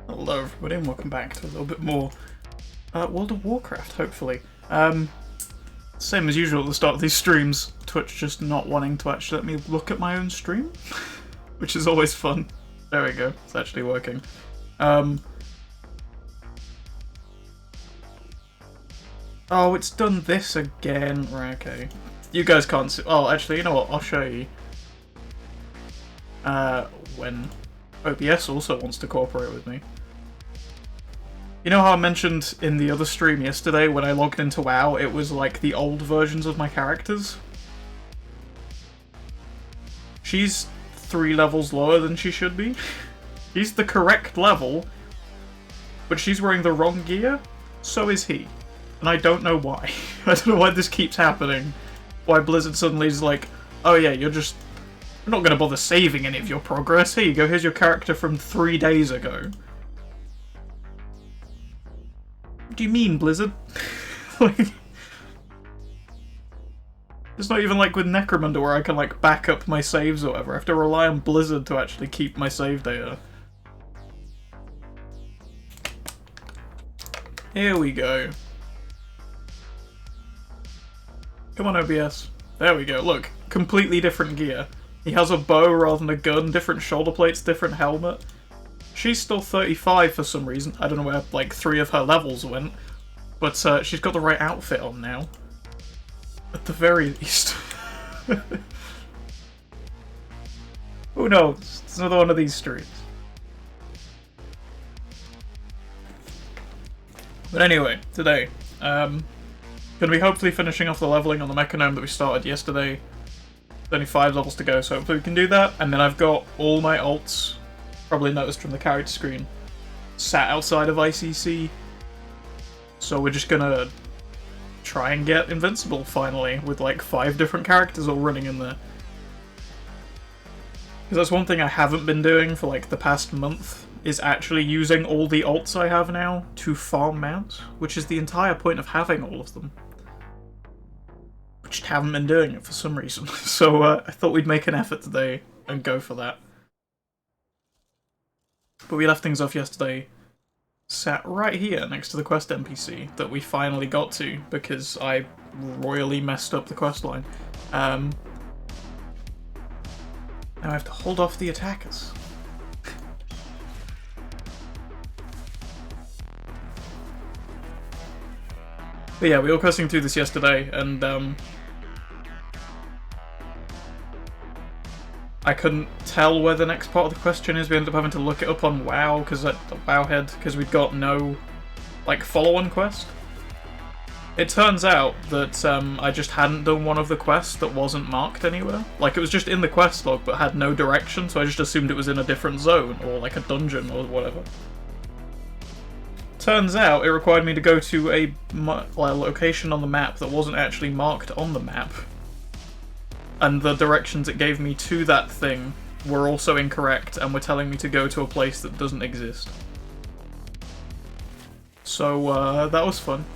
Hello everybody and welcome back to a little bit more World of Warcraft, hopefully. Same as usual at the start of these streams, Twitch just not wanting to actually let me look at my own stream, which is always fun. There we go, it's actually working. Oh, it's done this again. Right, okay. You guys can't see. Oh, actually, you know what? I'll show you. When OBS also wants to cooperate with me. You know how I mentioned in the other stream yesterday when I logged into WoW, it was like the old versions of my characters? She's 3 levels lower than she should be. She's the correct level, but she's wearing the wrong gear. So is he. And I don't know why. I don't know why this keeps happening. Why Blizzard suddenly is like, oh yeah, you're not gonna bother saving any of your progress. Here you go, here's your character from 3 days ago. What do you mean, Blizzard? Like, it's not even like with Necromunda where I can like back up my saves or whatever. I have to rely on Blizzard to actually keep my save data. Here we go. Come on, OBS. There we go, look. Completely different gear. He has a bow rather than a gun, different shoulder plates, different helmet. She's still 35 for some reason. I don't know where, like, 3 of her levels went. But, she's got the right outfit on now. At the very least. Who knows? It's another one of these streams. But anyway, today, gonna be hopefully finishing off the leveling on the Mechanome that we started yesterday. There's only 5 levels to go, so hopefully we can do that. And then I've got all my alts, probably noticed from the character screen, sat outside of ICC. So we're just gonna try and get invincible finally, with like 5 different characters all running in there. Because that's one thing I haven't been doing for like the past month, is actually using all the alts I have now to farm mount, which is the entire point of having all of them. I just haven't been doing it for some reason, so I thought we'd make an effort today and go for that. But we left things off yesterday, sat right here next to the quest NPC that we finally got to, because I royally messed up the quest line. Now I have to hold off the attackers. But yeah, we were questing through this yesterday, and I couldn't tell where the next part of the question is. We ended up having to look it up on WoW, because Wowhead, because we'd got no, like, follow-on quest. It turns out that I just hadn't done one of the quests that wasn't marked anywhere. Like, it was just in the quest log, but had no direction, so I just assumed it was in a different zone, or like a dungeon, or whatever. Turns out it required me to go to a location on the map that wasn't actually marked on the map. And the directions it gave me to that thing were also incorrect and were telling me to go to a place that doesn't exist. So, that was fun.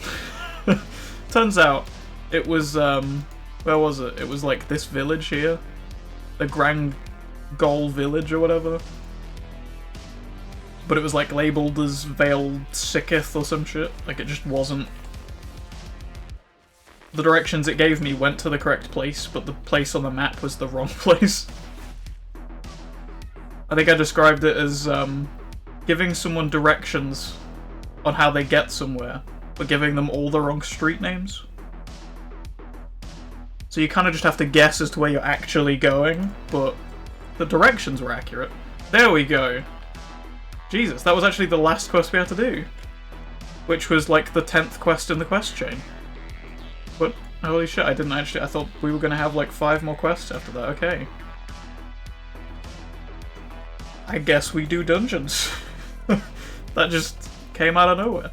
Turns out, it was, where was it? It was like this village here. The Grand Gol village or whatever. But it was like labelled as Veiled Sicketh or some shit. Like it just wasn't. The directions it gave me went to the correct place, but the place on the map was the wrong place. I think I described it as giving someone directions on how they get somewhere, but giving them all the wrong street names. So you kind of just have to guess as to where you're actually going, but the directions were accurate. There we go. Jesus, that was actually the last quest we had to do. Which was like the 10th quest in the quest chain. But, holy shit, I thought we were going to have like 5 more quests after that, okay. I guess we do dungeons. That just came out of nowhere.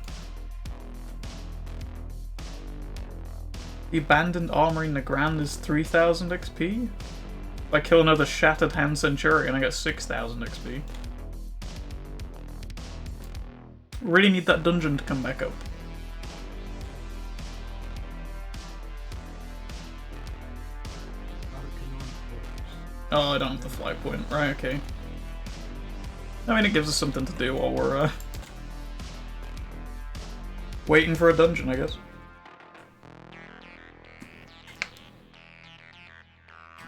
The abandoned armory in the Grand is 3000 XP? If I kill another Shattered Hand Centurion, I get 6000 XP. Really need that dungeon to come back up. Oh, I don't have the fly point. Right, okay. I mean, it gives us something to do while we're waiting for a dungeon, I guess.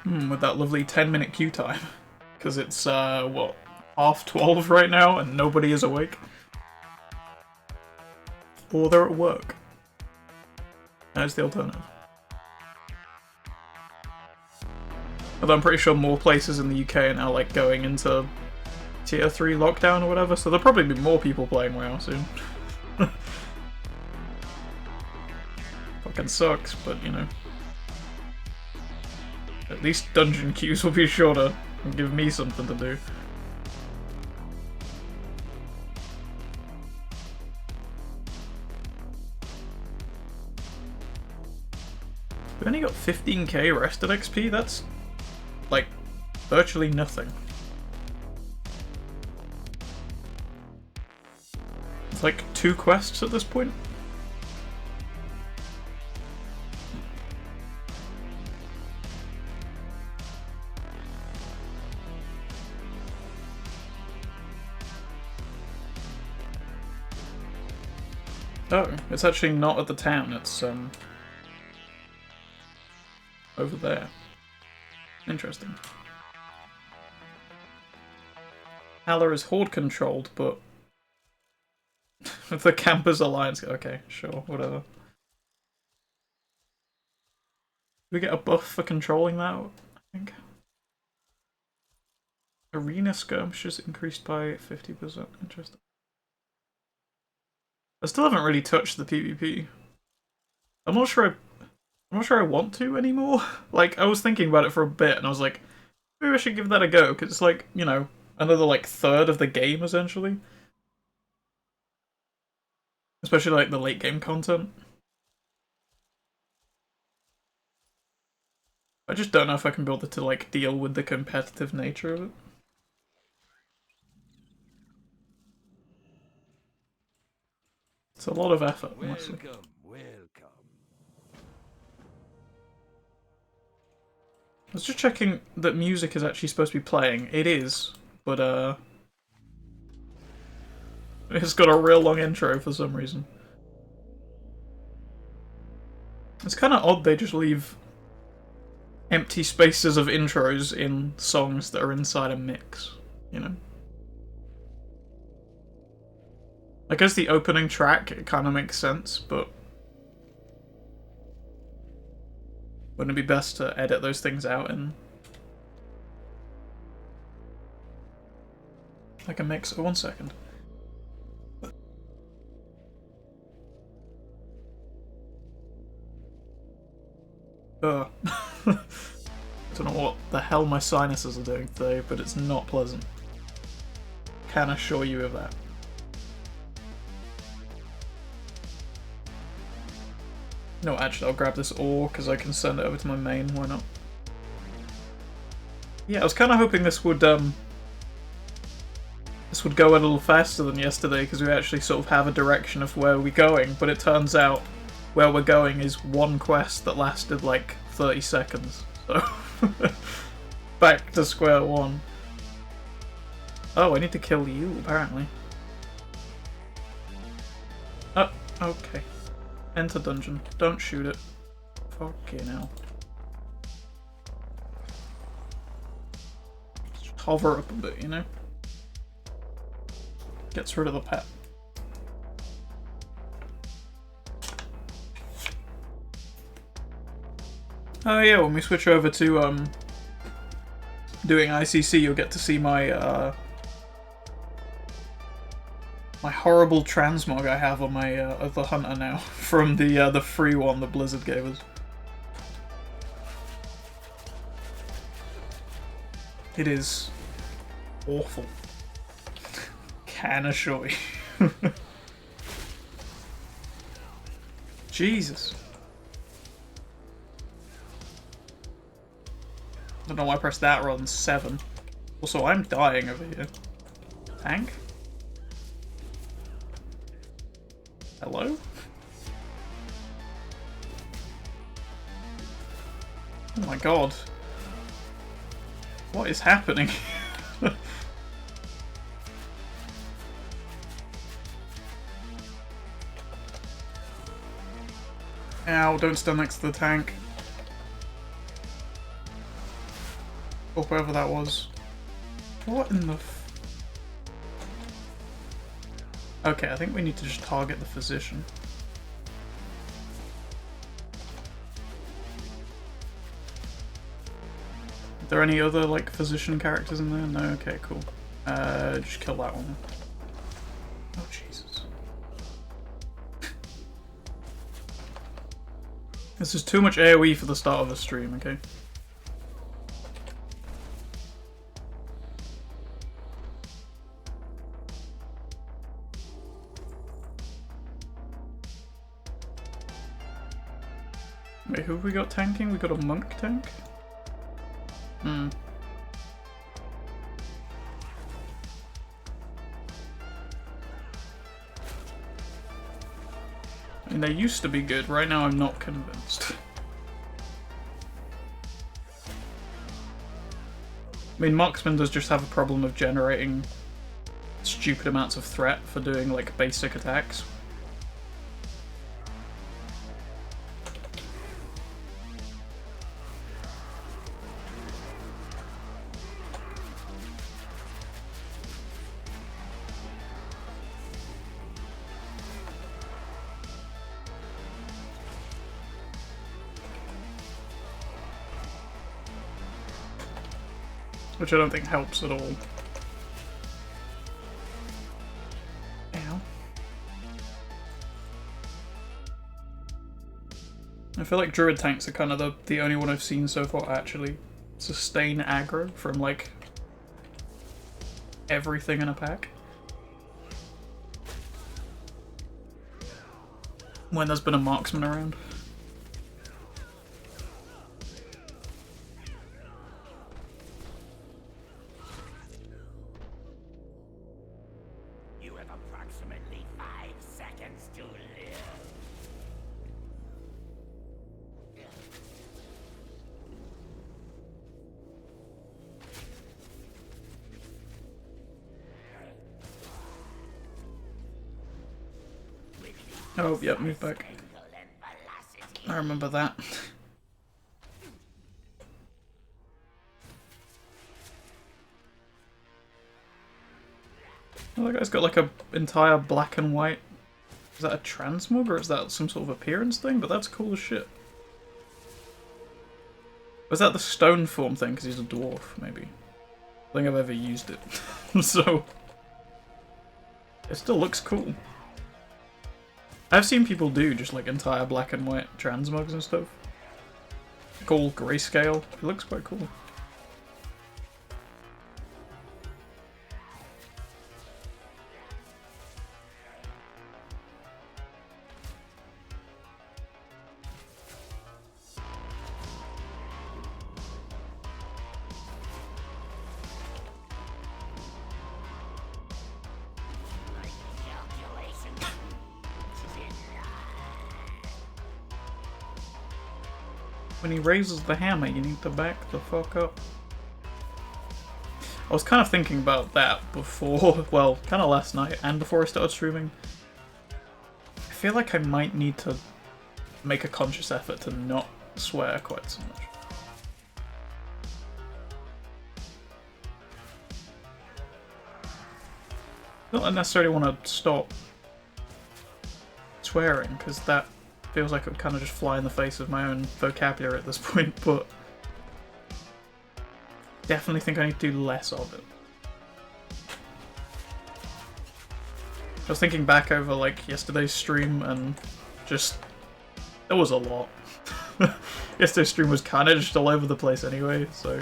With that lovely 10-minute queue time. Because it's, what, 12:30 right now, and nobody is awake. Or they're at work. That's the alternative. Although I'm pretty sure more places in the UK are now, like, going into Tier 3 lockdown or whatever, so there'll probably be more people playing WoW soon. Fucking sucks, but, you know. At least dungeon queues will be shorter and give me something to do. We only got 15k rested XP, that's, like, virtually nothing. It's like 2 quests at this point. Oh, it's actually not at the town, it's, over there. Interesting. Haller is horde controlled, but the Campers Alliance. Okay, sure, whatever. Do we get a buff for controlling that? I think. Arena skirmishes increased by 50%. Interesting. I still haven't really touched the PvP. I'm not sure I want to anymore. Like, I was thinking about it for a bit, and I was like, maybe I should give that a go, because it's like, you know, another, like, third of the game, essentially. Especially, like, the late game content. I just don't know if I can be able to, like, deal with the competitive nature of it. It's a lot of effort, honestly. Welcome. I was just checking that music is actually supposed to be playing. It is, but it's got a real long intro for some reason. It's kind of odd they just leave empty spaces of intros in songs that are inside a mix, you know? I guess the opening track, it kind of makes sense, but wouldn't it be best to edit those things out in like a mix? Oh, 1 second. I don't know what the hell my sinuses are doing today, but it's not pleasant. Can assure you of that. No, actually, I'll grab this ore because I can send it over to my main. Why not? Yeah, I was kind of hoping this would go a little faster than yesterday because we actually sort of have a direction of where we're going. But it turns out where we're going is one quest that lasted like 30 seconds. So back to square one. Oh, I need to kill you apparently. Oh, okay. Enter dungeon. Don't shoot it. Fucking hell. Just hover up a bit, you know? Gets rid of the pet. Oh yeah, when we switch over to doing ICC, you'll get to see my my horrible transmog I have on my other hunter now from the free one that Blizzard gave us. It is awful. Can assure you. Jesus. I don't know why I pressed that rather than 7. Also, I'm dying over here. Tank? Hello? Oh my god. What is happening? Ow, don't stand next to the tank. Or whoever that was. What in the Okay, I think we need to just target the physician. Are there any other, like, physician characters in there? No? Okay, cool. Just kill that one. Oh, Jesus. This is too much AoE for the start of the stream, okay? Wait, who have we got tanking? We got a monk tank? Hmm. I mean, they used to be good. Right now, I'm not convinced. I mean, Marksman does just have a problem of generating stupid amounts of threat for doing, like, basic attacks. Which I don't think helps at all. Ow. I feel like druid tanks are kind of the only one I've seen so far actually sustain aggro from, like, everything in a pack. When there's been a marksman around. Oh, yep, move back. I remember that. Oh, that guy's got like a entire black and white. Is that a transmog or is that some sort of appearance thing? But that's cool as shit. Was that the stone form thing? Because he's a dwarf, maybe. I don't think I've ever used it. So it still looks cool. I've seen people do just like entire black and white transmogs and stuff. Cool grayscale. It looks quite cool. When he raises the hammer, you need to back the fuck up. I was kind of thinking about that before, well, kind of last night and before I started streaming. I feel like I might need to make a conscious effort to not swear quite so much. Not that I necessarily want to stop swearing, because that feels like it would kind of just fly in the face of my own vocabulary at this point, but definitely think I need to do less of it. I was thinking back over like yesterday's stream and just, there was a lot. Yesterday's stream was kind of just all over the place anyway, so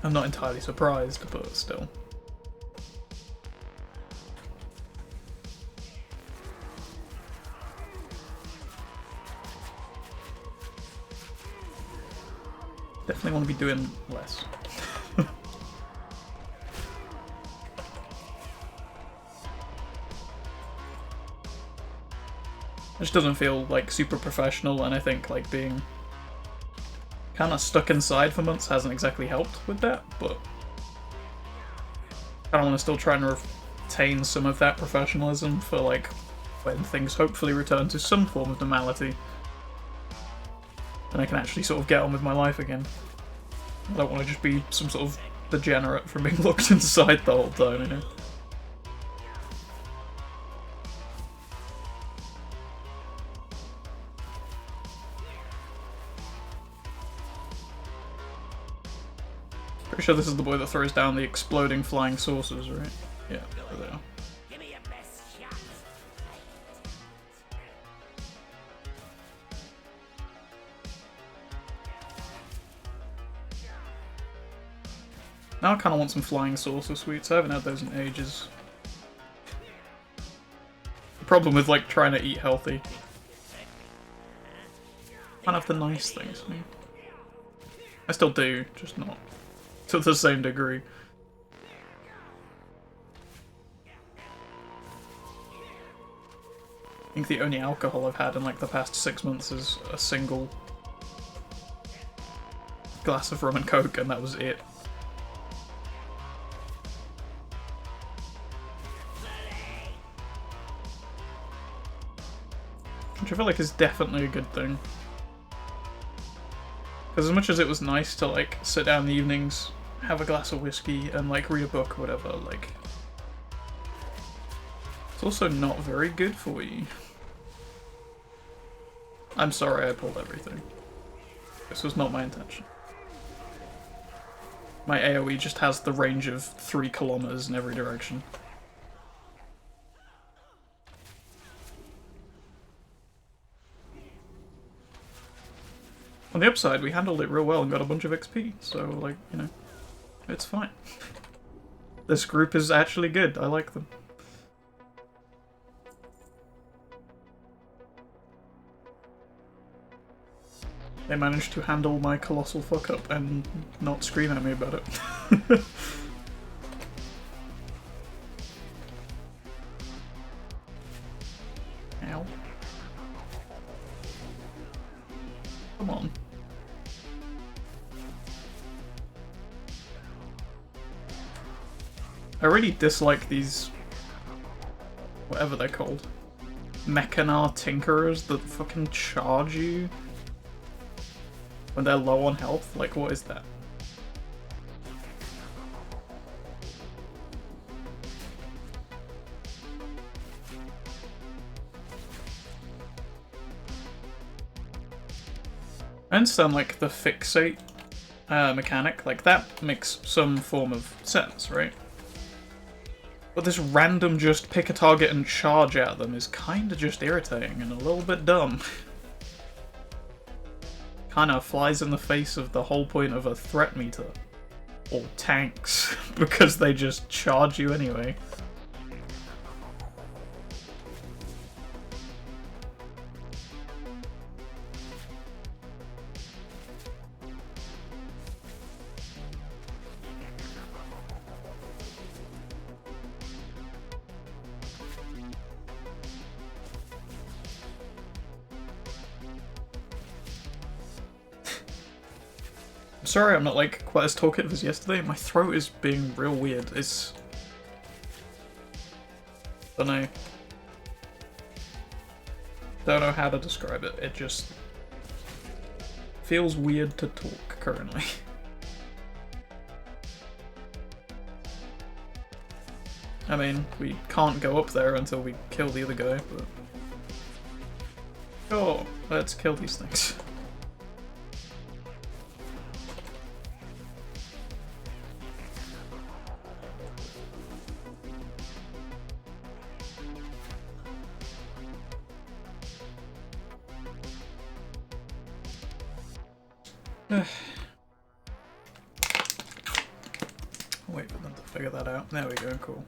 I'm not entirely surprised, but still. Definitely want to be doing less. It just doesn't feel like super professional, and I think like being kind of stuck inside for months hasn't exactly helped with that, but I don't want to still try and retain some of that professionalism for like when things hopefully return to some form of normality, and I can actually sort of get on with my life again. I don't want to just be some sort of degenerate from being locked inside the whole time, you know? Pretty sure this is the boy that throws down the exploding flying saucers, right? Yeah, there they are. Now I kind of want some flying saucer sweets. I haven't had those in ages. The problem with like trying to eat healthy. Can't have the nice things. I still do, just not to the same degree. I think the only alcohol I've had in like the past 6 months is a single glass of rum and coke, and that was it. Which I feel like is definitely a good thing. Because as much as it was nice to like sit down in the evenings, have a glass of whiskey, and like read a book or whatever, like it's also not very good for you. I'm sorry I pulled everything. This was not my intention. My AoE just has the range of 3 kilometers in every direction. On the upside, we handled it real well and got a bunch of XP, so, like, you know, it's fine. This group is actually good, I like them. They managed to handle my colossal fuck-up and not scream at me about it. Ow. Come on. I really dislike these, whatever they're called, Mechanar Tinkerers that fucking charge you when they're low on health. Like, what is that? I understand, like, the fixate mechanic, like, that makes some form of sense, right? But this random just pick a target and charge at them is kinda just irritating and a little bit dumb. Kinda flies in the face of the whole point of a threat meter. Or tanks, because they just charge you anyway. Sorry I'm not like quite as talkative as yesterday, my throat is being real weird. It's... Don't know how to describe it, it just feels weird to talk currently. I mean, we can't go up there until we kill the other guy, but... Oh, let's kill these things. Wait for them to figure that out. There we go, cool.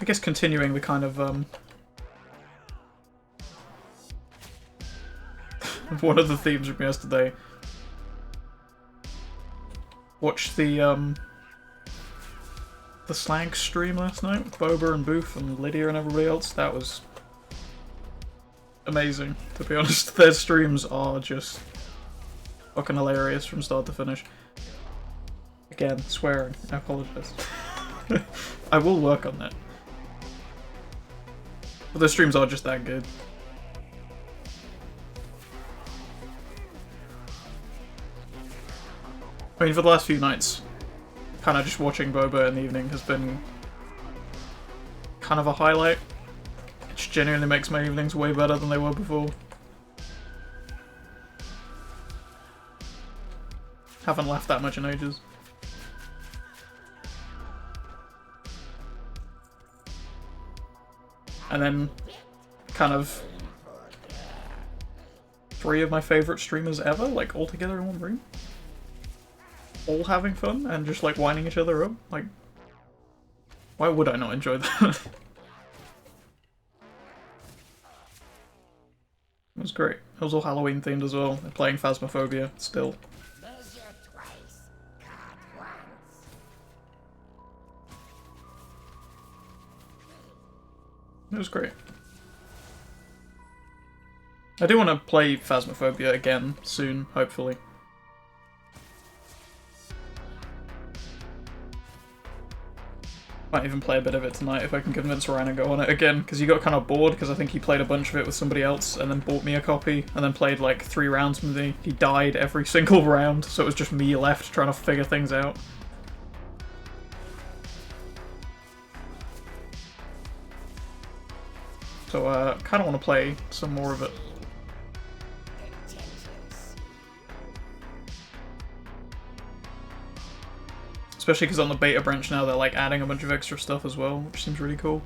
I guess continuing the kind of, one of the themes from yesterday. Watched the Slag stream last night with Boba and Booth and Lydia and everybody else. That was amazing, to be honest. Their streams are just Fucking hilarious from start to finish. Again, swearing. I apologize. I will work on that. But the streams are just that good. I mean, for the last few nights, kind of just watching Boba in the evening has been kind of a highlight. It genuinely makes my evenings way better than they were before. Haven't laughed that much in ages. And then, kind of, 3 of my favourite streamers ever, like, all together in one room. All having fun and just, like, winding each other up. Like, why would I not enjoy that? It was great. It was all Halloween themed as well. They're playing Phasmophobia still. It was great. I do want to play Phasmophobia again soon, hopefully. Might even play a bit of it tonight if I can convince Ryan to go on it again, because he got kind of bored because I think he played a bunch of it with somebody else and then bought me a copy and then played like 3 rounds with me. He died every single round, so it was just me left trying to figure things out. So kind of want to play some more of it. Especially because on the beta branch now they're like adding a bunch of extra stuff as well, which seems really cool.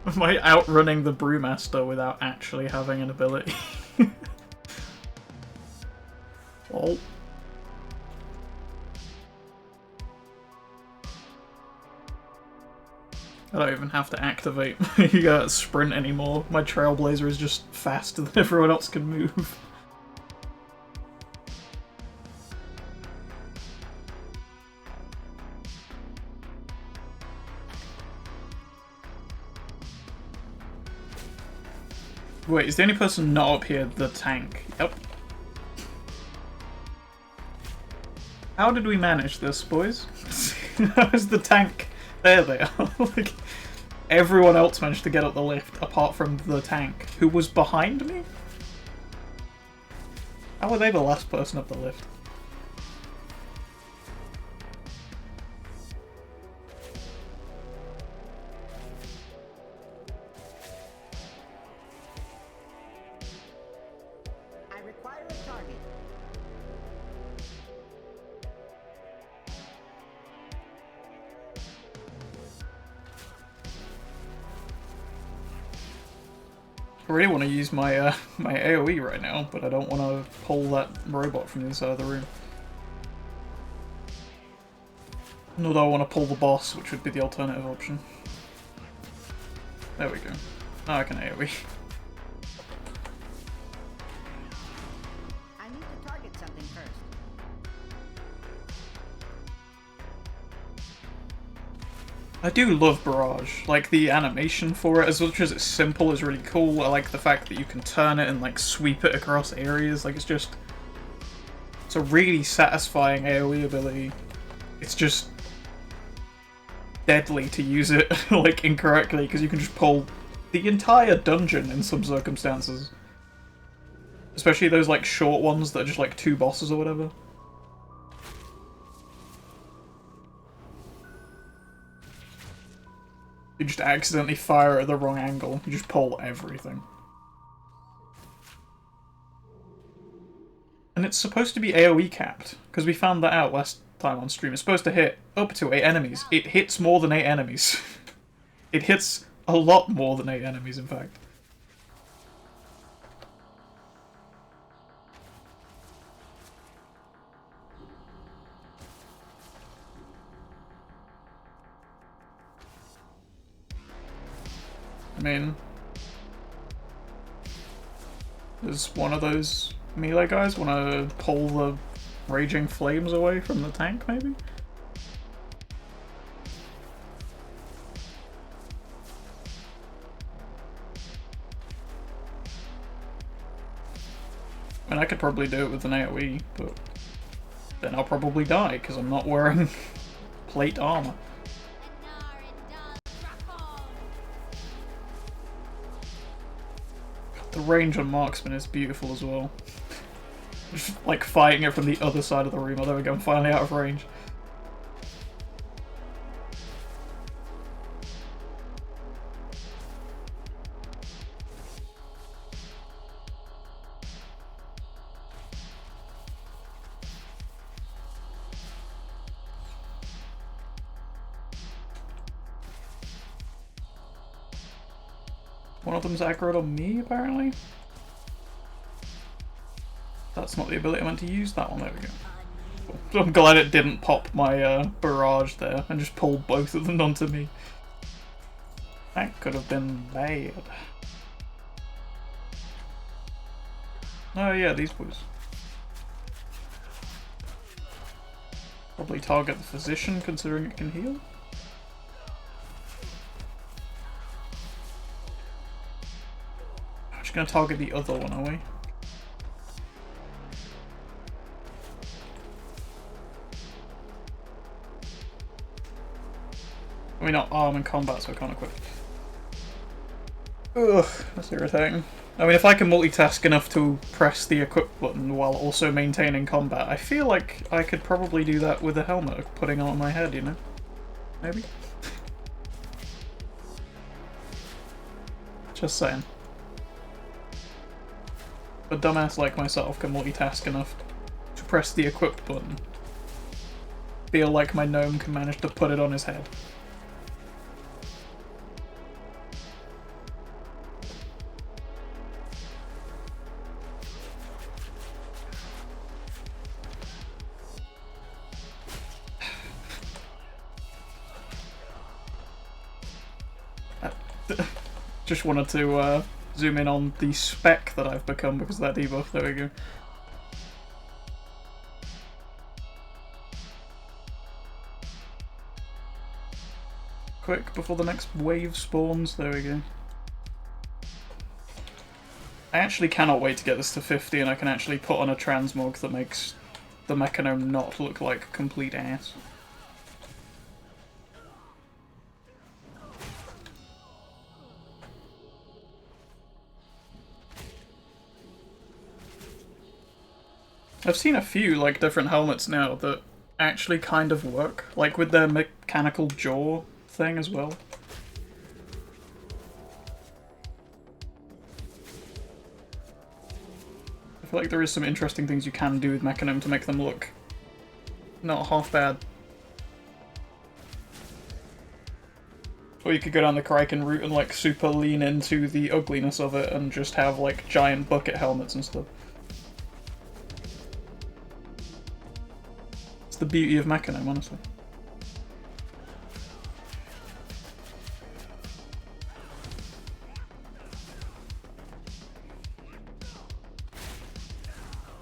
Am I outrunning the Brewmaster without actually having an ability? Lol. I don't even have to activate my sprint anymore. My Trailblazer is just faster than everyone else can move. Wait, is the only person not up here the tank? Yep. How did we manage this, boys? How is the tank? There they are. Like, everyone else managed to get up the lift, apart from the tank, who was behind me? How were they the last person up the lift? I require a target. I really want to use my my AoE right now, but I don't want to pull that robot from the other side of the room. Nor do I want to pull the boss, which would be the alternative option. There we go. Now I can AoE. I need to target something first. I do love Barrage. Like, the animation for it, as much as it's simple, is really cool. I like the fact that you can turn it and, like, sweep it across areas. Like, it's just... It's a really satisfying AoE ability. It's just... deadly to use it, like, incorrectly, because you can just pull the entire dungeon in some circumstances. Especially those, like, short ones that are just, like, 2 bosses or whatever. You just accidentally fire at the wrong angle. You just pull everything. And it's supposed to be AoE capped, because we found that out last time on stream. It's supposed to hit up to 8 enemies. It hits more than 8 enemies. It hits a lot more than 8 enemies, in fact. I mean, does one of those melee guys want to pull the raging flames away from the tank, maybe? I mean, I could probably do it with an AoE, but then I'll probably die because I'm not wearing plate armor. The range on marksman is beautiful as well. Just like fighting it from the other side of the room. Oh, there we go, I'm finally out of range. One of them's aggroed on me, apparently. That's not the ability I meant to use. That one, there we go. Cool. I'm glad it didn't pop my barrage there and just pull both of them onto me. That could have been bad. Oh yeah, these boys. Probably target the physician, considering it can heal. Gonna target the other one, are we? We're not armed in combat, so I can't equip. Ugh, that's irritating. I mean, if I can multitask enough to press the equip button while also maintaining combat, I feel like I could probably do that with a helmet putting on my head, you know? Maybe? Just saying. A dumbass like myself can multitask enough to press the equip button. Feel like my gnome can manage to put it on his head. Just wanted to zoom in on the spec that I've become because of that debuff. There we go. Quick, before the next wave spawns. There we go. I actually cannot wait to get this to 50 and I can actually put on a transmog that makes the Mechanome not look like complete ass. I've seen a few like different helmets now that actually kind of work, like with their mechanical jaw thing as well. I feel like there is some interesting things you can do with Mechanome to make them look not half bad. Or you could go down the Kraken route and like super lean into the ugliness of it and just have like giant bucket helmets and stuff. The beauty of Mechanome, honestly.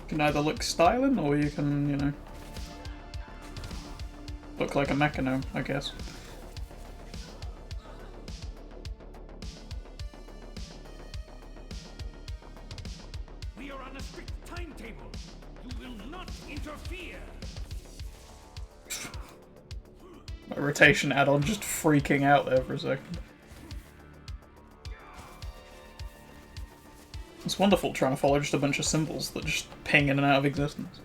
You can either look styling or you can, you know, look like a Mechanome, I guess. We are on a strict timetable. You will not interfere. My rotation add-on just freaking out there for a second. It's wonderful trying to follow just a bunch of symbols that just ping in and out of existence.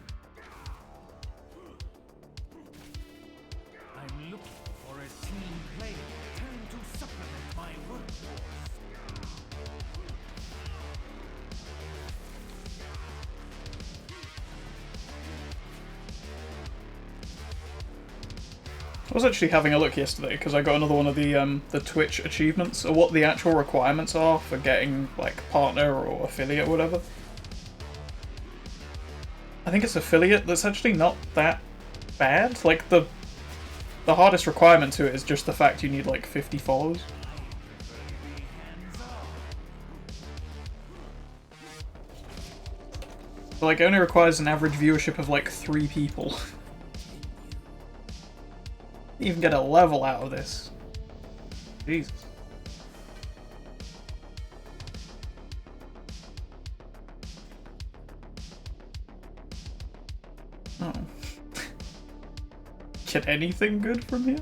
I'm looking for a team player trying to supplement my workforce. I was actually having a look yesterday because I got another one of the Twitch achievements, or what the actual requirements are for getting like partner or affiliate or whatever. I think it's affiliate that's actually not that bad. Like the hardest requirement to it is just the fact you need like 50 followers. But like it only requires an average viewership of like 3 people. Even get a level out of this. Jesus. Oh. Get anything good from here?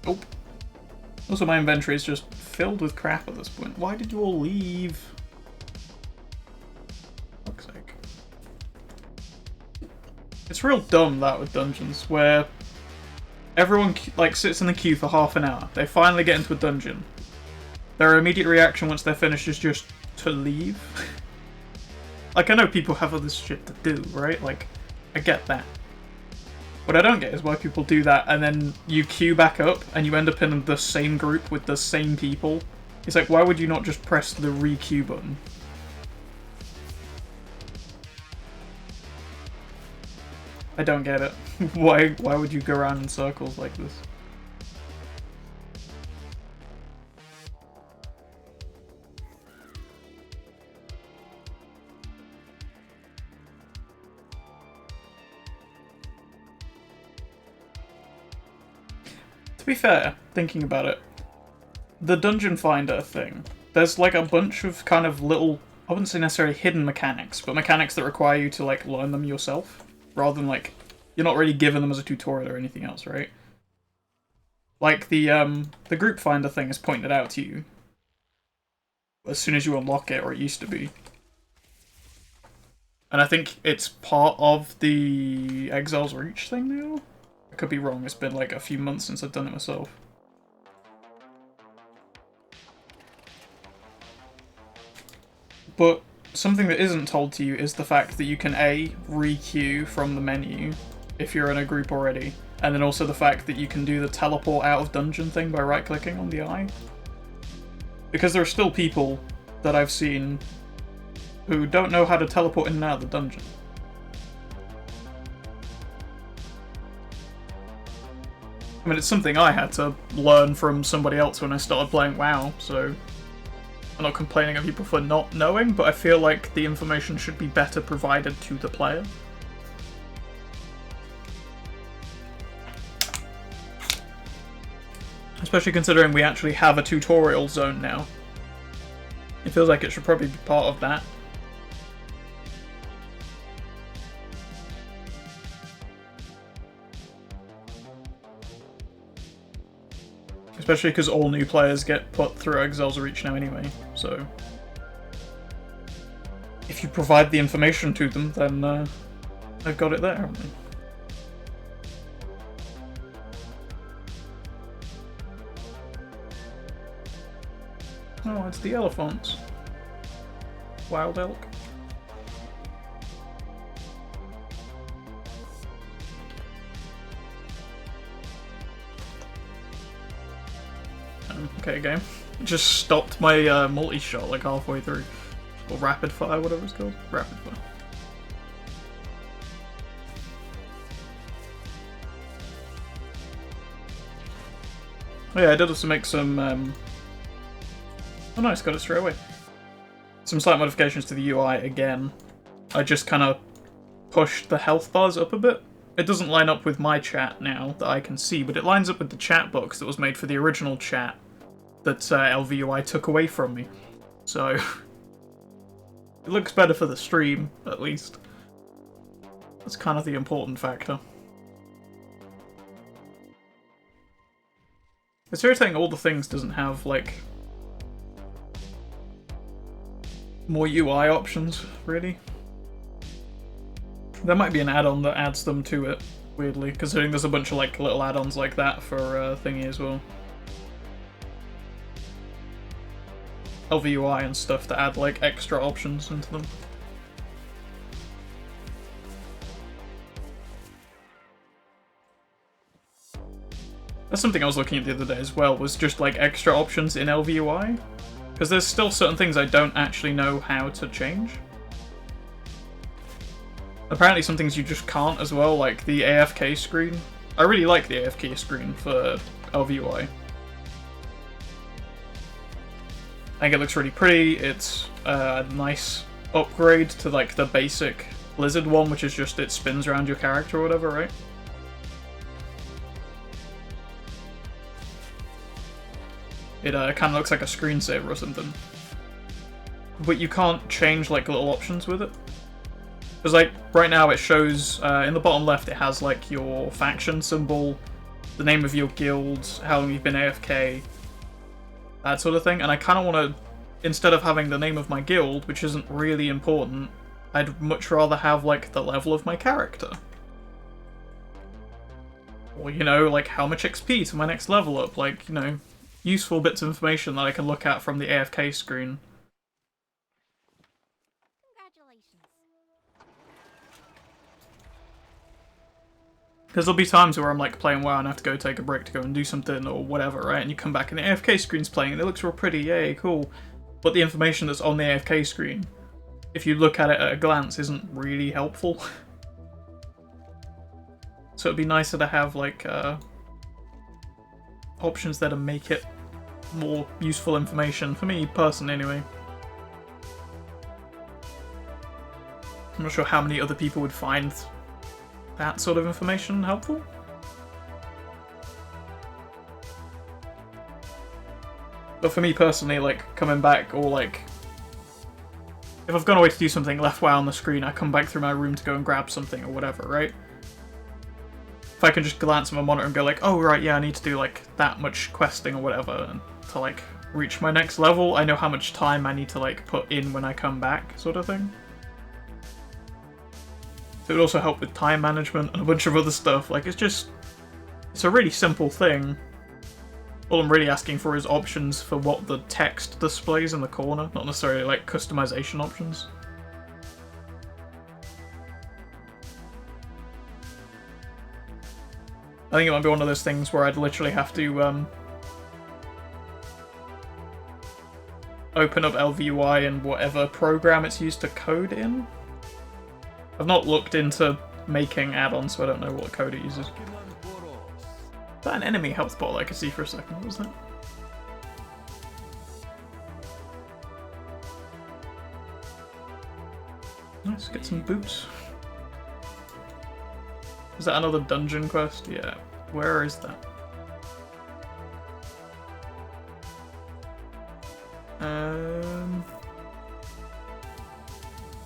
Nope. Also, my inventory is just filled with crap at this point. Why did you all leave? Fuck's sake. It's real dumb, that, with dungeons, where everyone, like, sits in the queue for half an hour. They finally get into a dungeon. Their immediate reaction once they're finished is just to leave. Like, I know people have other shit to do, right? Like, I get that. What I don't get is why people do that and then you queue back up and you end up in the same group with the same people. It's like, why would you not just press the re-queue button? I don't get it. Why would you go around in circles like this? To be fair, thinking about it, the Dungeon Finder thing, there's like a bunch of kind of little, I wouldn't say necessarily hidden mechanics, but mechanics that require you to like learn them yourself, rather than like, you're not really given them as a tutorial or anything else, right? Like the group finder thing is pointed out to you as soon as you unlock it, or it used to be. And I think it's part of the Exile's Reach thing now? I could be wrong, it's been like a few months since I've done it myself. But something that isn't told to you is the fact that you can A, re-queue from the menu if you're in a group already, and then also the fact that you can do the teleport out of dungeon thing by right-clicking on the eye. Because there are still people that I've seen who don't know how to teleport in and out of the dungeon. I mean, it's something I had to learn from somebody else when I started playing WoW, so I'm not complaining of people for not knowing, but I feel like the information should be better provided to the player. Especially considering we actually have a tutorial zone now. It feels like it should probably be part of that. Especially because all new players get put through Exile's Reach now anyway, so if you provide the information to them, then they've got it there, haven't they? Oh, it's the elephants. Wild elk. Okay, game. Just stopped my multi-shot like halfway through. Or rapid fire, whatever it's called. Rapid fire. Oh yeah, I did also make some oh nice, got it straight away. Some slight modifications to the UI again. I just kind of pushed the health bars up a bit. It doesn't line up with my chat now that I can see, but it lines up with the chat box that was made for the original chat that LVUI took away from me. So it looks better for the stream, at least. That's kind of the important factor. It's irritating all the things doesn't have, like, more UI options, really. There might be an add-on that adds them to it, weirdly, considering there's a bunch of, like, little add-ons like that for Thingy as well. LVUI and stuff that add, like, extra options into them. That's something I was looking at the other day as well, was just, like, extra options in LVUI. Because there's still certain things I don't actually know how to change. Apparently some things you just can't as well, like the AFK screen. I really like the AFK screen for LVUI. I think it looks really pretty. It's a nice upgrade to like the basic Blizzard one, which is just it spins around your character or whatever, right? It kind of looks like a screensaver or something. But you can't change like little options with it. Because like right now it shows in the bottom left it has like your faction symbol, the name of your guild, how long you've been AFK, that sort of thing. And I kind of want to, instead of having the name of my guild, which isn't really important, I'd much rather have like the level of my character. Or, you know, like how much XP to my next level up, like, you know, useful bits of information that I can look at from the AFK screen. Congratulations. Because there'll be times where I'm like playing WoW and I have to go take a break to go and do something or whatever, right? And you come back and the AFK screen's playing and it looks real pretty, yay, cool. But the information that's on the AFK screen, if you look at it at a glance, isn't really helpful. So it'd be nicer to have like options there to make it more useful information, for me personally anyway. I'm not sure how many other people would find that sort of information helpful. But for me personally, like, coming back, or like, if I've gone away to do something, left WoW on the screen, I come back through my room to go and grab something or whatever, right? If I can just glance at my monitor and go like, oh right, yeah, I need to do like that much questing or whatever and to like reach my next level, I know how much time I need to like put in when I come back, sort of thing. So it would also help with time management and a bunch of other stuff. Like, it's a really simple thing. All I'm really asking for is options for what the text displays in the corner, not necessarily like customization options. I think it might be one of those things where I'd literally have to open up LVUI and whatever program it's used to code in. I've not looked into making add-ons, so I don't know what code it uses. Is that an enemy health bottle I could see for a second? What was that? Nice, get some boots. Is that another dungeon quest? Yeah. Where is that?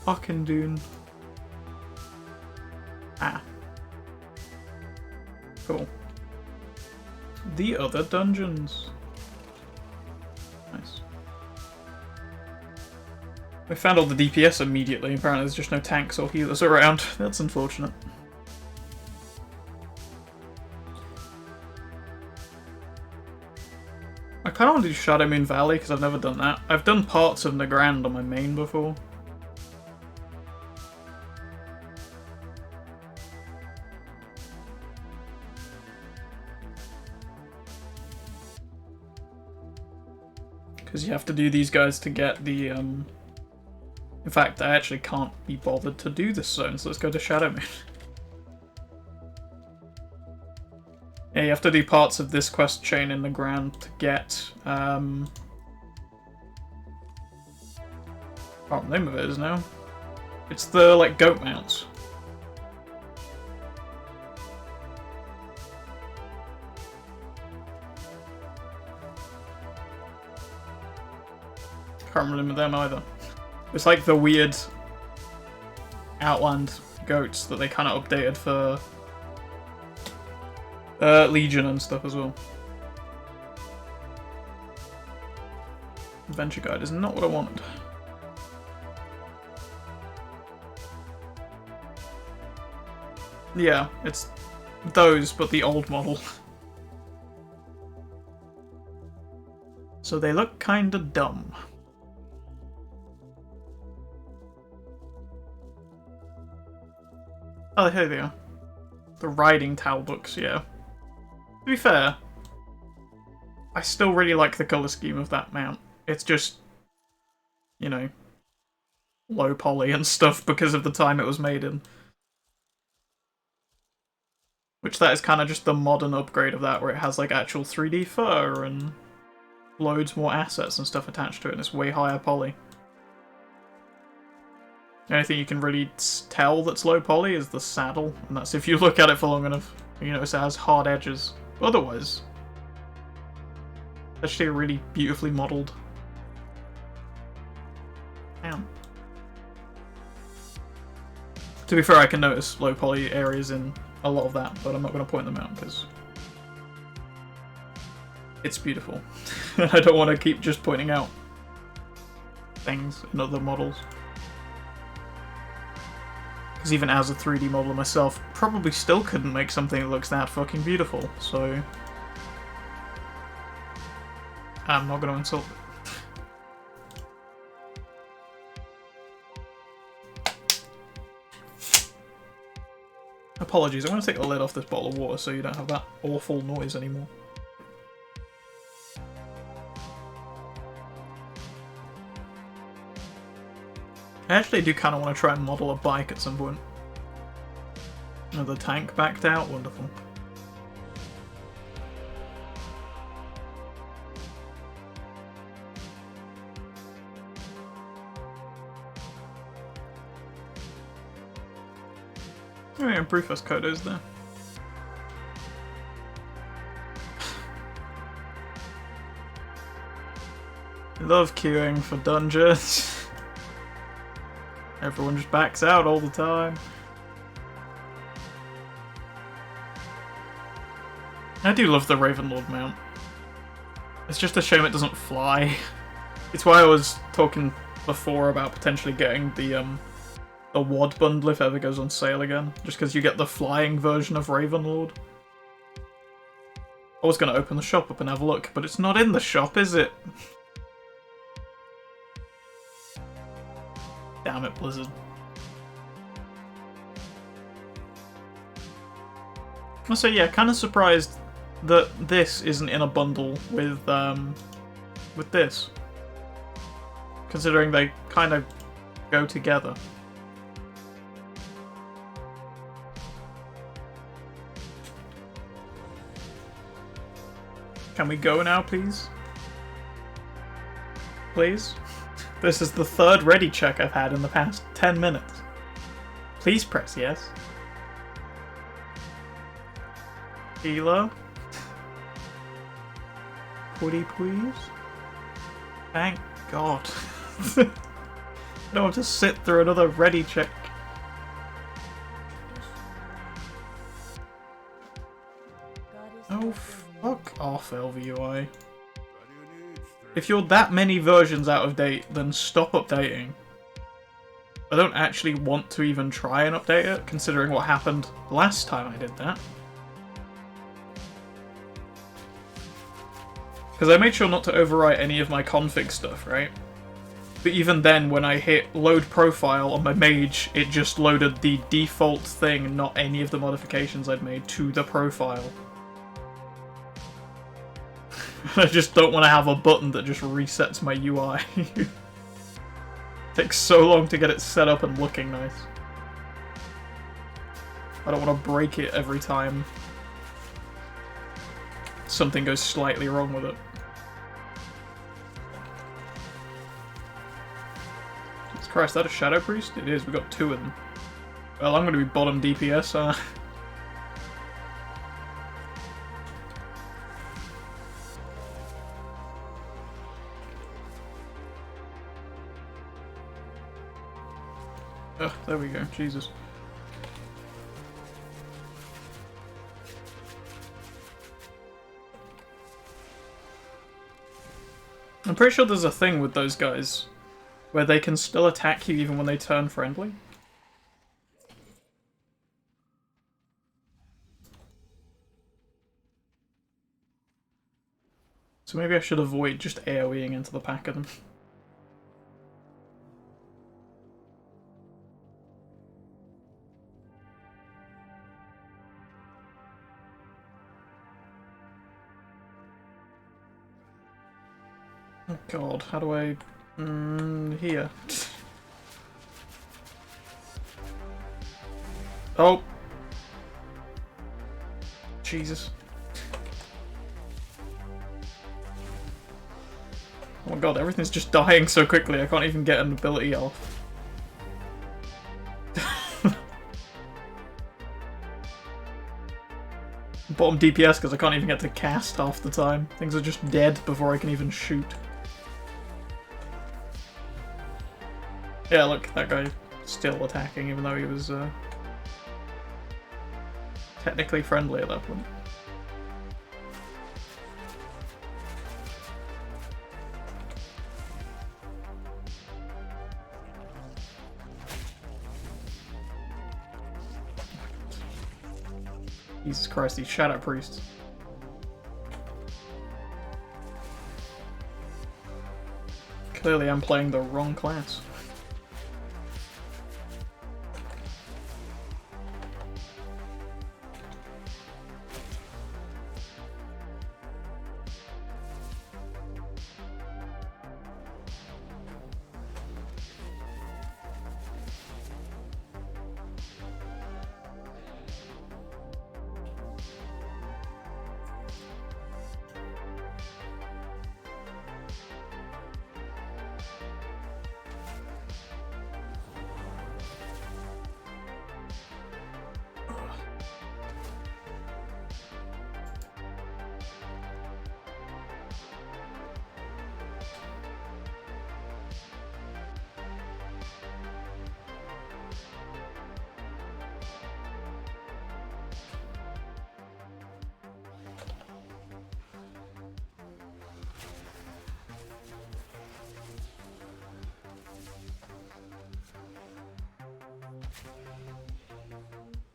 Fucking Dune. Ah. Cool. The other dungeons. Nice. I found all the DPS immediately. Apparently there's just no tanks or healers around. That's unfortunate. I kind of want to do Shadowmoon Valley because I've never done that. I've done parts of Nagrand on my main before. Because you have to do these guys to get the, In fact, I actually can't be bothered to do this zone, so let's go to Shadowmoon. Yeah, you have to do parts of this quest chain in the ground to get, can't remember what the name of it is now. It's the, like, goat mounts. Can't remember them either. It's like the weird Outland goats that they kind of updated for Legion and stuff as well. Adventure guide is not what I wanted. Yeah, it's those, but the old model. So they look kinda dumb. Oh, here they are. The riding towel books, yeah. To be fair, I still really like the colour scheme of that mount. It's just, you know, low poly and stuff because of the time it was made in. Which that is kind of just the modern upgrade of that, where it has like actual 3D fur and loads more assets and stuff attached to it, and it's way higher poly. The only thing you can really tell that's low poly is the saddle, and that's if you look at it for long enough. You notice it has hard edges. Otherwise, it's actually really beautifully modelled. Damn. To be fair, I can notice low poly areas in a lot of that, but I'm not going to point them out because it's beautiful. I don't want to keep just pointing out things in other models. Because even as a 3D modeler myself, probably still couldn't make something that looks that fucking beautiful, so I'm not going to insult it. Apologies, I'm going to take the lid off this bottle of water so you don't have that awful noise anymore. I actually do kind of want to try and model a bike at some point. Oh, the tank backed out? Wonderful. Oh yeah, Brufus Kodo's there. Love queuing for dungeons. Everyone just backs out all the time. I do love the Ravenlord mount. It's just a shame it doesn't fly. It's why I was talking before about potentially getting the WOD bundle if it ever goes on sale again. Just because you get the flying version of Ravenlord. I was going to open the shop up and have a look, but it's not in the shop, is it? Damn it, Blizzard. So yeah, kind of surprised that this isn't in a bundle with this. Considering they kind of go together. Can we go now, please? Please? This is the third ready check I've had in the past 10 minutes. Please press yes. Healer. Pretty please. Thank God. I don't want to sit through another ready check. Oh, fuck off, LVUI. If you're that many versions out of date, then stop updating. I don't actually want to even try and update it, considering what happened last time I did that. Because I made sure not to overwrite any of my config stuff, right? But even then, when I hit load profile on my mage, it just loaded the default thing, not any of the modifications I'd made to the profile. I just don't want to have a button that just resets my UI. Takes so long to get it set up and looking nice. I don't want to break it every time something goes slightly wrong with it. Jesus Christ, that a Shadow Priest? It is, we got two of them. Well, I'm going to be bottom DPS, Oh, there we go. Jesus. I'm pretty sure there's a thing with those guys where they can still attack you even when they turn friendly. So maybe I should avoid just AoEing into the pack of them. Oh God, how do I... here. Oh! Jesus. Oh my God, everything's just dying so quickly, I can't even get an ability off. Bottom DPS because I can't even get to cast half the time. Things are just dead before I can even shoot. Yeah, look, that guy still attacking, even though he was technically friendly at that point. Jesus Christ, these Shadow Priests. Clearly I'm playing the wrong class.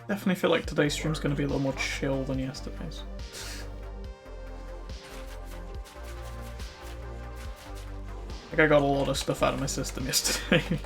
Definitely feel like today's stream's going to be a little more chill than yesterday's. Like I got a lot of stuff out of my system yesterday.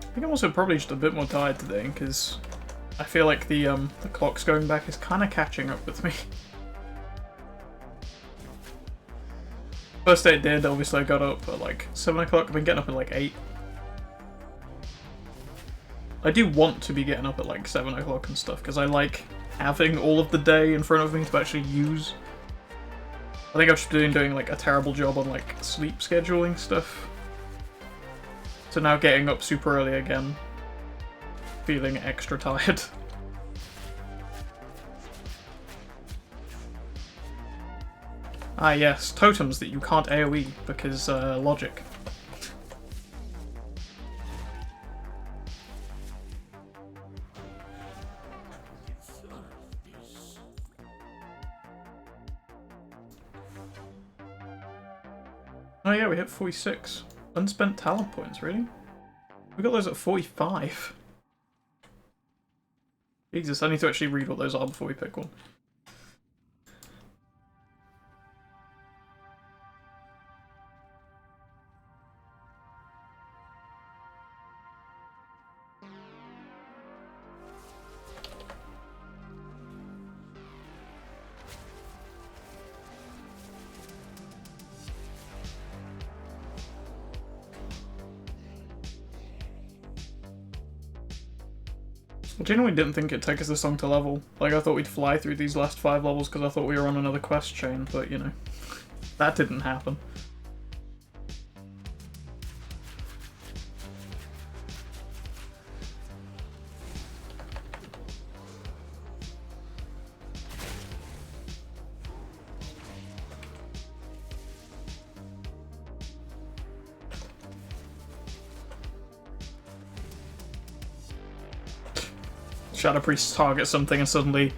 I think I'm also probably just a bit more tired today because I feel like the clock's going back is kind of catching up with me. First day it did, obviously I got up at like 7 o'clock, I've been getting up at like 8. I do want to be getting up at like 7 o'clock and stuff because I like having all of the day in front of me to actually use. I think I've just been doing like a terrible job on like sleep scheduling stuff. So now getting up super early again, feeling extra tired. Ah yes, totems that you can't AoE because logic. Oh yeah, we hit 46. Unspent talent points, really? We got those at 45. Jesus, I need to actually read what those are before we pick one. I genuinely didn't think it'd take us this long to level. Like, I thought we'd fly through these last 5 levels because I thought we were on another quest chain, but, you know, that didn't happen. Shadow Priest target something and suddenly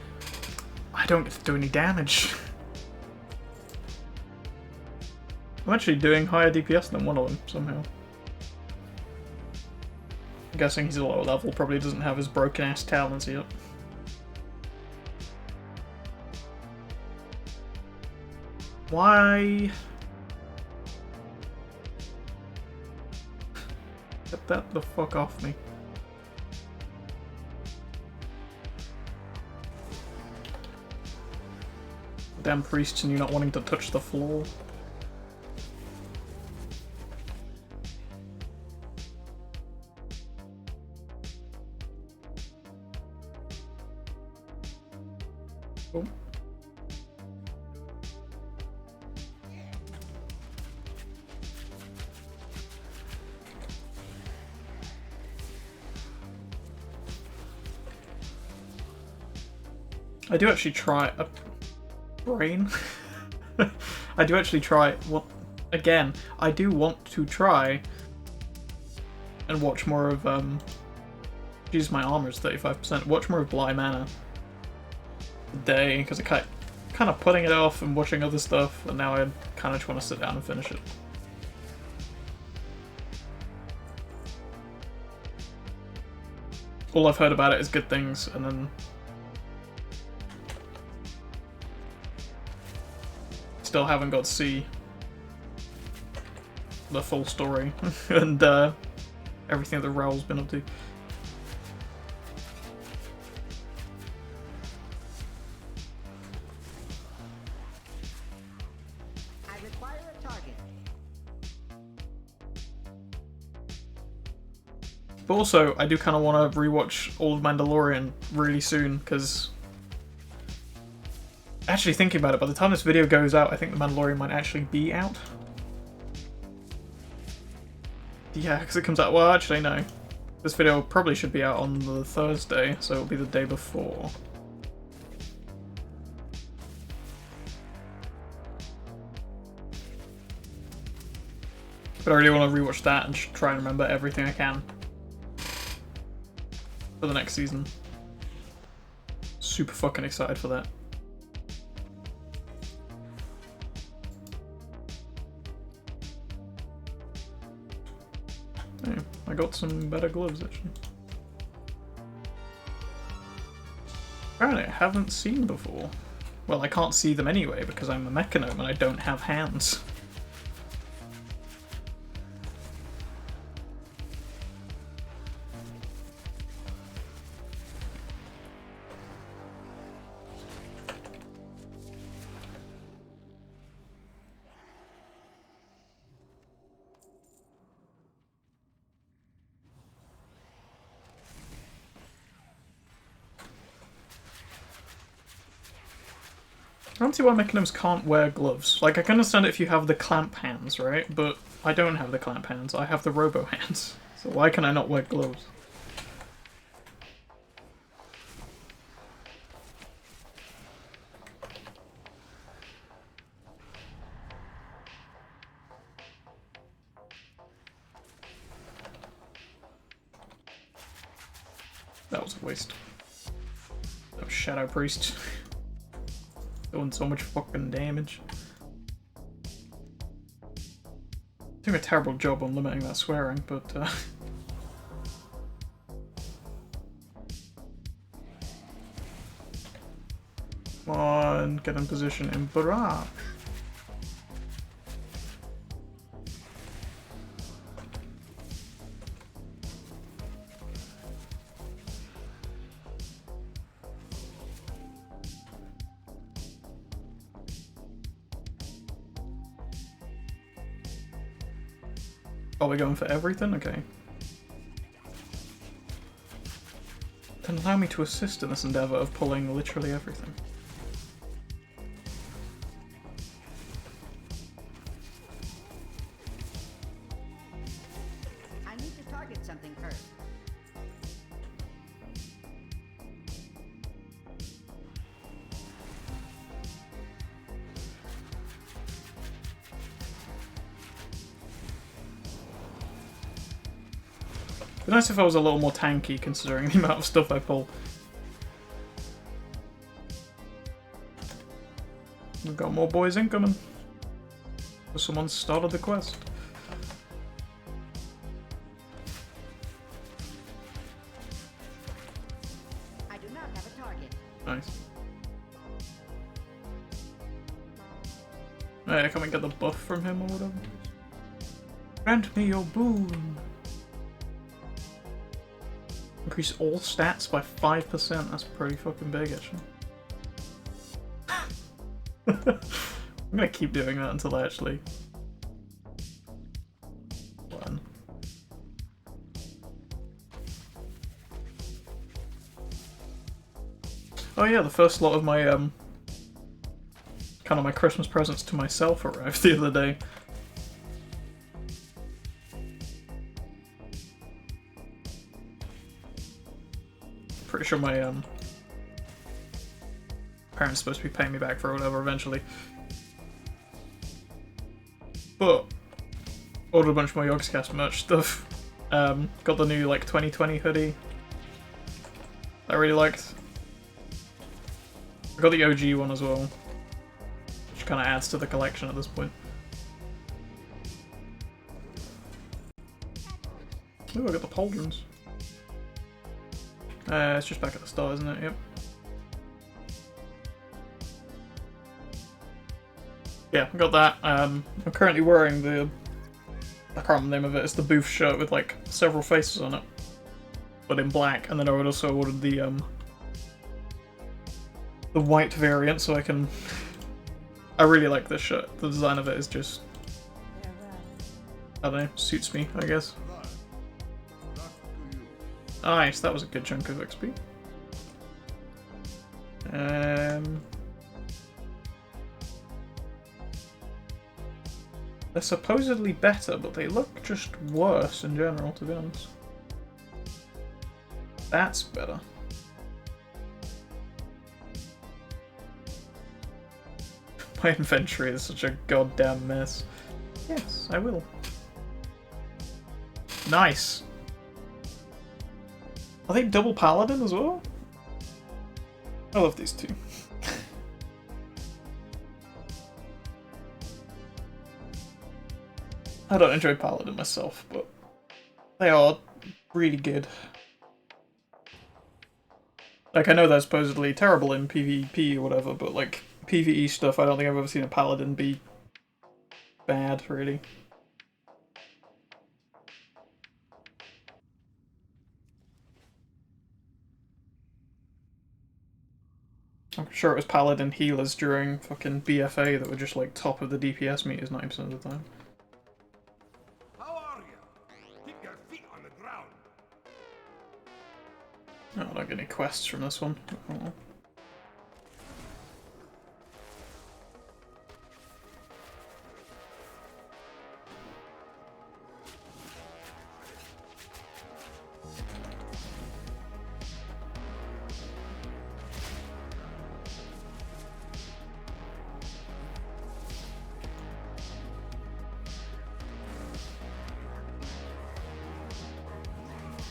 I don't get to do any damage. I'm actually doing higher DPS than one of them somehow. I'm guessing he's a lower level, probably doesn't have his broken ass talents yet. Why? Get that the fuck off me. Damn priests and you not wanting to touch the floor. Cool. I do actually try a brain. I do actually try. What? Again, I do want to try and watch more of. Jesus, my armor's 35%. Watch more of Bly Manor today because I kind of putting it off and watching other stuff, and now I kind of just want to sit down and finish it. All I've heard about it is good things, and then still haven't got to see the full story and everything that Raul's been up to. I require a target. But also, I do kind of want to rewatch all of Mandalorian really soon, because actually thinking about it, by the time this video goes out, I think The Mandalorian might actually be out. Yeah, because it comes out, well, actually no. This video probably should be out on the Thursday, so it'll be the day before. But I really want to rewatch that and try and remember everything I can for the next season. Super fucking excited for that. Hey, I got some better gloves actually. Apparently I haven't seen before. Well, I can't see them anyway because I'm a mechanome and I don't have hands. I don't see why mechanomes can't wear gloves. Like, I can understand it if you have the clamp hands, right? But I don't have the clamp hands, I have the robo hands. So why can I not wear gloves? That was a waste. That was Shadow Priest. Doing so much fucking damage. Doing a terrible job on limiting that swearing, but come on, get in position in barrage. Oh, we're going for everything? Okay. Then allow me to assist in this endeavour of pulling literally everything. I need to target something first. It'd be nice if I was a little more tanky considering the amount of stuff I pull. We've got more boys incoming. Someone started the quest. I do not have a target. Nice. Hey, can we get the buff from him or whatever? Grant me your boon. Increase all stats by 5%. That's pretty fucking big, actually. I'm gonna keep doing that until I actually learn. Oh yeah, the first lot of my kind of my Christmas presents to myself arrived the other day. Pretty sure my parents supposed to be paying me back for or whatever eventually. But ordered a bunch more Yogscast merch stuff. Got the new like 2020 hoodie I really liked. I got the OG one as well, which kind of adds to the collection at this point. Ooh, I got the pauldrons. It's just back at the start, isn't it? Yep. Yeah, I got that. I'm currently wearing the... I can't remember the name of it. It's the Booth shirt with like several faces on it, but in black. And then I would also ordered the white variant, so I can... I really like this shirt. The design of it is just... I don't know, suits me, I guess. Nice, that was a good chunk of XP. They're supposedly better, but they look just worse in general, to be honest. That's better. My inventory is such a goddamn mess. Yes, I will. Nice. Are they double paladin as well? I love these two. I don't enjoy paladin myself, but they are really good. Like, I know they're supposedly terrible in PvP or whatever, but like, PvE stuff, I don't think I've ever seen a paladin be bad, really. I'm sure it was paladin healers during fucking BFA that were just like top of the DPS meters 90% of the time. How are you? Keep your feet on the ground. Oh, I don't get any quests from this one. Oh.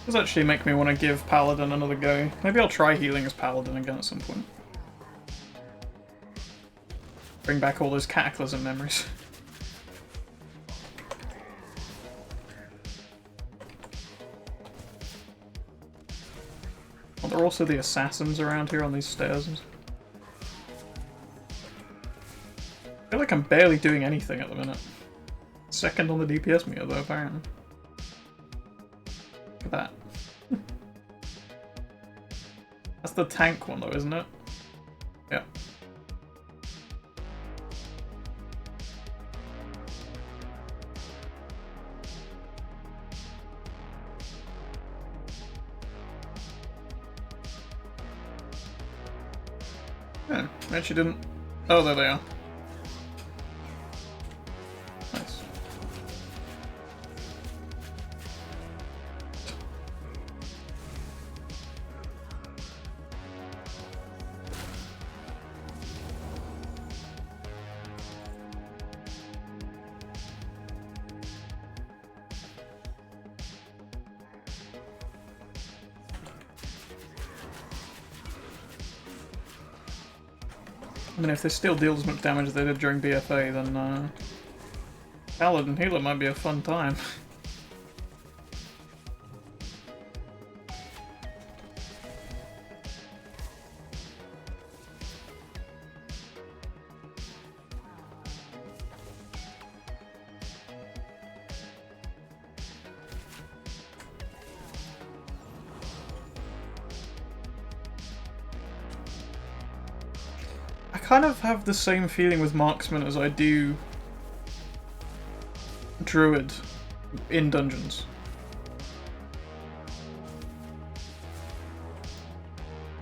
Does actually make me want to give Paladin another go. Maybe I'll try healing as Paladin again at some point. Bring back all those Cataclysm memories. Well, there are also the assassins around here on these stairs. I feel like I'm barely doing anything at the minute. Second on the DPS meter though, apparently. Look at that. That's the tank one though, isn't it? Yeah. Yeah, I actually didn't... Oh, there they are. Nice. I mean, if they still deal as much damage as they did during BFA, then Paladin Healer might be a fun time. I kind of have the same feeling with Marksman as I do Druid in dungeons.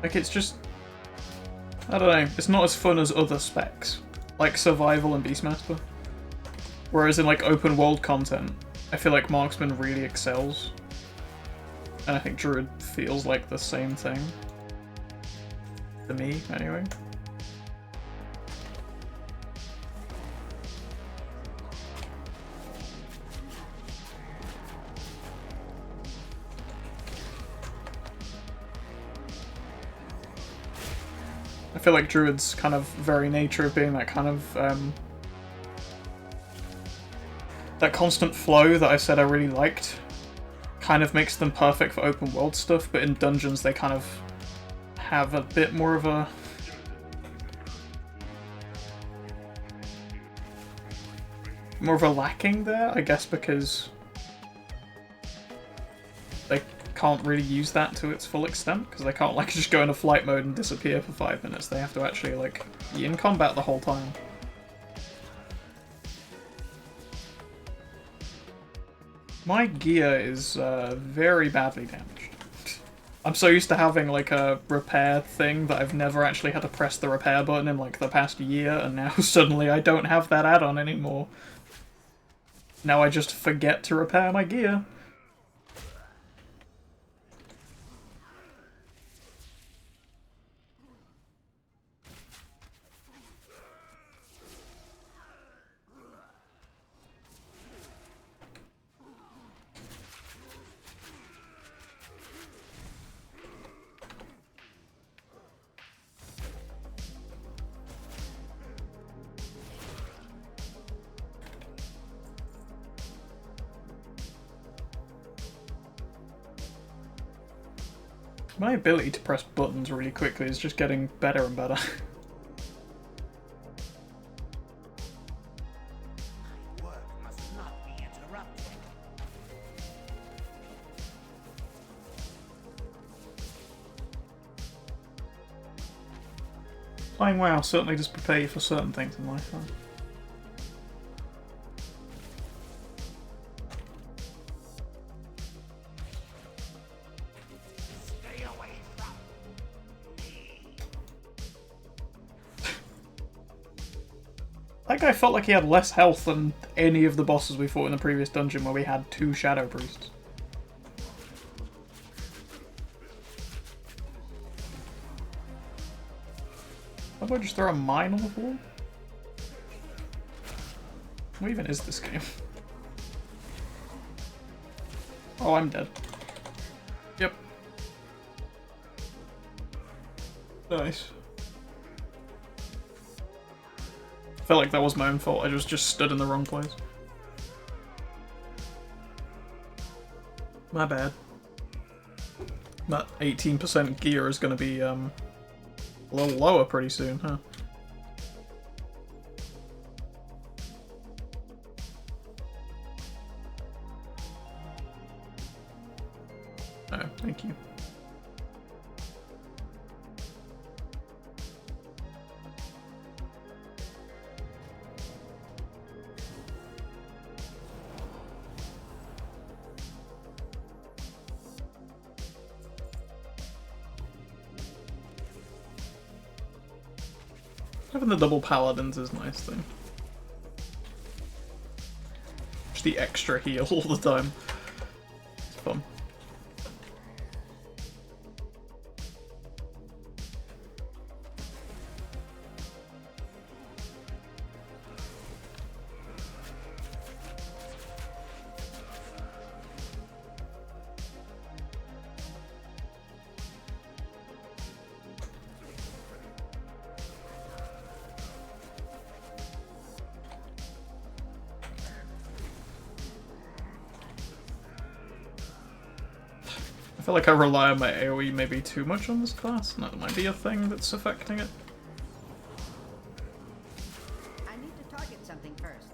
Like, it's just... I don't know, it's not as fun as other specs, like Survival and Beastmaster. Whereas in, like, open world content, I feel like Marksman really excels. And I think Druid feels like the same thing. To me, anyway. feel like Druid's kind of very nature of being that kind of that constant flow that I said I really liked kind of makes them perfect for open world stuff, but in dungeons they kind of have a bit more of a lacking there, I guess, because they can't really use that to its full extent, because they can't like just go into flight mode and disappear for 5 minutes. They have to actually like be in combat the whole time. My gear is very badly damaged. I'm so used to having like a repair thing that I've never actually had to press the repair button in like the past year, and now suddenly I don't have that add-on anymore. Now I just forget to repair my gear. My ability to press buttons really quickly is just getting better and better. Work must not be interrupted. Playing WoW certainly does prepare you for certain things in life, huh? Stay away from me. That guy felt like he had less health than any of the bosses we fought in the previous dungeon where we had 2 Shadow Priests. How about I just throw a mine on the floor? What even is this game? Oh, I'm dead. Yep. Nice. I felt like that was my own fault. I just stood in the wrong place. My bad. That 18% gear is going to be a little lower pretty soon, huh? Oh, thank you. Having the double paladins is nice though. Just the extra heal all the time. It's fun. I feel like I rely on my AoE maybe too much on this class, and that might be a thing that's affecting it. I need to target something first.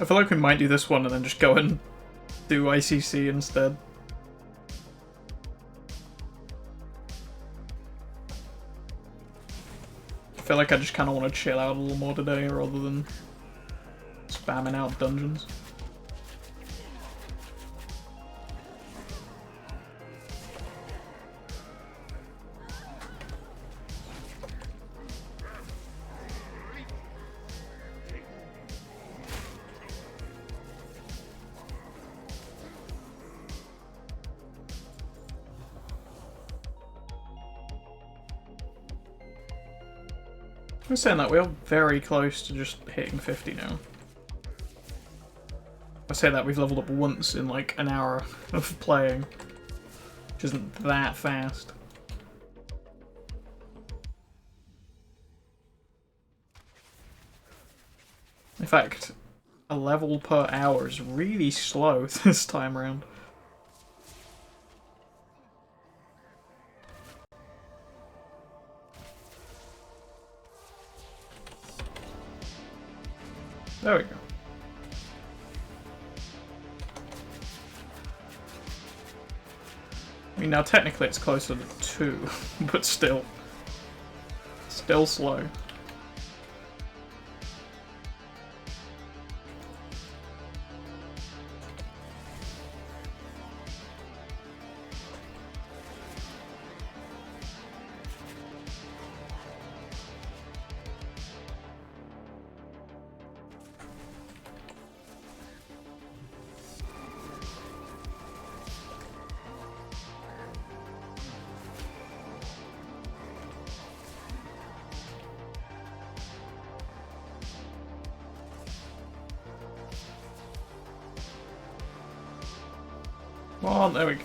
I feel like we might do this one and then just go and do ICC instead. I feel like I just kind of want to chill out a little more today rather than spamming out dungeons. I'm saying that we're very close to just hitting 50 now. say that we've leveled up once in like an hour of playing, which isn't that fast. In fact, a level per hour is really slow this time around. There we go. I mean, now technically it's closer to 2, but still. Still slow. Come on, there we go.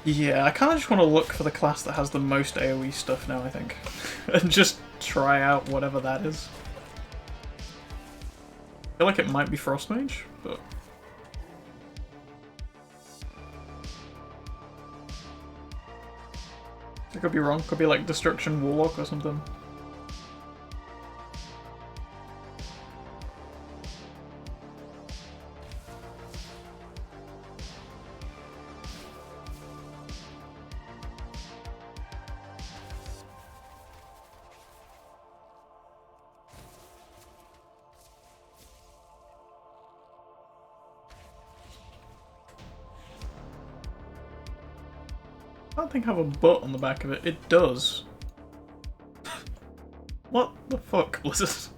Yeah, I kind of just want to look for the class that has the most AoE stuff now, I think. And just try out whatever that is. I feel like it might be Frost Mage, but... I could be wrong. Could be like Destruction Warlock or something. I don't think I have a butt on the back of it. It does. What the fuck was this?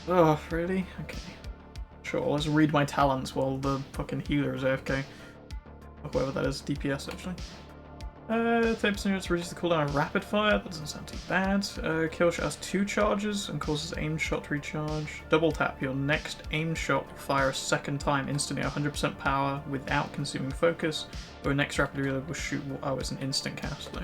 Oh, really? Okay. Sure, let's read my talents while the fucking healer is AFK. Or whoever that is, DPS actually. 30% units reduce the cooldown of rapid fire, that doesn't sound too bad. Kill shot has 2 charges and causes aim shot to recharge. Double tap, your next aim shot will fire a second time instantly at 100% power without consuming focus. Or next rapid reload will shoot. Oh, it's an instant cast though.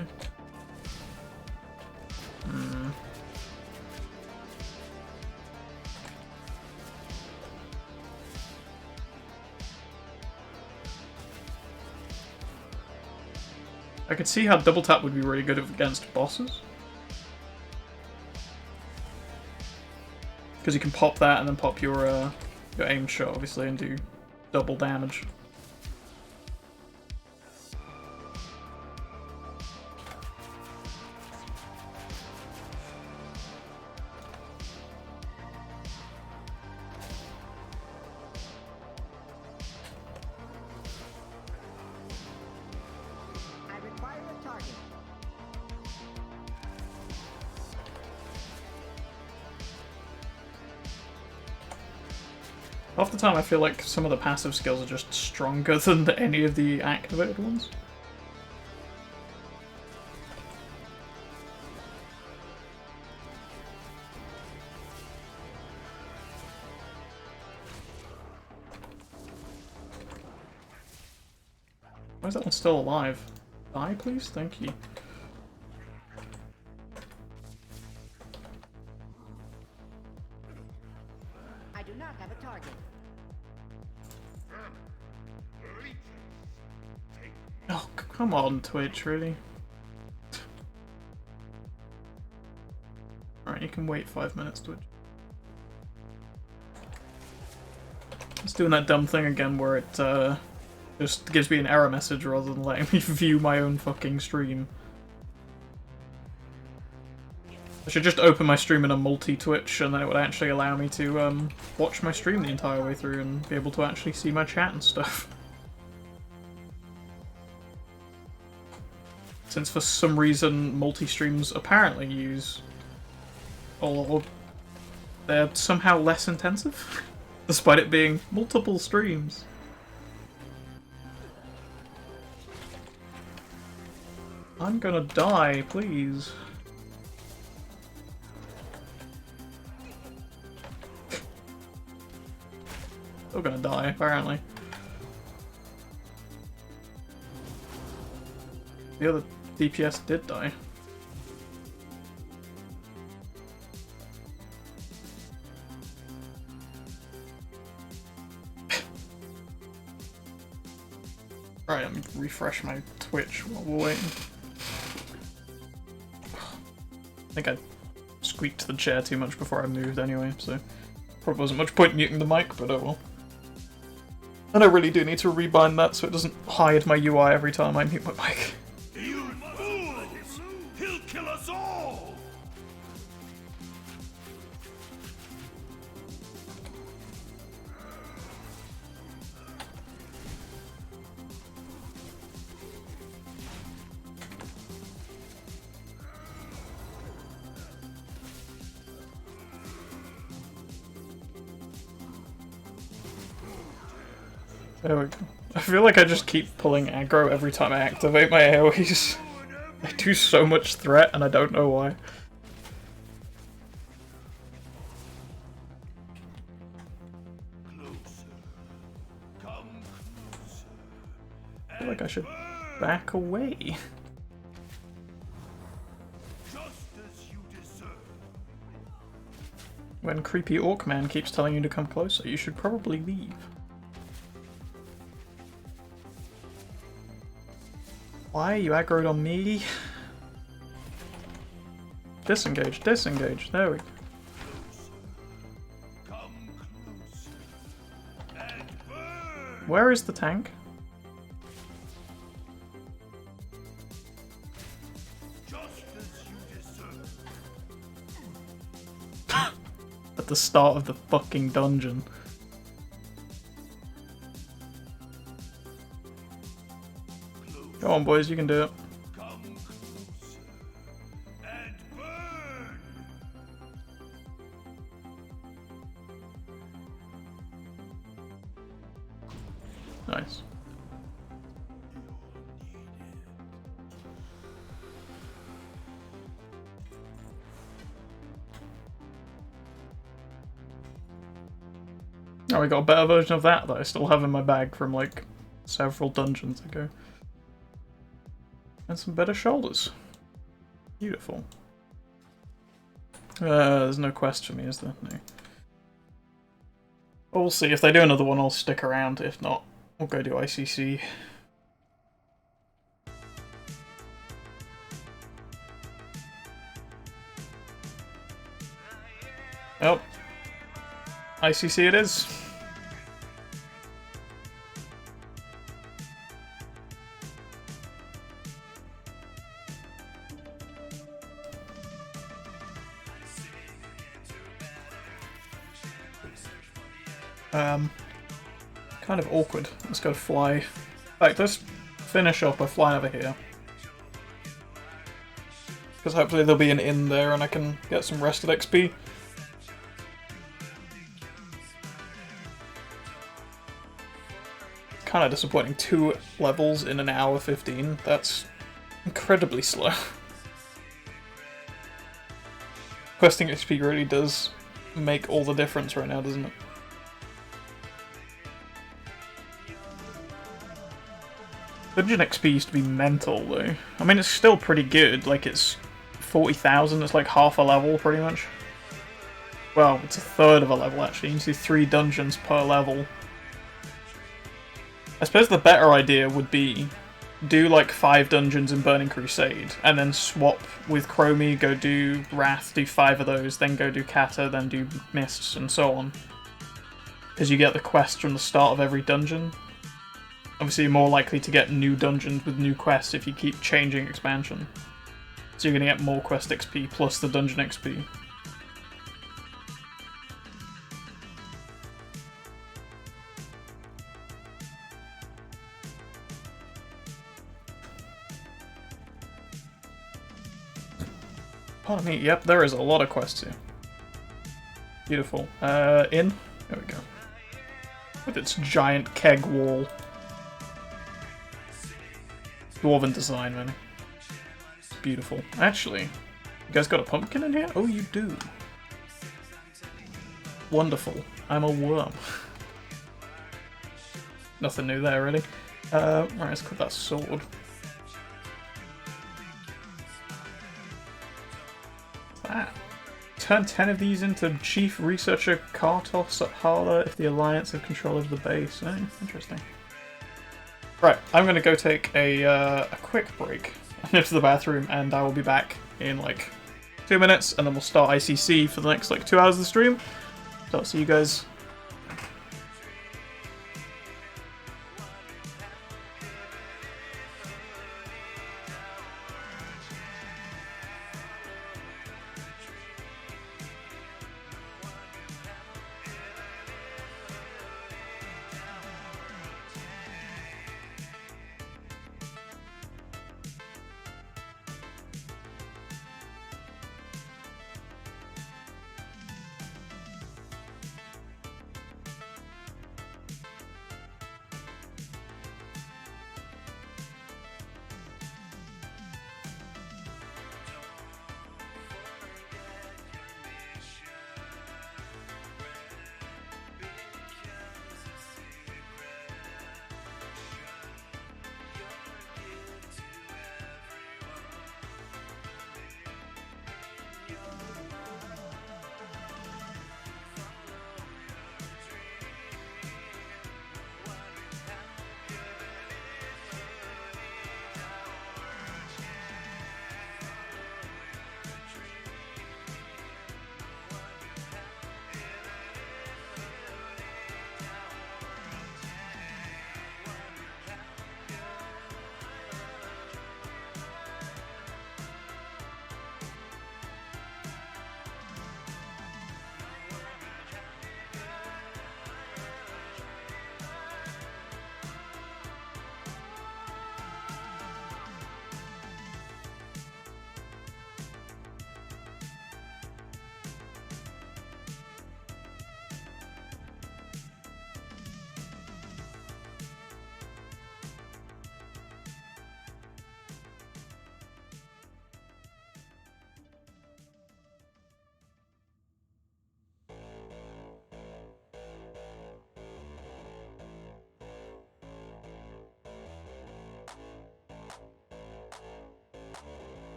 I could see how double tap would be really good against bosses. Because you can pop that and then pop your aim shot, obviously, and do double damage. Half the time I feel like some of the passive skills are just stronger than any of the activated ones. Why is that one still alive? Die, please? Thank you. I do not have a target. Oh, come on, Twitch, really? Alright, you can wait 5 minutes, Twitch. It's doing that dumb thing again where it just gives me an error message rather than letting me view my own fucking stream. I should just open my stream in a multi-Twitch and then it would actually allow me to watch my stream the entire way through and be able to actually see my chat and stuff. Since for some reason multi-streams apparently use... or they're somehow less intensive, despite it being multiple streams. I'm gonna die, please. Still gonna die, apparently. The other DPS did die. Right, let me refresh my Twitch while we're waiting. I think I squeaked the chair too much before I moved anyway, so probably wasn't much point muting the mic, but oh well. And I really do need to rebind that so it doesn't hide my UI every time I mute my mic. You fools! He'll kill us all! There we go. I feel like I just keep pulling aggro every time I activate my AoEs. I do so much threat and I don't know why. Come closer. I feel like I should back away. Just as you deserve. When creepy orc man keeps telling you to come closer, you should probably leave. Why? You aggroed on me? Disengage, disengage. There we go. Come closer. And burn! Where is the tank? Just as you deserve. At the start of the fucking dungeon. Come on, boys, you can do it. Come closer. And burn! Nice. Oh, we got a better version of that I still have in my bag from like several dungeons ago. And some better shoulders. Beautiful. There's no quest for me, is there? No. Well, we'll see. If they do another one, I'll stick around. If not, we'll go do ICC. Oh. ICC it is. Kind of awkward. Let's go fly. In fact, let's finish up by flying over here. Because hopefully there'll be an inn there and I can get some rested XP. Kind of disappointing. 2 levels in an hour 15. That's incredibly slow. Questing XP really does make all the difference right now, doesn't it? Dungeon XP used to be mental, though. I mean, it's still pretty good. Like, it's 40,000. It's like half a level, pretty much. Well, it's a third of a level, actually. You can do 3 dungeons per level. I suppose the better idea would be do, like, 5 dungeons in Burning Crusade, and then swap with Chromie, go do Wrath, do 5 of those, then go do Kata, then do Mists, and so on. Because you get the quests from the start of every dungeon. Obviously, you're more likely to get new dungeons with new quests if you keep changing expansion. So you're going to get more quest XP plus the dungeon XP. Pardon me, yep, there is a lot of quests here. Beautiful. In? There we go. With its giant keg wall. Dwarven design, man. It's beautiful. Actually, you guys got a pumpkin in here? Oh, you do. Wonderful. I'm a worm. Nothing new there, really. Right, let's put that sword. That. Turn 10 of these into Chief Researcher Kartos at Hala if the Alliance have control of the base. Oh, interesting. Right, I'm gonna go take a quick break. I'm going to the bathroom, and I will be back in like 2 minutes, and then we'll start ICC for the next like 2 hours of the stream. So I'll see you guys.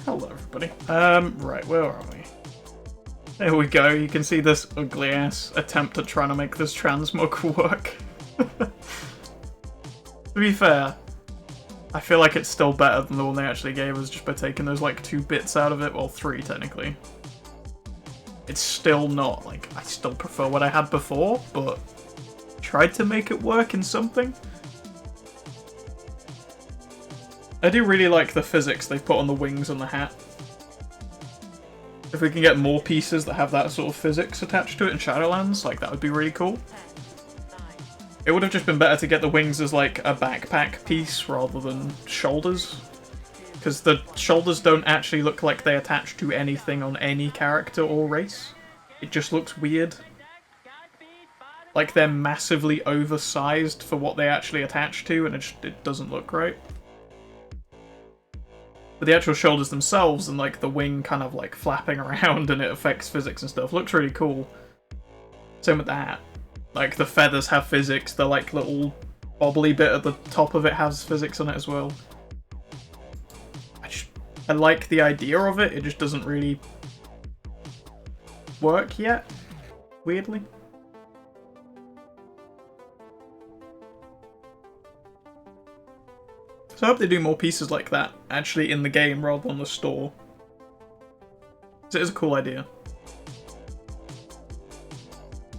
Hello, everybody. Right, where are we? There we go. You can see this ugly-ass attempt at trying to make this transmog work. To be fair, I feel like it's still better than the one they actually gave us just by taking those, like, 2 bits out of it. Well, 3, technically. It's still not, like, I still prefer what I had before, but tried to make it work in something. I do really like the physics they put on the wings and the hat. If we can get more pieces that have that sort of physics attached to it in Shadowlands, like, that would be really cool. It would have just been better to get the wings as, like, a backpack piece rather than shoulders. Because the shoulders don't actually look like they attach to anything on any character or race. It just looks weird. Like, they're massively oversized for what they actually attach to, and it doesn't look right. But the actual shoulders themselves and, like, the wing kind of, like, flapping around and it affects physics and stuff looks really cool. Same with the hat. Like, the feathers have physics, the, like, little bobbly bit at the top of it has physics on it as well. I like the idea of it, it just doesn't really work yet, weirdly. So I hope they do more pieces like that, actually in the game rather than the store. It is a cool idea.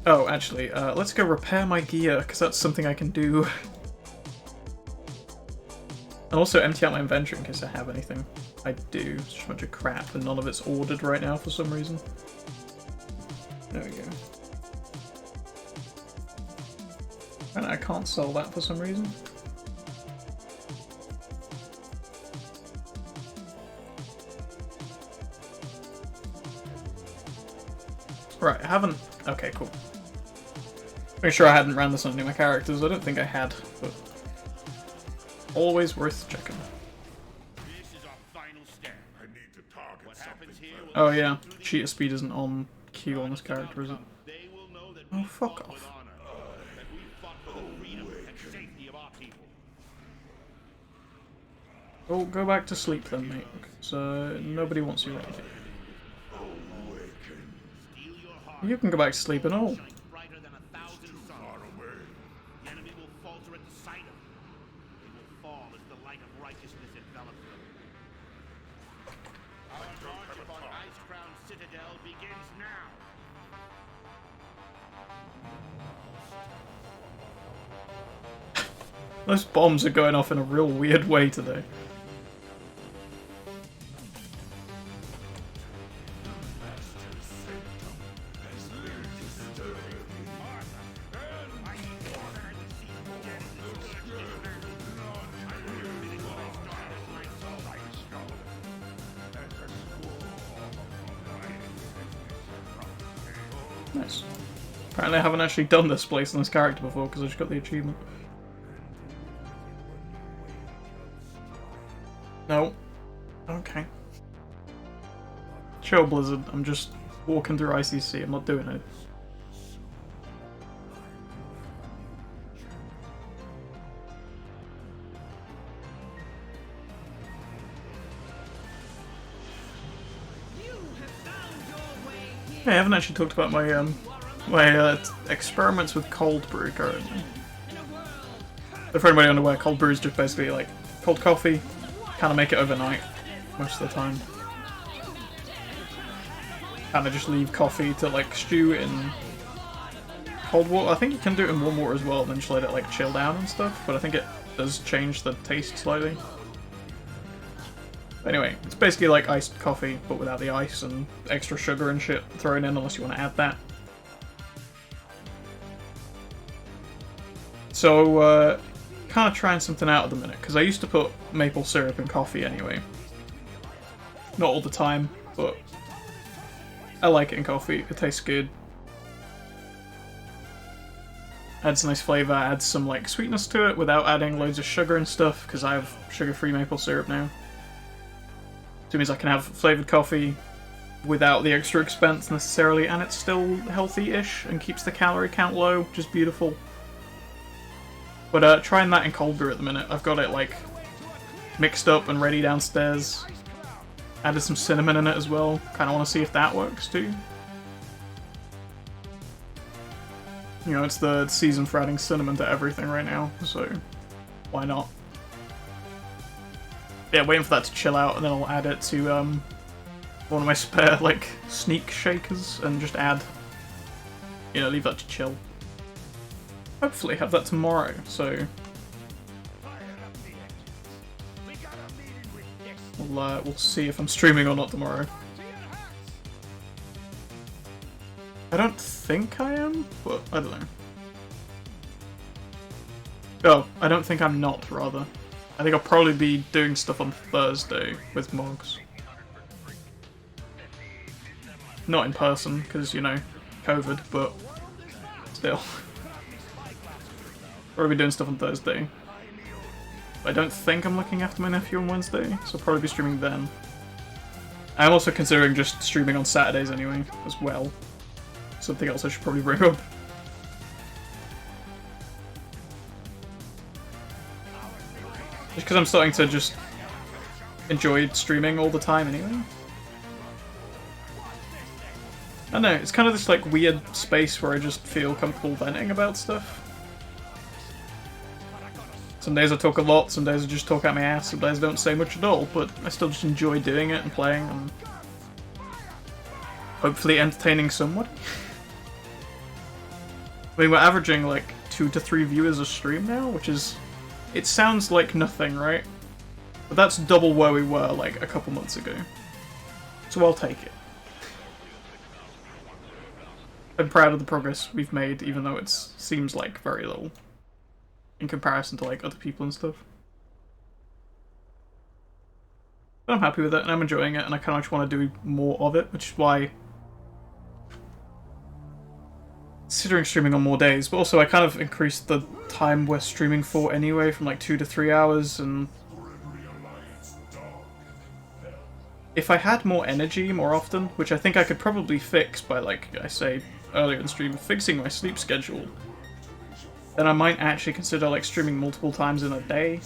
Oh, actually, let's go repair my gear, because that's something I can do. And also empty out my inventory in case I have anything. I do. It's just a bunch of crap, and none of it's ordered right now for some reason. There we go. And I can't sell that for some reason. Right, I haven't... Okay, cool. Make sure I hadn't ran this on any of my characters. I don't think I had, but... Always worth checking. This is our final step. I need to target what happens here. Oh yeah, cheater speed isn't on Q on this character, is it? They will know that Oh, fuck off. that we fought for the freedom and safety of our people. Oh, go back to sleep then, mate. So nobody wants you right here. Steal your heart. You can go back to sleep and all. Shine brighter than 1,000 suns. The enemy will falter at the sight of you. They will fall as the light of righteousness envelops them. Our march upon Ice-Crown Citadel begins now. Those bombs are going off in a real weird way today. Nice. Apparently I haven't actually done this place in this character before because I just got the achievement. No. Okay. Chill, Blizzard. I'm just walking through ICC. I'm not doing it. Hey, I haven't actually talked about my experiments with cold brew currently. For anybody unaware, cold brew is just basically like cold coffee, kind of make it overnight most of the time. Kind of just leave coffee to like stew in cold water. I think you can do it in warm water as well, and then just let it like chill down and stuff. But I think it does change the taste slightly. Anyway, it's basically like iced coffee, but without the ice and extra sugar and shit thrown in, unless you want to add that. So, kind of trying something out at the minute, because I used to put maple syrup in coffee anyway. Not all the time, but I like it in coffee. It tastes good. Adds a nice flavour, adds some like sweetness to it without adding loads of sugar and stuff, because I have sugar-free maple syrup now. So it means I can have flavoured coffee without the extra expense necessarily, and it's still healthy-ish and keeps the calorie count low, which is beautiful. But trying that in cold brew at the minute. I've got it like mixed up and ready downstairs. Added some cinnamon in it as well. Kind of want to see if that works too. You know, it's the season for adding cinnamon to everything right now, so why not? Yeah, waiting for that to chill out, and then I'll add it to one of my spare like sneak shakers, and just add, you know, leave that to chill. Hopefully have that tomorrow. So we'll see if I'm streaming or not tomorrow. I don't think I am, but I don't know. Oh, I don't think I'm not, rather. I think I'll probably be doing stuff on Thursday with Mogs. Not in person, because, you know, COVID, but still. Probably doing stuff on Thursday. I don't think I'm looking after my nephew on Wednesday, so I'll probably be streaming then. I'm also considering just streaming on Saturdays anyway, as well. Something else I should probably bring up. Just because I'm starting to just enjoy streaming all the time anyway. I don't know, it's kind of this like weird space where I just feel comfortable venting about stuff. Some days I talk a lot, some days I just talk out my ass, some days I don't say much at all, but I still just enjoy doing it and playing and hopefully entertaining somebody. I mean, we're averaging like 2 to 3 viewers a stream now, which is... It sounds like nothing, right? But that's double where we were like a couple months ago. So I'll take it. I'm proud of the progress we've made, even though it seems like very little in comparison to like other people and stuff. But I'm happy with it, and I'm enjoying it, and I kind of just want to do more of it, which is why... Considering streaming on more days, but also I kind of increased the time we're streaming for anyway, from like 2 to 3 hours, and... If I had more energy more often, which I think I could probably fix by, like I say earlier in stream, fixing my sleep schedule, then I might actually consider like streaming multiple times in a day.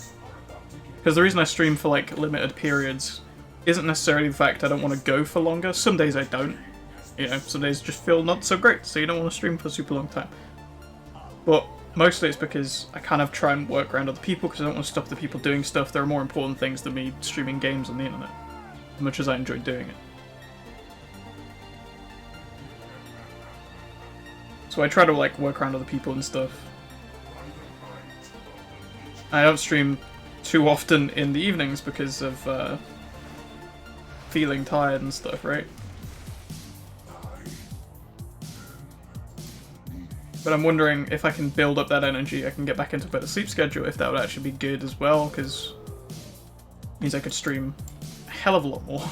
Because the reason I stream for like limited periods isn't necessarily the fact I don't want to go for longer. Some days I don't. You know, some days just feel not so great, so you don't want to stream for a super long time. But mostly it's because I kind of try and work around other people because I don't want to stop the people doing stuff. There are more important things than me streaming games on the internet, as much as I enjoy doing it. So I try to like work around other people and stuff. I don't stream too often in the evenings because of feeling tired and stuff, right? But I'm wondering if I can build up that energy, I can get back into a better sleep schedule, if that would actually be good as well, because it means I could stream a hell of a lot more.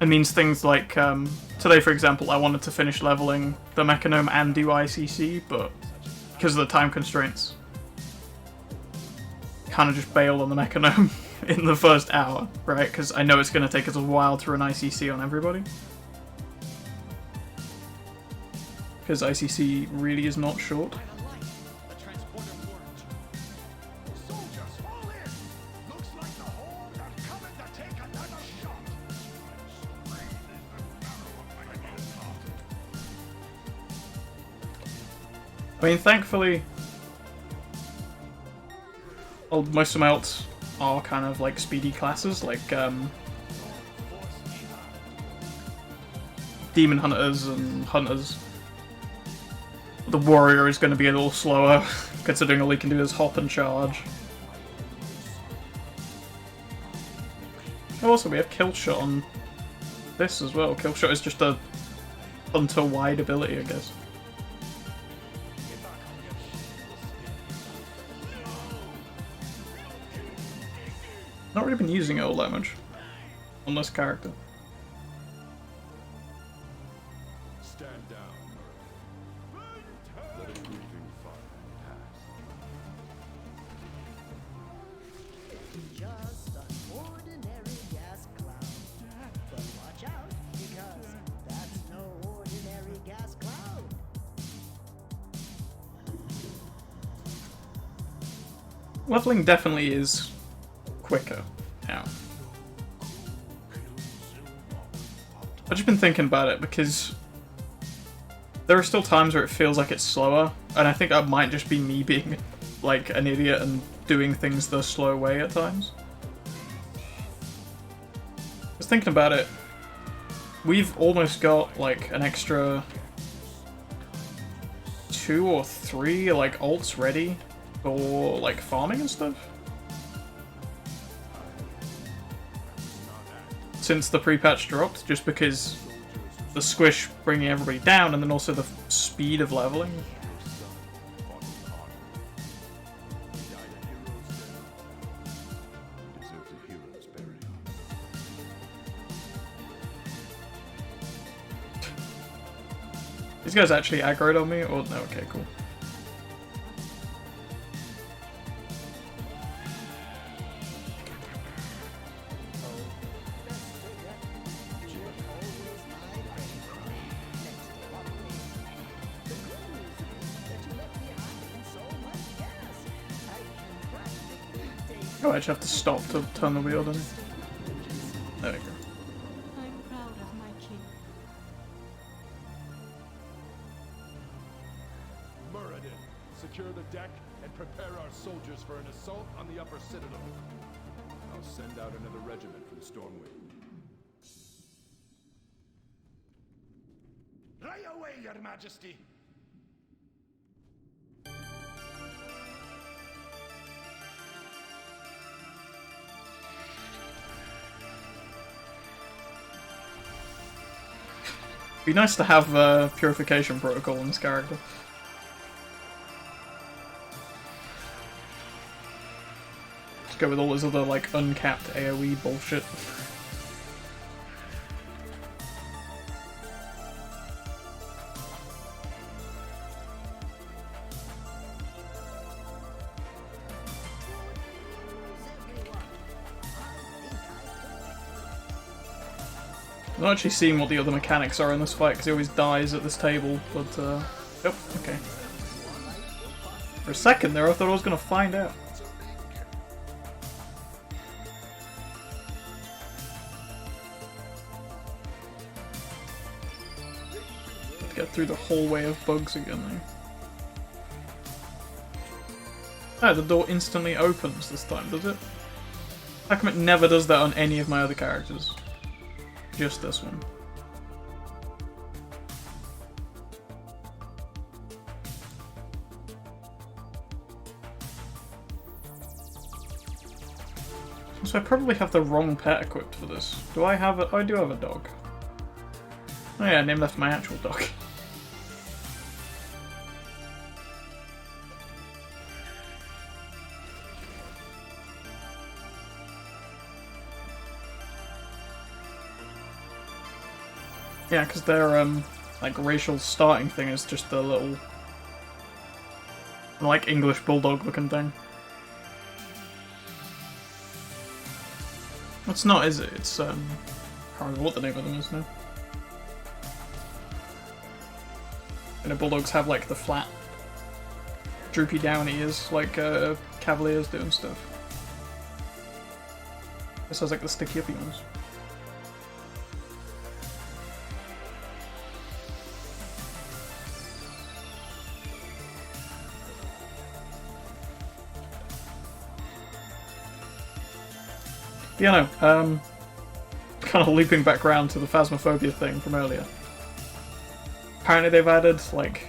It means things like, today for example, I wanted to finish leveling the Mechanome and do ICC, but because of the time constraints, kind of just bailed on the Mechanome in the first hour, right? Because I know it's going to take us a while to run ICC on everybody. Because ICC really is not short. I mean, thankfully, well, most of my ults are kind of like speedy classes, like Demon Hunters and Hunters. The Warrior is going to be a little slower, considering all he can do is hop and charge. Oh, also, we have Killshot on this as well. Killshot is just a Hunter-wide ability, I guess. Not really been using it all that much on this character. Stand down. Let a grieving fire pass. Just an ordinary gas cloud. But watch out, because that's no ordinary gas cloud. Leveling definitely is quicker now. I've just been thinking about it because there are still times where it feels like it's slower, and I think that might just be me being like an idiot and doing things the slow way at times. I was thinking about it. We've almost got like an extra 2 or 3 like ults ready for like farming and stuff. Since the pre-patch dropped, just because the squish bringing everybody down, and then also the speed of leveling. These guys actually aggroed on me, or no? Okay, cool. Oh, I just have to stop to turn the wheel, don't I? There we go. I'm proud of my king. and prepare our soldiers for an assault on the upper citadel. I'll send out another regiment from Stormwind. Right away, Your Majesty. Be nice to have a purification protocol in this character. Let's go with all his other, like, uncapped AoE bullshit. I'm not actually seeing what the other mechanics are in this fight because he always dies at this table, but oh, okay. For a second there I thought I was going to find out. Let's get through the hallway of bugs again though. Oh, the door instantly opens this time, does it? How come it never does that on any of my other characters? Just this one. So I probably have the wrong pet equipped for this. Do I have a... Oh, I do have a dog. Oh yeah, named after my actual dog. Yeah, because their, like, racial starting thing is just the little, like, English bulldog looking thing. It's not, is it? It's, I can't remember what the name of them is now. You know, bulldogs have, like, the flat, droopy down ears, like, Cavaliers do and stuff. This has, like, the sticky uppy ones. Yeah, no, kind of looping back around to the Phasmophobia thing from earlier. Apparently they've added, like,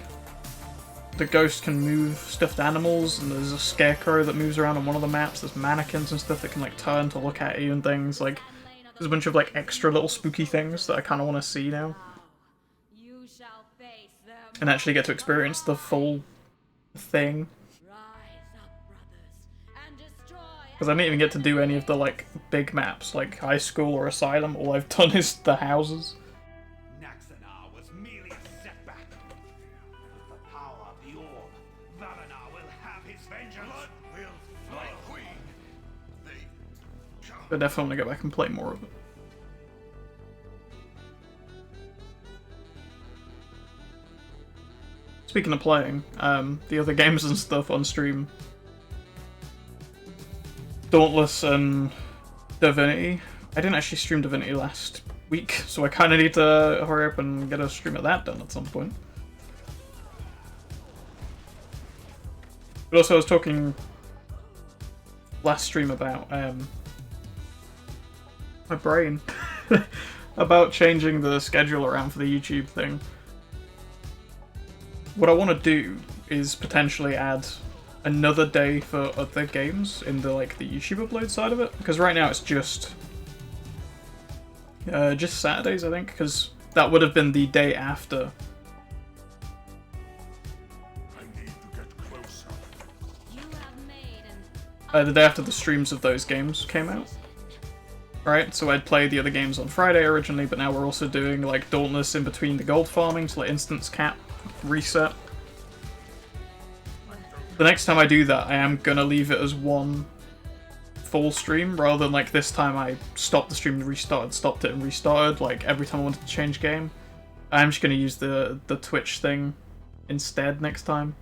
the ghost can move stuffed animals, and there's a scarecrow that moves around on one of the maps, there's mannequins and stuff that can, like, turn to look at you and things, like, there's a bunch of, like, extra little spooky things that I kind of want to see now. And actually get to experience the full thing. Because I didn't even get to do any of the, like, big maps, like High School or Asylum. All I've done is the houses. Naxanar was merely a setback. With the power of the orb, Valanar will have his vengeance. Blood will flow. My queen. They come. But definitely want to go back and play more of it. Speaking of playing, the other games and stuff on stream. Dauntless and Divinity. I didn't actually stream Divinity last week, so I kind of need to hurry up and get a stream of that done at some point. But also I was talking last stream about my brain about changing the schedule around for the YouTube thing. What I want to do is potentially add another day for other games in the, like, the YouTube upload side of it, because right now it's just Saturdays, I think, because that would have been the day after. I need to get closer. The day after the streams of those games came out. Right, so I'd play the other games on Friday originally, but now we're also doing, like, Dauntless in between the gold farming, so, like, instance cap reset. The next time I do that, I am gonna leave it as one full stream, rather than, like, this time I stopped the stream and restarted, stopped it and restarted, like, every time I wanted to change game. I'm just gonna use the Twitch thing instead next time.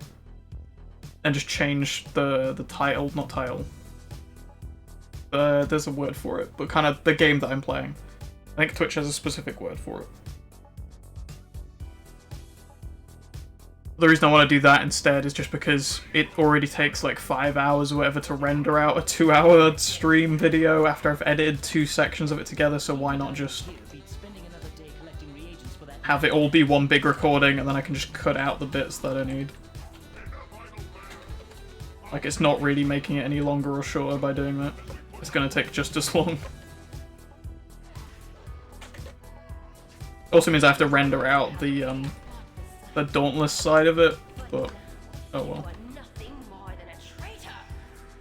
And just change the title, not title. There's a word for it, but kind of the game that I'm playing. I think Twitch has a specific word for it. The reason I want to do that instead is just because it already takes like 5 hours or whatever to render out a 2-hour stream video after I've edited 2 sections of it together, so why not just have it all be one big recording and then I can just cut out the bits that I need. Like, it's not really making it any longer or shorter by doing that. It's gonna take just as long. Also means I have to render out the Dauntless side of it, but oh well. Nothing more than a traitor.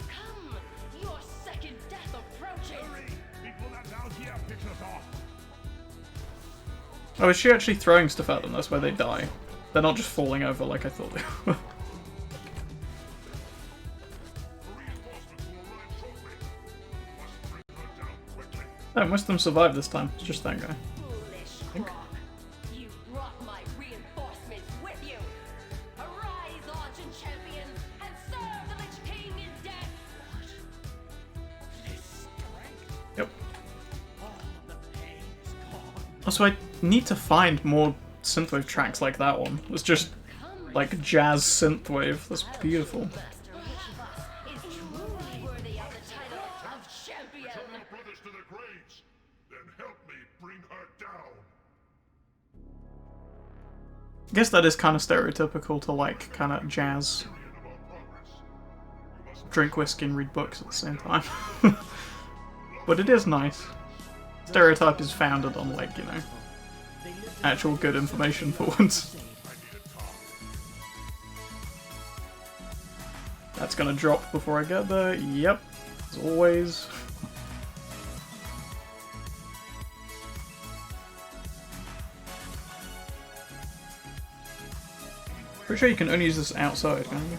Come, your second death approaches. People that's out here pick us off. Oh, is she actually throwing stuff at them? That's why they die. They're not just falling over like I thought they were. Oh, most of them survived this time. It's just that guy. Foolish hawk. You brought my reinforcements with you. Arise, Argent champion, and serve the Lich King in death. Yep. Also, I need to find more synthwave tracks like that one. It's just like jazz synthwave. That's beautiful. Master, which of us is truly worthy of the title of champion? Your brothers to the graves. Then help me bring her down. I guess that is kind of stereotypical to like kind of jazz. Drink whiskey and read books at the same time. But it is nice. Stereotype is founded on, like, you know, actual good information for once. That's gonna drop before I get there. Yep, as always. Pretty sure you can only use this outside, can't you?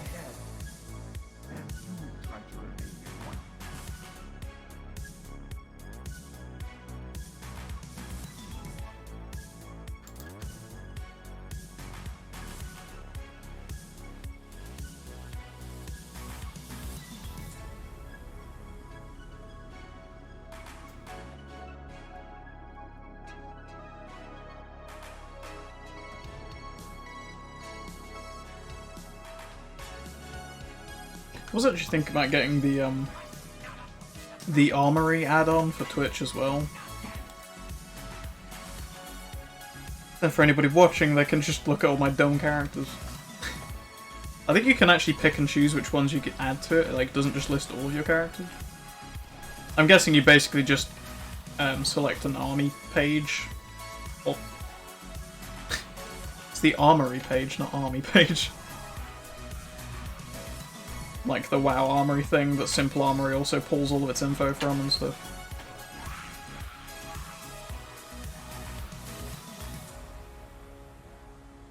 I was actually thinking about getting the Armory add-on for Twitch as well. And for anybody watching, they can just look at all my dumb characters. I think you can actually pick and choose which ones you can add to it. It, like, doesn't just list all of your characters. I'm guessing you basically just select an army page. Oh. It's the Armory page, not army page. Like the WoW Armory thing that Simple Armory also pulls all of its info from and stuff.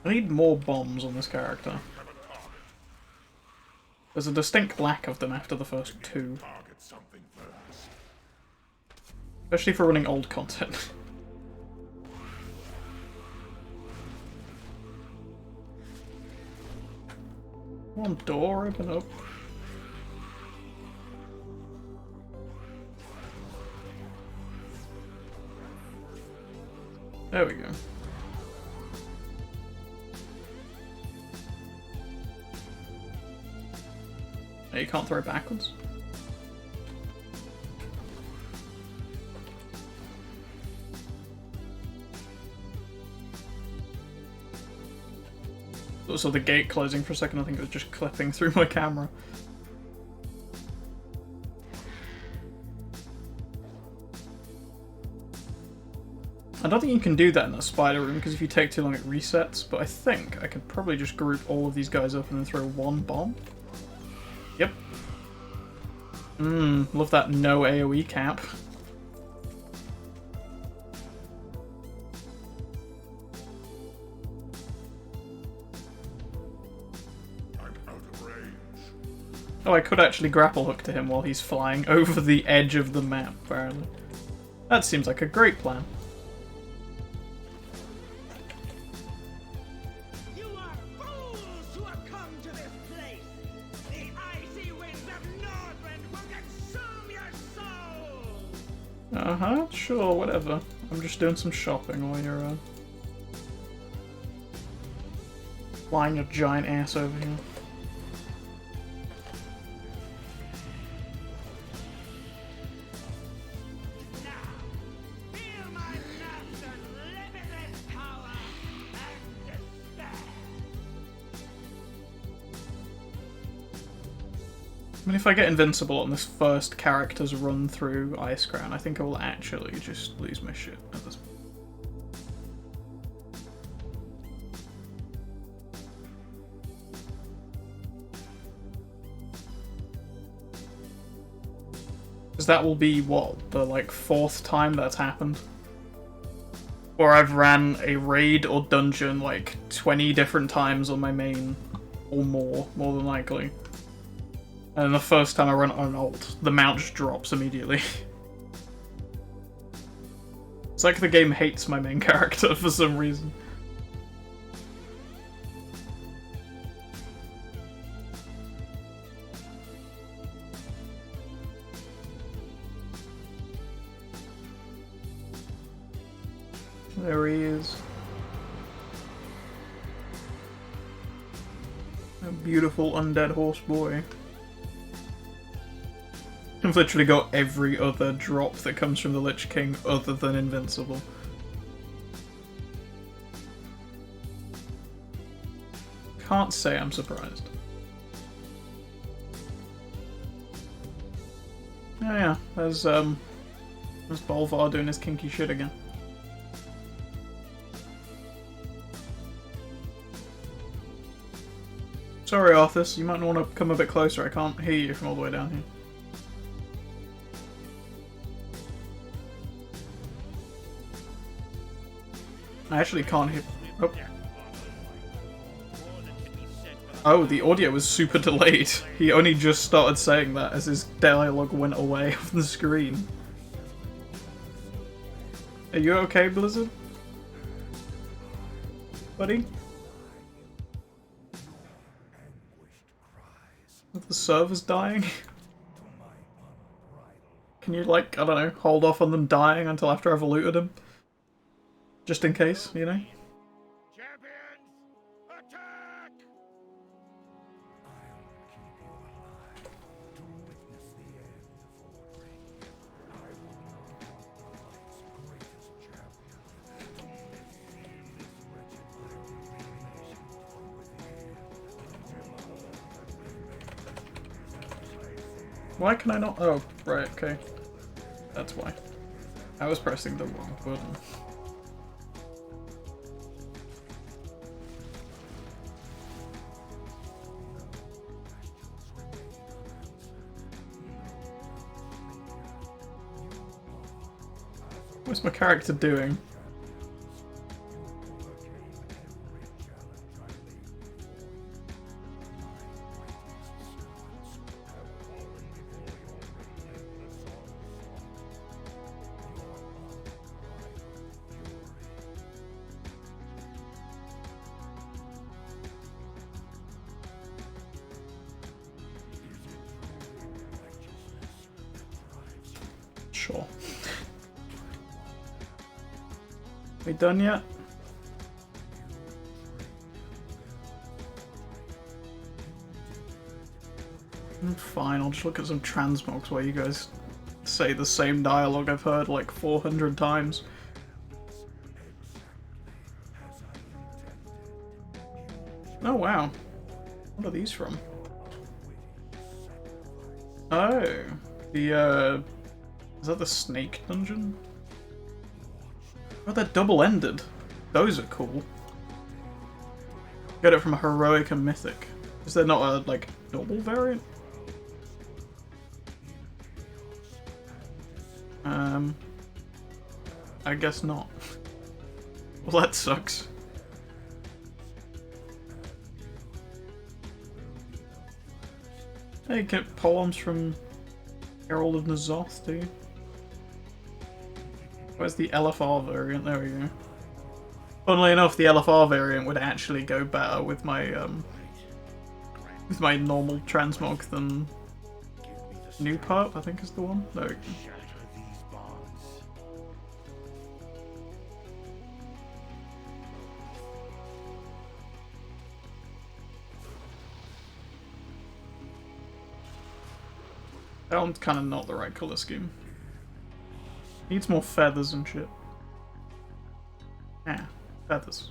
I need more bombs on this character. There's a distinct lack of them after the first 2. Especially for running old content. One door, open up. There we go. Oh, you can't throw it backwards? So the gate closing for a second, I think it was just clipping through my camera. I don't think you can do that in that spider room, because if you take too long it resets, but I think I could probably just group all of these guys up and then throw one bomb. Yep. Love that no AoE cap. Oh, I could actually grapple hook to him while he's flying over the edge of the map, apparently. That seems like a great plan. You are fools who have come to this place. The icy winds of Northrend will consume your souls. Uh-huh, sure, whatever. I'm just doing some shopping while you're Flying your giant ass over here. Feel my master's limitless power and despair. I mean, if I get invincible on this first character's run through Ice Crown, I think I will actually just lose my shit at this point. Because that will be, what, the, like, 4th time that's happened? Or I've ran a raid or dungeon, like, 20 different times on my main, or more than likely. And then the first time I run on ult, the mount just drops immediately. It's like the game hates my main character for some reason. There he is. A beautiful undead horse boy. I've literally got every other drop that comes from the Lich King other than Invincible. Can't say I'm surprised. Oh yeah, there's Bolvar doing his kinky shit again. Sorry, Arthas, you might want to come a bit closer. I can't hear you from all the way down here. I actually can't hear. Oh. Oh, the audio was super delayed. He only just started saying that as his dialogue went away off the screen. Are you okay, Blizzard? Buddy? Are the server's dying? Can you, like, I don't know, hold off on them dying until after I've looted them? Just in case, you know? Champions, attack! Why can I not? Oh, right, okay. That's why. I was pressing the wrong button. What's my character doing? Sure. We done yet? Fine, I'll just look at some transmogs while you guys say the same dialogue I've heard like 400 times. Oh wow. What are these from? Oh, the is that the snake dungeon? Oh, they're double-ended. Those are cool. Get it from Heroic and Mythic. Is there not a, like, normal variant? I guess not. Well, that sucks. Hey, get poems from Herald of Nazoth, do you? Where's the LFR variant? There we go. Funnily enough, the LFR variant would actually go better with my normal transmog than New Perp, I think is the one. There we go. That one's kind of not the right color scheme. Needs more feathers and shit. Yeah, feathers.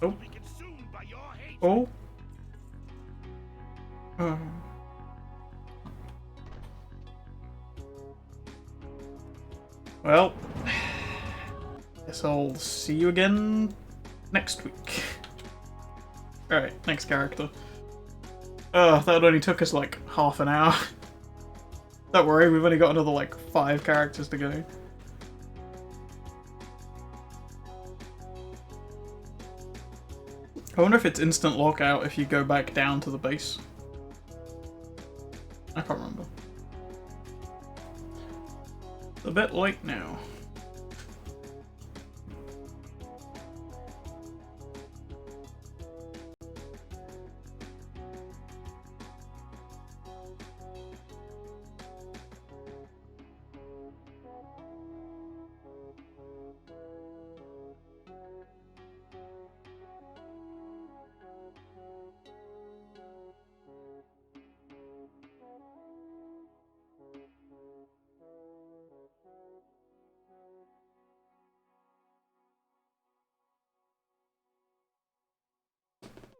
Oh. Oh. Oh. Well, guess I'll see you again next week. Alright, next character. That only took us like half an hour. Don't worry, we've only got another like 5 characters to go. I wonder if it's instant lockout if you go back down to the base. I can't remember. It's a bit late now.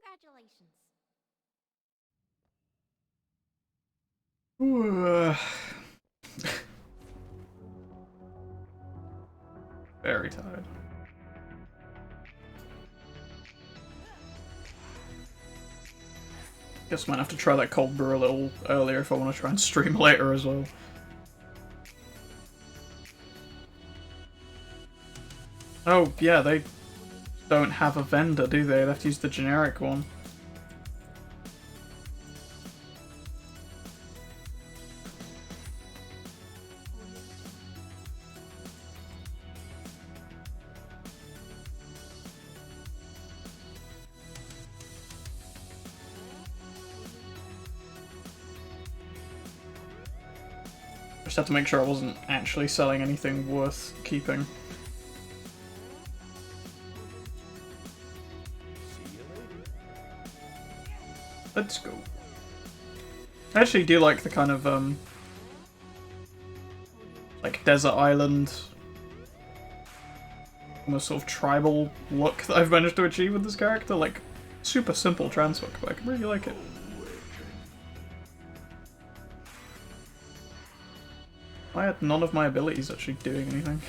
Congratulations. Very tired. Guess I might have to try that cold brew a little earlier if I want to try and stream later as well. Oh, yeah, they don't have a vendor, do they? They have to use the generic one. Just had to make sure I wasn't actually selling anything worth keeping. Let's go. I actually do like the kind of like desert island, almost sort of tribal look that I've managed to achieve with this character. Like, super simple transfer, but I really like it. I had none of my abilities actually doing anything.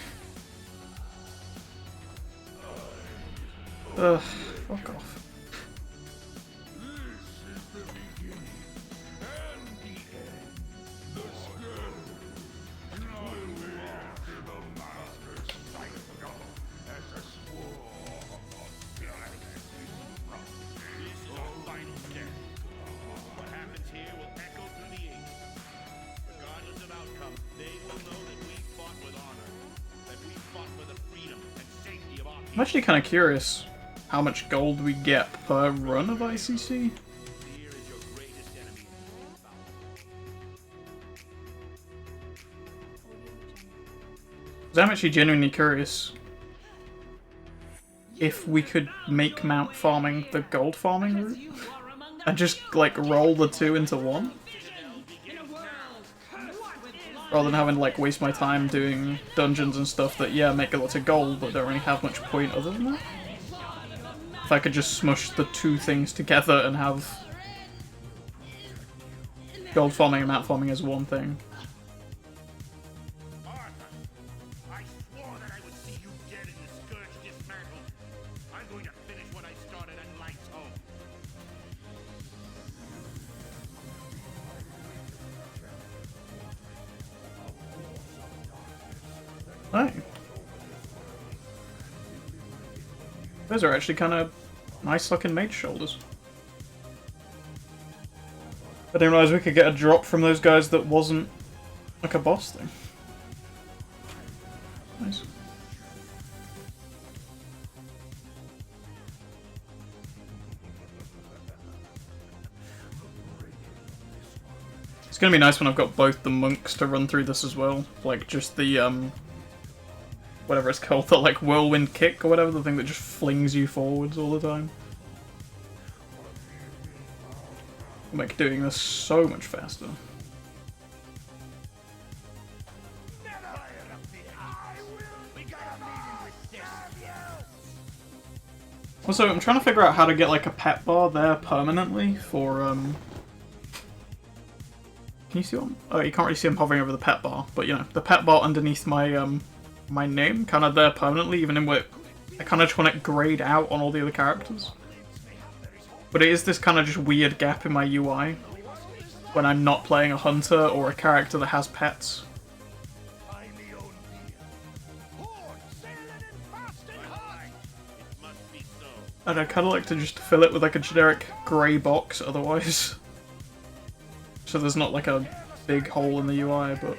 Ugh, fuck off. I'm actually kind of curious how much gold we get per run of ICC. I'm actually genuinely curious if we could make mount farming the gold farming route and just like roll the two into one, rather than having to like waste my time doing dungeons and stuff that, yeah, make a lot of gold but don't really have much point other than that. If I could just smush the two things together and have gold farming and mount farming as one thing. Oh. Those are actually kind of nice looking mage shoulders. I didn't realize we could get a drop from those guys that wasn't like a boss thing. Nice. It's gonna be nice when I've got both the monks to run through this as well. Like just the whatever it's called, the like whirlwind kick or whatever, the thing that just flings you forwards all the time. will make doing this so much faster. Also, I'm trying to figure out how to get like a pet bar there permanently for Can you see him? Oh, you can't really see him hovering over the pet bar, but you know, the pet bar underneath my my name, kind of there permanently, even in where I kind of just want it grayed out on all the other characters. But it is this kind of just weird gap in my UI when I'm not playing a hunter or a character that has pets. And I'd kind of like to just fill it with like a generic grey box otherwise. So there's not like a big hole in the UI, but...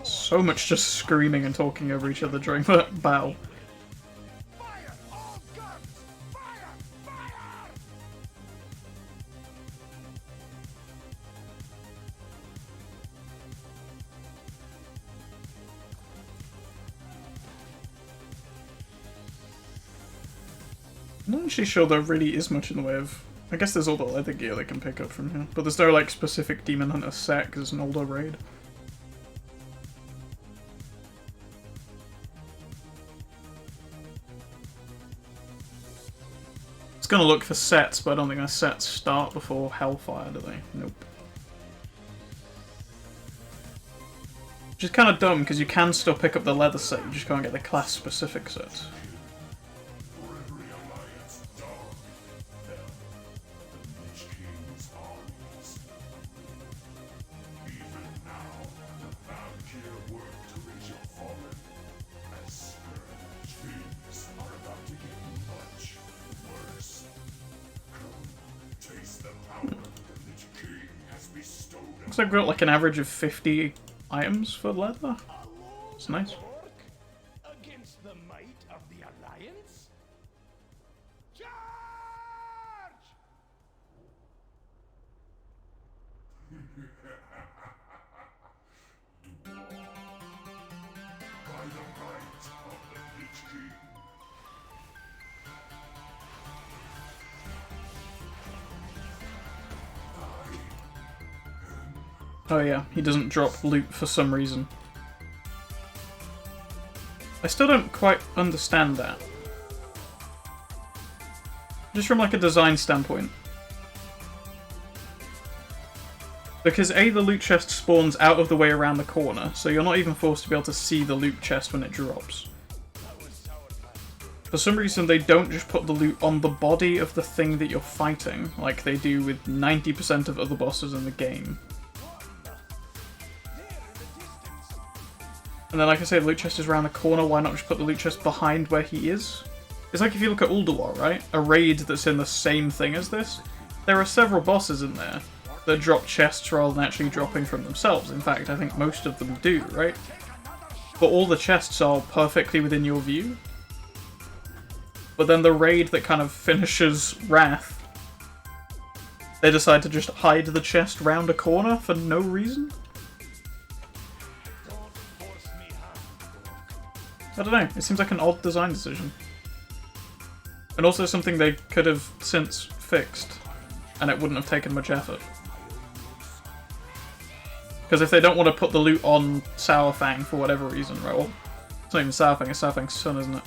So much just screaming and talking over each other during that battle. I'm not actually sure there really is much in the way of... I guess there's all the leather gear they can pick up from here, but there's no like specific Demon Hunter set because it's an older raid. It's gonna look for sets, but I don't think their sets start before Hellfire, do they? Nope. Which is kind of dumb, because you can still pick up the leather set, you just can't get the class-specific sets. Looks like we've got like an average of 50 items for leather. It's nice. Against the might of the Alliance? Charge! By the might of the Lich King. Oh yeah, he doesn't drop loot for some reason. I still don't quite understand that. Just from like a design standpoint. Because A, the loot chest spawns out of the way around the corner, so you're not even forced to be able to see the loot chest when it drops. For some reason they don't just put the loot on the body of the thing that you're fighting, like they do with 90% of other bosses in the game. And then, like I say, the loot chest is around the corner, why not just put the loot chest behind where he is? It's like if you look at Ulduar, right? A raid that's in the same thing as this. There are several bosses in there that drop chests rather than actually dropping from themselves. In fact, I think most of them do, right? But all the chests are perfectly within your view. But then the raid that kind of finishes Wrath, they decide to just hide the chest round a corner for no reason? I don't know, it seems like an odd design decision. And also something they could have since fixed, and it wouldn't have taken much effort. Because if they don't want to put the loot on Sourfang for whatever reason, right? Well, it's not even Sourfang, it's Sourfang's son, isn't it?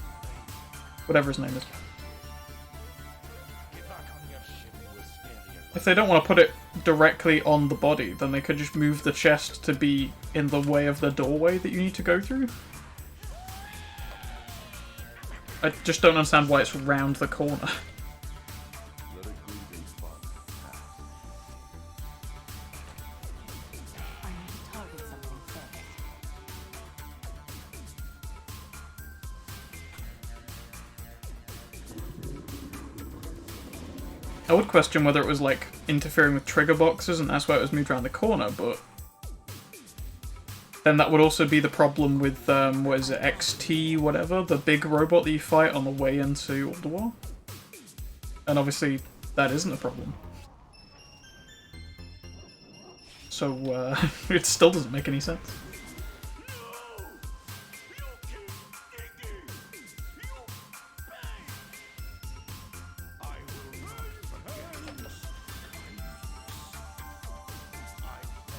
Whatever his name is. If they don't want to put it directly on the body, then they could just move the chest to be in the way of the doorway that you need to go through. I just don't understand why it's round the corner. I would question whether it was like interfering with trigger boxes and that's why it was moved around the corner, but then that would also be the problem with, what is it, XT, whatever, the big robot that you fight on the way into Ulduar. And obviously, that isn't a problem. so it still doesn't make any sense.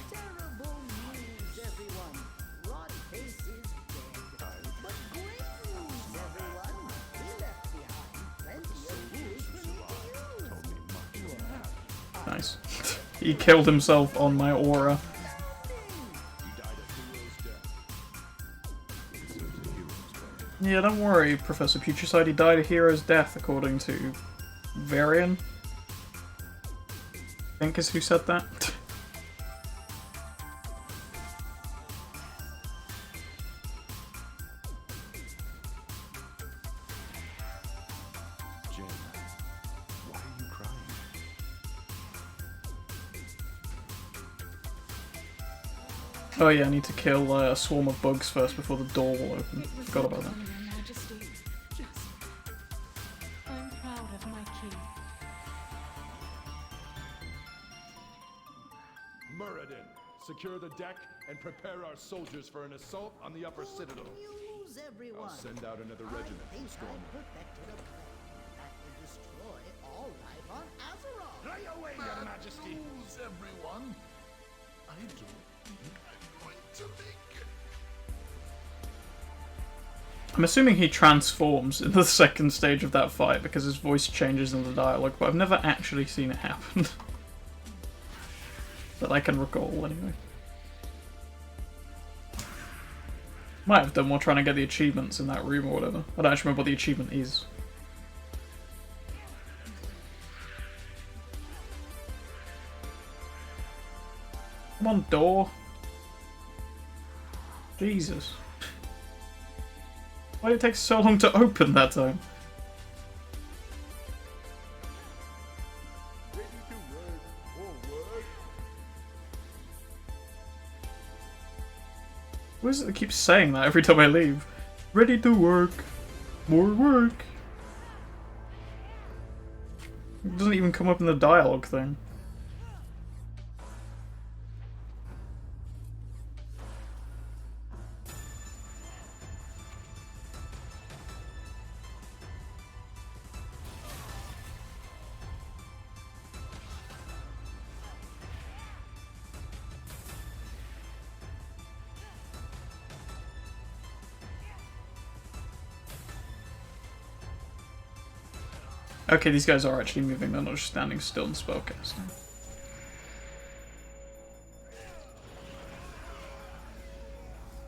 Terrible news, everyone. Rod Face is dead. But great news, everyone. We left behind plenty of tools for me to use. Nice. He killed himself on my aura. Yeah, don't worry, Professor Putricide. He died a hero's death, according to Varian. I think is who said that. Jen, why are you crying? Oh yeah, I need to kill a swarm of bugs first before the door will open. Forgot about that. Your Majesty, just... I'm proud of my king. Muradin, secure the deck and prepare our soldiers for an assault on the upper citadel. News, everyone. I'll send out another regiment I from think I Stormwind. perfected a plan that will destroy all life on Azeroth. Right away, Your Majesty. News, everyone. I don't think I'm going to make it. I'm assuming he transforms in the second stage of that fight because his voice changes in the dialogue, but I've never actually seen it happen. That I can recall, anyway. Might have done while trying to get the achievements in that room or whatever. I don't actually remember what the achievement is. Come on, door. Jesus. Why did it take so long to open that time? Ready to work, forward. Who is it that keeps saying that every time I leave? Ready to work. More work. It doesn't even come up in the dialogue thing. Okay, these guys are actually moving, they're not just standing still and spellcasting.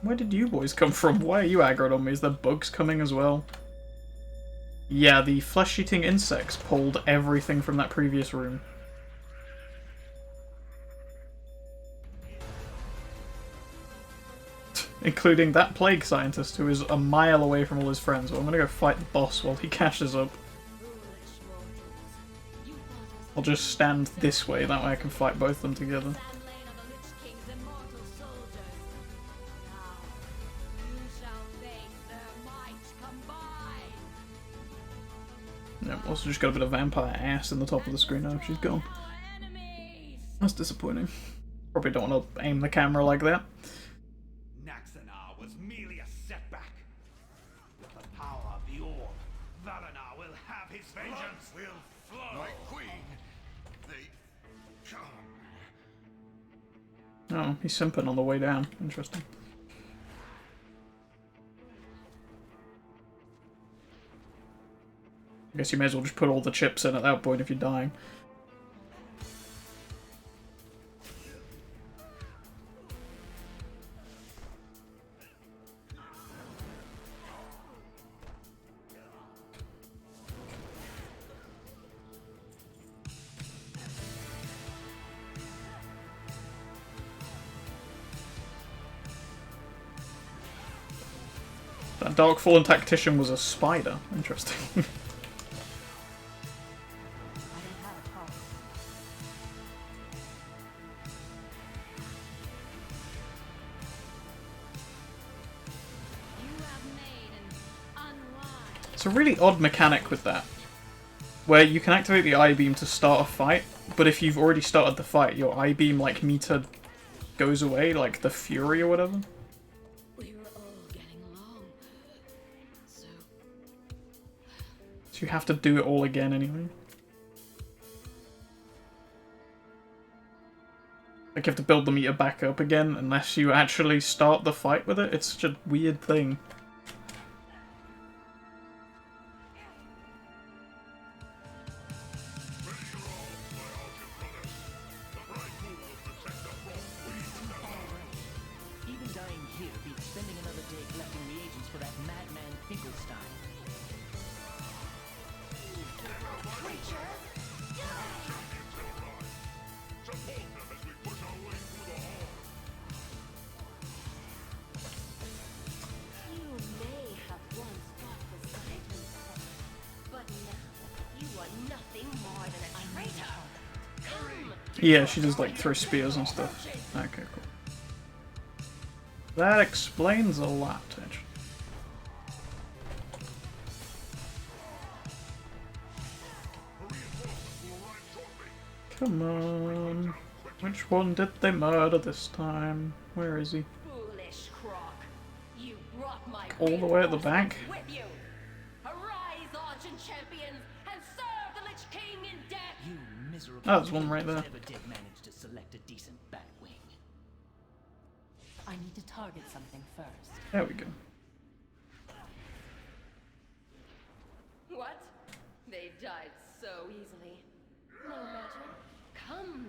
Where did you boys come from? Why are you aggroed on me? Is there bugs coming as well? Yeah, the flesh-eating insects pulled everything from that previous room. Including that plague scientist who is a mile away from all his friends. Well, I'm gonna go fight the boss while he cashes up. I'll just stand this way, that way I can fight both of them together. Yep, also just got a bit of vampire ass in the top of the screen now. She's gone. That's disappointing. Probably don't want to aim the camera like that. Naxanar was merely a setback. With the power of the orb, Valenar will have his vengeance. Will flow. My queen. They come. Oh, he's simping on the way down. Interesting. I guess you may as well just put all the chips in at that point if you're dying. That Darkfallen Tactician was a spider. Interesting. It's a really odd mechanic with that, where you can activate the I-beam to start a fight, but if you've already started the fight, your I-beam like meter goes away, like the fury or whatever. We were all getting along. So So you have to do it all again anyway. Like you have to build the meter back up again unless you actually start the fight with it. It's such a weird thing. Even dying here beats spending another day collecting reagents for that madman Finkelstein. you may have once fought beside me, but now you are nothing more than a traitor. Come. Yeah, she just like throw spears and stuff. Okay, cool. That explains a lot, actually. Come on. Which one did they murder this time? Where is he? Foolish croc. You brought my All the way at the back? reinforcements with you. Arise, Argent champions, and serve the Lich King in death. You miserable Oh, there's one right there. never did manage to select a decent Batwing. I need to target something first. There we go. What? They died so easily. No matter. Come,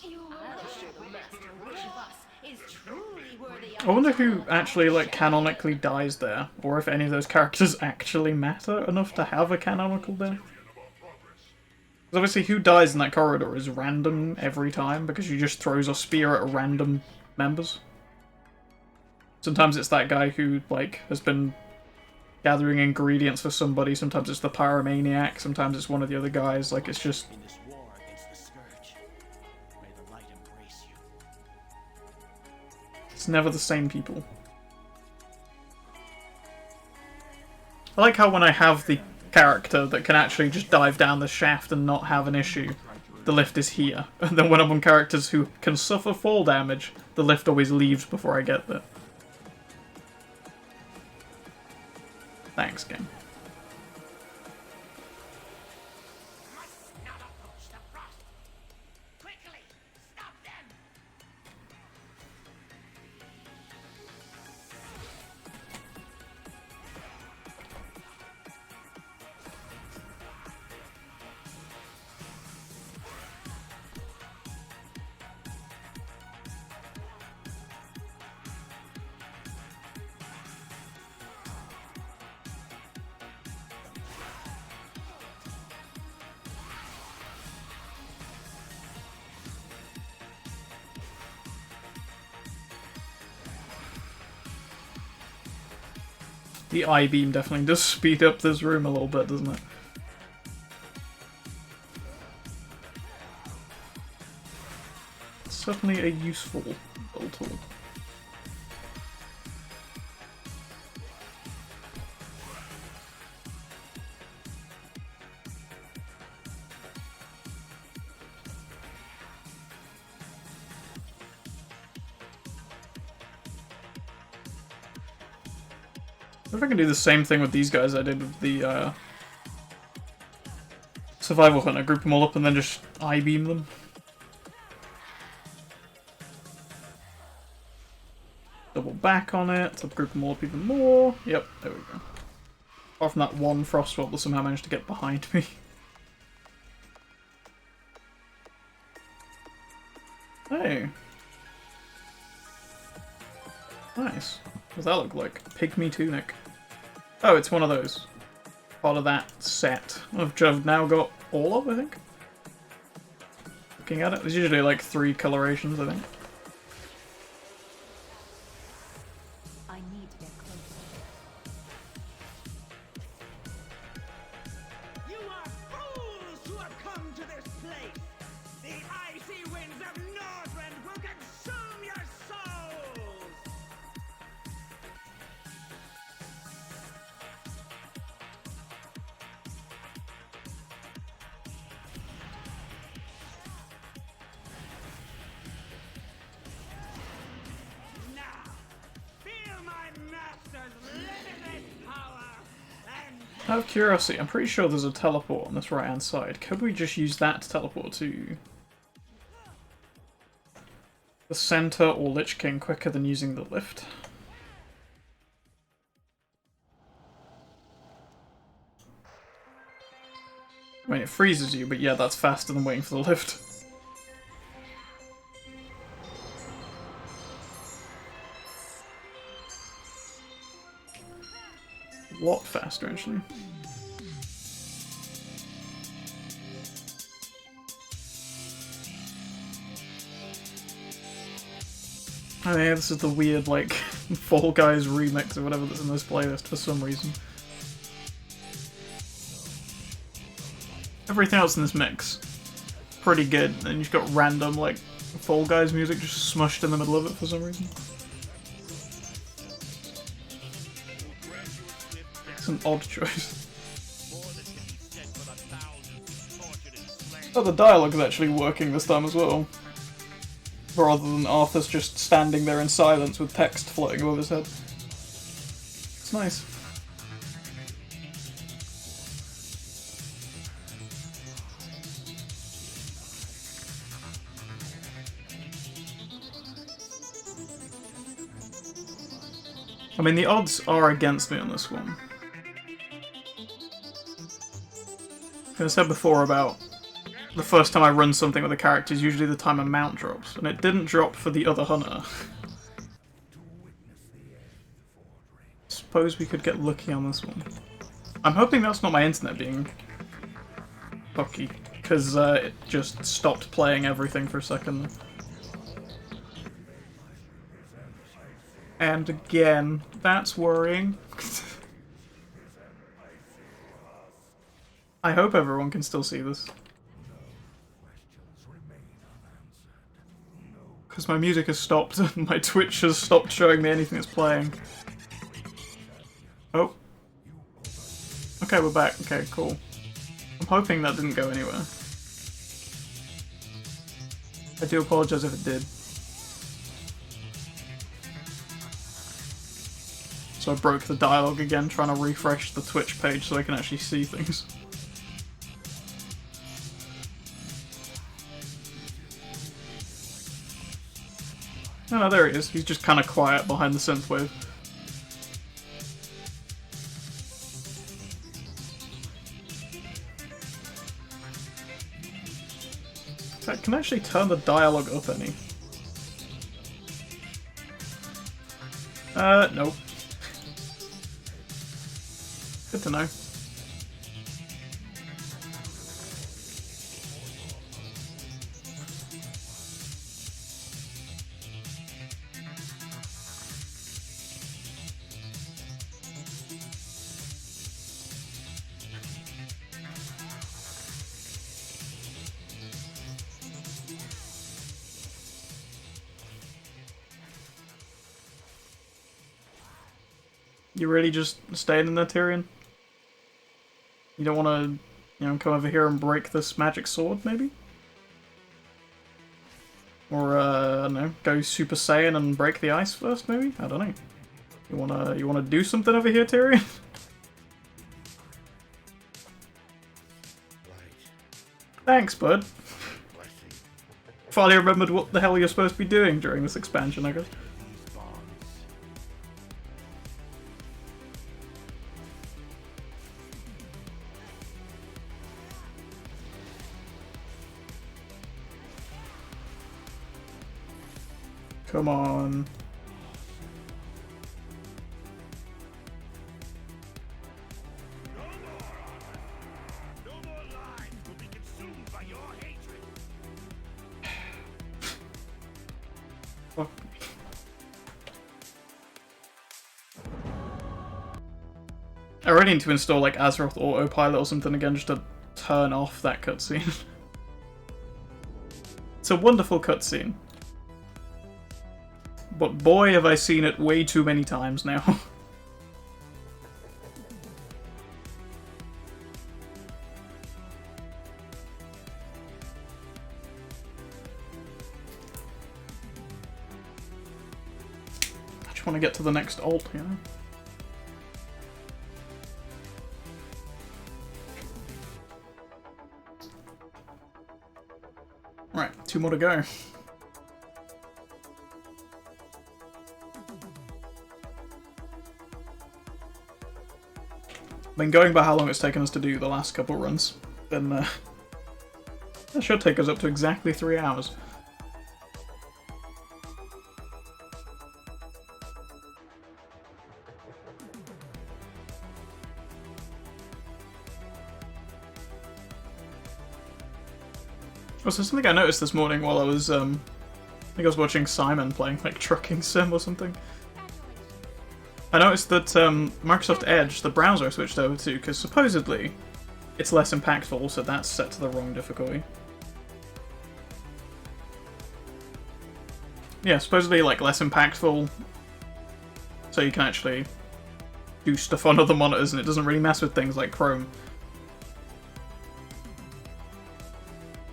you will show the master which of us is truly worthy of I wonder his who love. actually like canonically dies there, or if any of those characters actually matter enough to have a canonical death. 'Cause obviously, who dies in that corridor is random every time because she just throws a spear at random members. Sometimes it's that guy who like has been gathering ingredients for somebody. Sometimes it's the pyromaniac. Sometimes it's one of the other guys. Like it's just In this war against the Scourge, may the light embrace you. it's never the same people. I like how when I have the character that can actually just dive down the shaft and not have an issue, the lift is here. And then when I'm on characters who can suffer fall damage, the lift always leaves before I get there. Thanks, game. Must not approach the frost. Quickly, stop them. The I-beam definitely does speed up this room a little bit, doesn't it? It's certainly a useful little tool. I wonder if I can do the same thing with these guys I did with the Survival Hunter. Group them all up and then just I-beam them. Double back on it to group them all up even more. Yep, there we go. Apart from that one Frostwolf that somehow managed to get behind me. Hey. Nice. What does that look like? Pygmy tunic. Oh, it's one of those. Part of that set, which I've now got all of, I think. Looking at it, there's usually like 3 colorations, I think. I need to get closer. You are fools who have come to this place! The icy winds of Northrend will consume your souls! Out of curiosity, I'm pretty sure there's a teleport on this right hand side. Could we just use that to teleport to the center or Lich King quicker than using the lift? I mean, it freezes you, but yeah, that's faster than waiting for the lift. A lot faster, actually. Oh yeah, this is the weird, like, Fall Guys remix or whatever that's in this playlist for some reason. Everything else in this mix, pretty good, and you've got random, like, Fall Guys music just smushed in the middle of it for some reason. It's an odd choice. Oh, the dialogue is actually working this time as well. Rather than Arthur's just standing there in silence with text floating above his head. It's nice. I mean, the odds are against me on this one. I said before about the first time I run something with a character is usually the time a mount drops, and it didn't drop for the other hunter. Suppose we could get lucky on this one. I'm hoping that's not my internet being fucky, because it just stopped playing everything for a second. And again, that's worrying. I hope everyone can still see this. Because my music has stopped and my Twitch has stopped showing me anything that's playing. Oh. Okay, we're back. Okay, cool. I'm hoping that didn't go anywhere. I do apologize if it did. So I broke the dialogue again, trying to refresh the Twitch page so I can actually see things. No, there he is. He's just kind of quiet behind the synthwave. In fact, can I actually turn the dialogue up any? Nope. Good to know. You really just staying in there, Tyrion? You don't want to, you know, come over here and break this magic sword, maybe? Or, I don't know, go Super Saiyan and break the ice first, maybe? I don't know. You wanna do something over here, Tyrion? Thanks, bud. Finally remembered what the hell you're supposed to be doing during this expansion, I guess. Come on. No more lives will be consumed by your hatred. Fuck. I really need to install like Azeroth Autopilot or something again just to turn off that cutscene. It's a wonderful cutscene. But boy, have I seen it way too many times now. I just want to get to the next ult, you know? 2 more to go. I mean, going by how long it's taken us to do the last couple runs, then that should take us up to exactly 3 hours. Also, something I noticed this morning while I was, I think I was watching Simon playing, like, Trucking Sim or something. I noticed that Microsoft Edge, the browser I switched over to, because supposedly it's less impactful, so that's set to the wrong difficulty. Yeah, supposedly, like, less impactful, so you can actually do stuff on other monitors and it doesn't really mess with things like Chrome.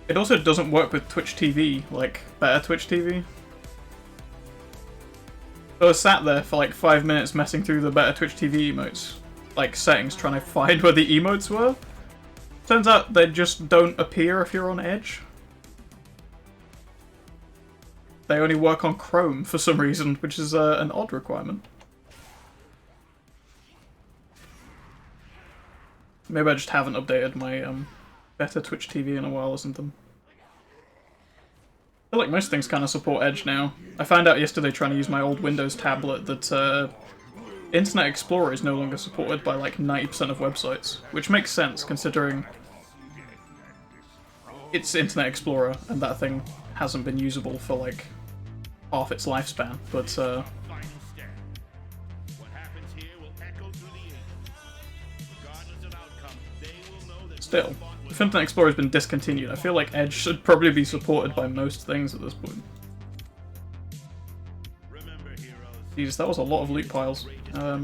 It also doesn't work with Twitch TV, like better Twitch TV. So I was sat there for like 5 minutes messing through the better Twitch TV emotes, like settings, trying to find where the emotes were. Turns out they just don't appear if you're on Edge. They only work on Chrome for some reason, which is an odd requirement. Maybe I just haven't updated my better Twitch TV in a while or something. I feel like most things kind of support Edge now. I found out yesterday trying to use my old Windows tablet that Internet Explorer is no longer supported by like 90% of websites, which makes sense considering it's Internet Explorer and that thing hasn't been usable for like half its lifespan, but still. If Internet Explorer has been discontinued, I feel like Edge should probably be supported by most things at this point. Jesus, that was a lot of loot piles. Yeah,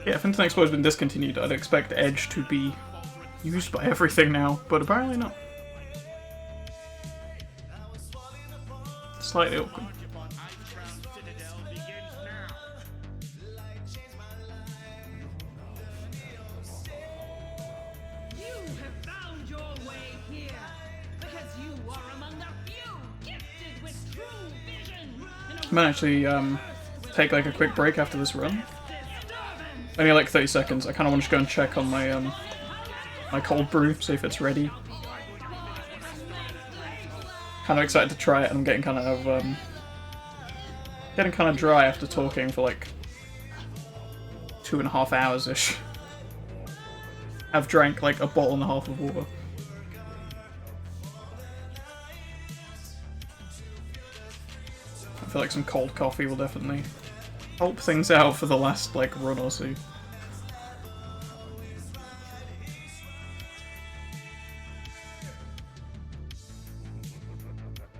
if Internet Explorer has been discontinued, I'd expect Edge to be used by everything now, but apparently not. Slightly awkward. I might actually take like a quick break after this run. Only like 30 seconds. I kind of want to go and check on my my cold brew, see if it's ready. Kind of excited to try it, and I'm getting kind of dry after talking for like 2.5 hours ish. I've drank like a bottle and a half of water. I feel like some cold coffee will definitely help things out for the last like run or so. If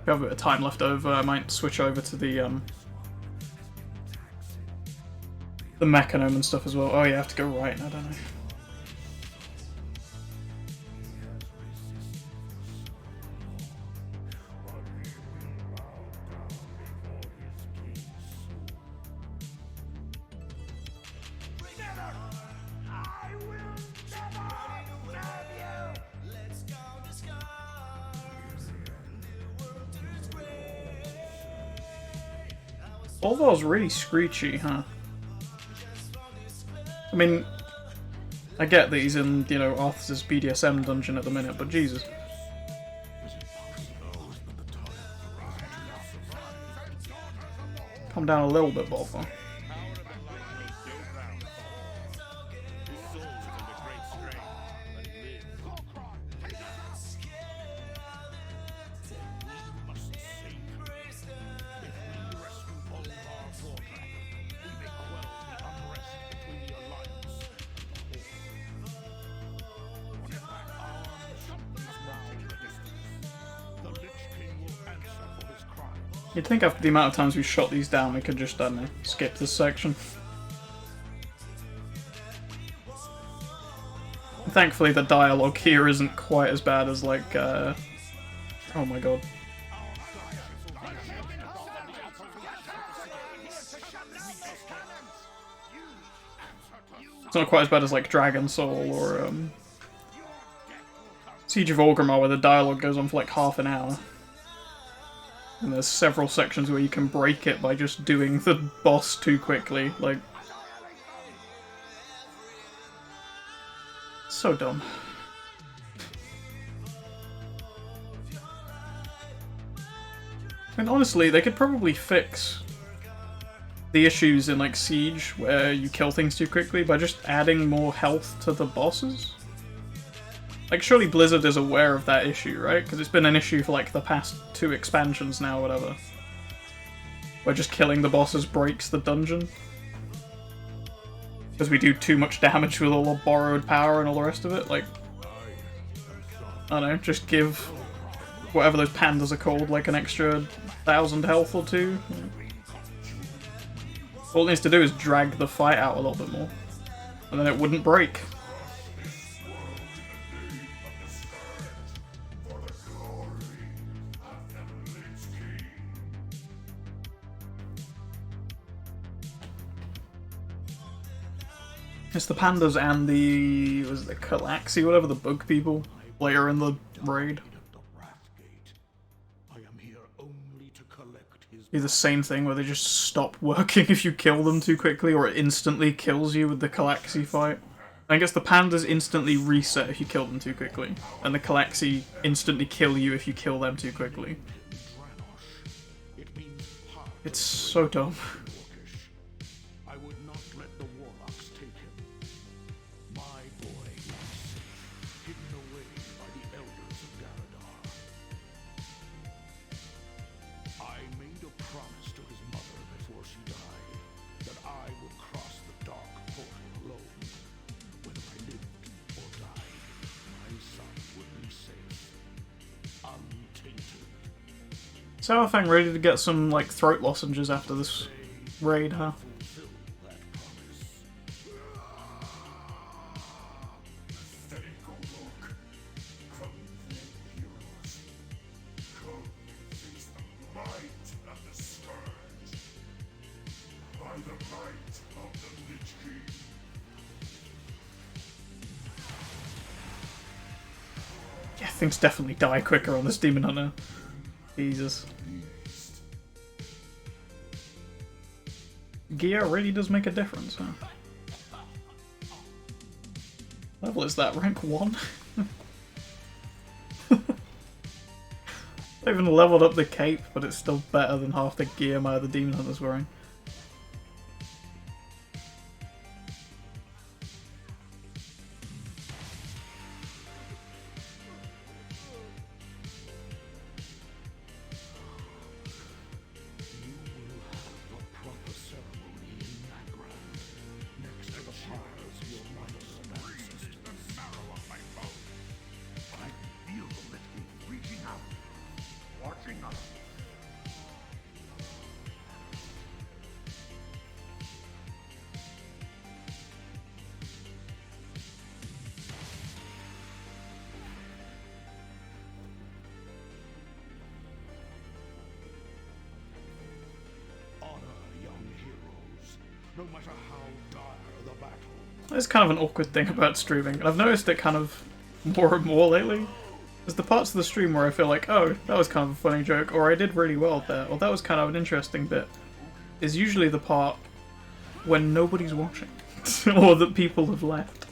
I have a bit of time left over, I might switch over to the Mechanome and stuff as well. Oh yeah, I have to go right now, don't I? Volvo's really screechy, huh? I mean, I get that he's in, you know, Arthur's BDSM dungeon at the minute, but Jesus. Calm down a little bit, Volvo. You'd think after the amount of times we shot these down, we could just, skip this section. Thankfully, the dialogue here isn't quite as bad as, like, oh my god. It's not quite as bad as, like, Dragon Soul or, Siege of Orgrimmar, where the dialogue goes on for like half an hour. And there's several sections where you can break it by just doing the boss too quickly. Like, so dumb. And honestly, they could probably fix the issues in like Siege where you kill things too quickly by just adding more health to the bosses. Like, surely Blizzard is aware of that issue, right? Because it's been an issue for like the past 2 expansions now, whatever. Where just killing the bosses breaks the dungeon. Because we do too much damage with all the borrowed power and all the rest of it. Like, I don't know, just give whatever those pandas are called like an extra 1,000 health or 2. All it needs to do is drag the fight out a little bit more. And then it wouldn't break. It's the pandas and the... was it the Calaxi, whatever, the bug people later in the raid. Do the same thing where they just stop working if you kill them too quickly, or it instantly kills you with the Calaxi fight. I guess the pandas instantly reset if you kill them too quickly, and the Calaxi instantly kill you if you kill them too quickly. It's so dumb. I would not let the warlocks take him. My boy is hidden away by the elders of Garadar. I made a promise to his mother before she died that I would cross the dark portal alone. Whether I lived or died, my son would be safe, untainted. Sourfang ready to get some, like, throat lozenges after this raid, huh? Yeah, things definitely die quicker on this Demon Hunter. Jesus. Gear really does make a difference, huh? Level is that? Rank 1? I even leveled up the cape, but it's still better than half the gear my other Demon Hunter's wearing. No matter how dire the battle. It's kind of an awkward thing about streaming, and I've noticed it kind of more and more lately. There's the parts of the stream where I feel like, oh, that was kind of a funny joke, or I did really well there, or that was kind of an interesting bit, is usually the part when nobody's watching, or that people have left.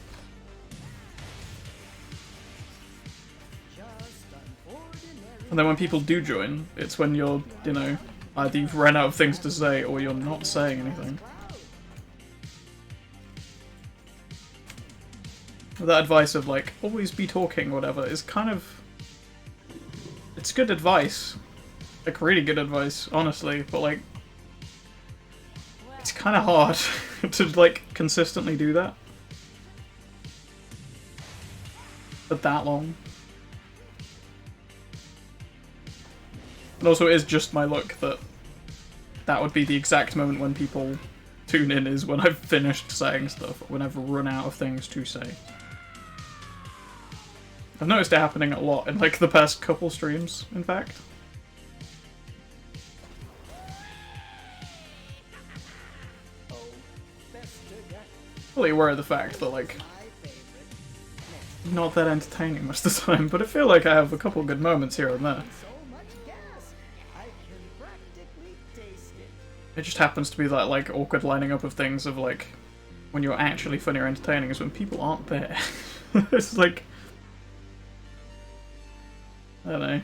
And then when people do join, it's when you're, you know, either you've run out of things to say, or you're not saying anything. That advice of, like, always be talking, whatever, is kind of... it's good advice. Like, really good advice, honestly, but, like... it's kind of hard to, like, consistently do that. For that long. And also, it is just my luck that that would be the exact moment when people tune in, is when I've finished saying stuff, or when I've run out of things to say. I've noticed it happening a lot in, like, the past couple streams, in fact. Fully aware of the fact that, like, not that entertaining most of the time, but I feel like I have a couple good moments here and there. So much gas, I can practically taste it. It just happens to be that like awkward lining up of things of like when you're actually funny or entertaining is when people aren't there. It's like, I don't know.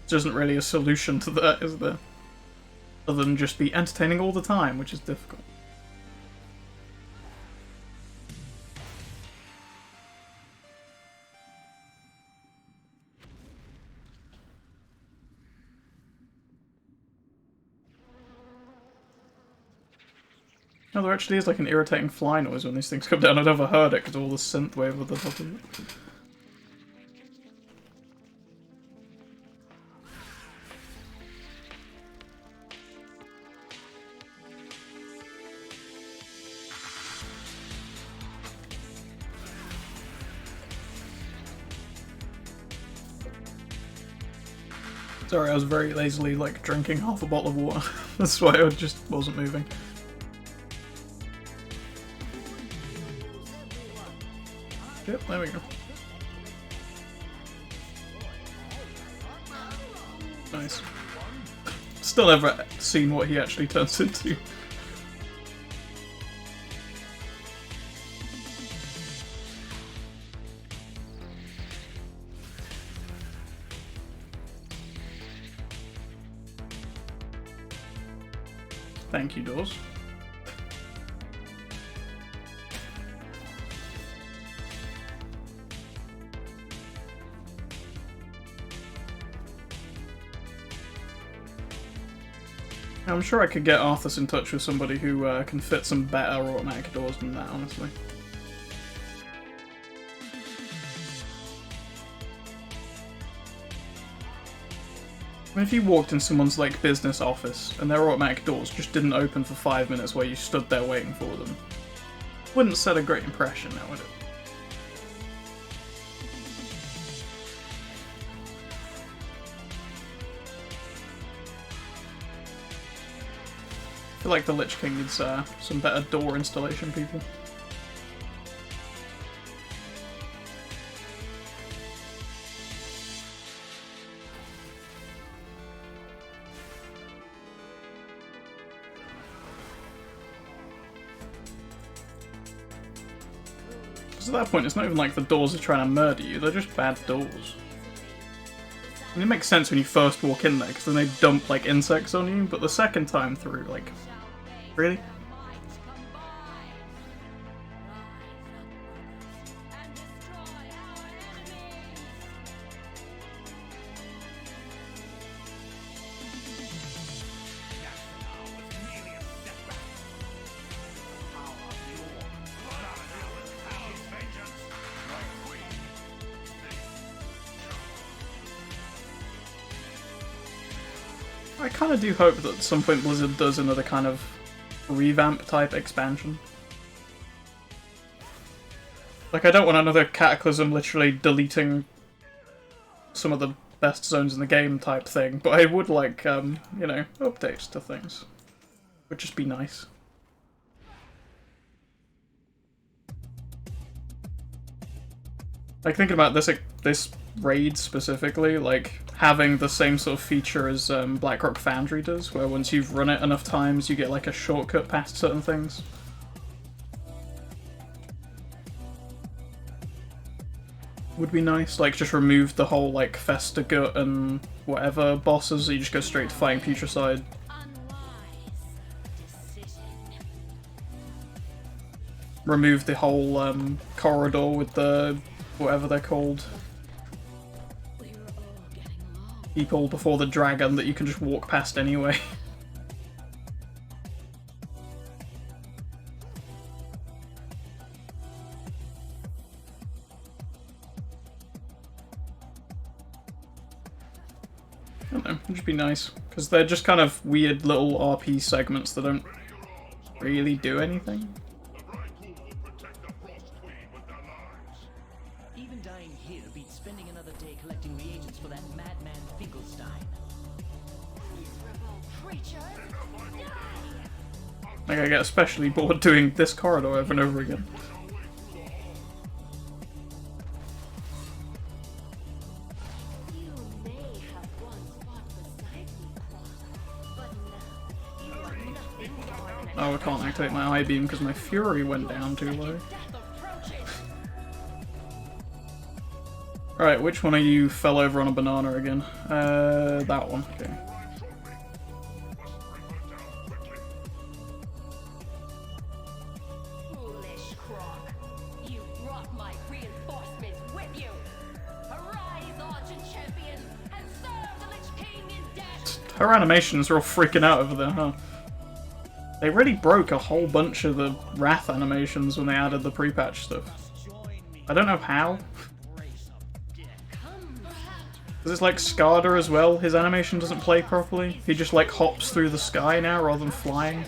There isn't really a solution to that, is there? Other than just be entertaining all the time, which is difficult. No, there actually is like an irritating fly noise when these things come down. I'd never heard it because of all the synth wave at the top of it. Sorry, I was very lazily like drinking half a bottle of water. That's why I just wasn't moving. Yep, there we go. Nice. Still never seen what he actually turns into. Thank you, Doors. I'm sure I could get Arthas in touch with somebody who can fit some better automatic doors than that, honestly. I mean, if you walked in someone's like business office and their automatic doors just didn't open for 5 minutes while you stood there waiting for them, wouldn't set a great impression now, would it? I feel like the Lich King needs some better door installation people. Because at that point, it's not even like the doors are trying to murder you, they're just bad doors. And it makes sense when you first walk in there, because then they dump like insects on you, but the second time through, like, really? I kind of do hope that at some point Blizzard does another kind of revamp type expansion. Like, I don't want another Cataclysm literally deleting some of the best zones in the game type thing, but I would like, you know, updates to things. Would just be nice. Like, thinking about this raid specifically, like, having the same sort of feature as Blackrock Foundry does, where once you've run it enough times, you get like a shortcut past certain things. Would be nice, like just remove the whole like Festa Gut and whatever bosses, so you just go straight to fighting Putricide. Remove the whole corridor with the whatever they're called. People before the dragon that you can just walk past anyway. I don't know, it'd just be nice, because they're just kind of weird little RP segments that don't really do anything. Even dying here beats spending another day collecting reagents for that madman Finkelstein. Like, I get especially bored doing this corridor over and over again. Oh, I can't activate my I-beam because my fury went down too low. Alright, which one of you fell over on a banana again? That one. Okay. Foolish croc. You brought my reinforcements with you. Arise, Argent champions, and serve the Lich King in death. Her animations are all freaking out over there, huh? They really broke a whole bunch of the Wrath animations when they added the pre-patch stuff. I don't know how. Because it's like Skada as well, his animation doesn't play properly. He just like hops through the sky now rather than flying.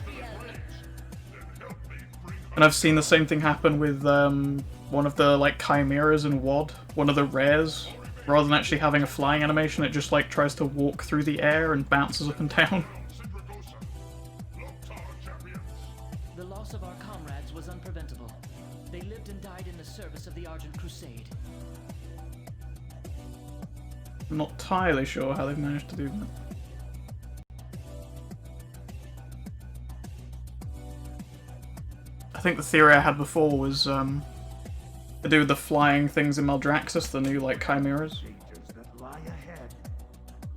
And I've seen the same thing happen with one of the like chimeras in WoD, one of the rares. Rather than actually having a flying animation, it just like tries to walk through the air and bounces up and down. The loss of our comrades was unpreventable. They lived and died in the service of the Argent Crusade. I'm not entirely sure how they've managed to do that. I think the theory I had before was to do with the flying things in Maldraxxus, the new like chimeras.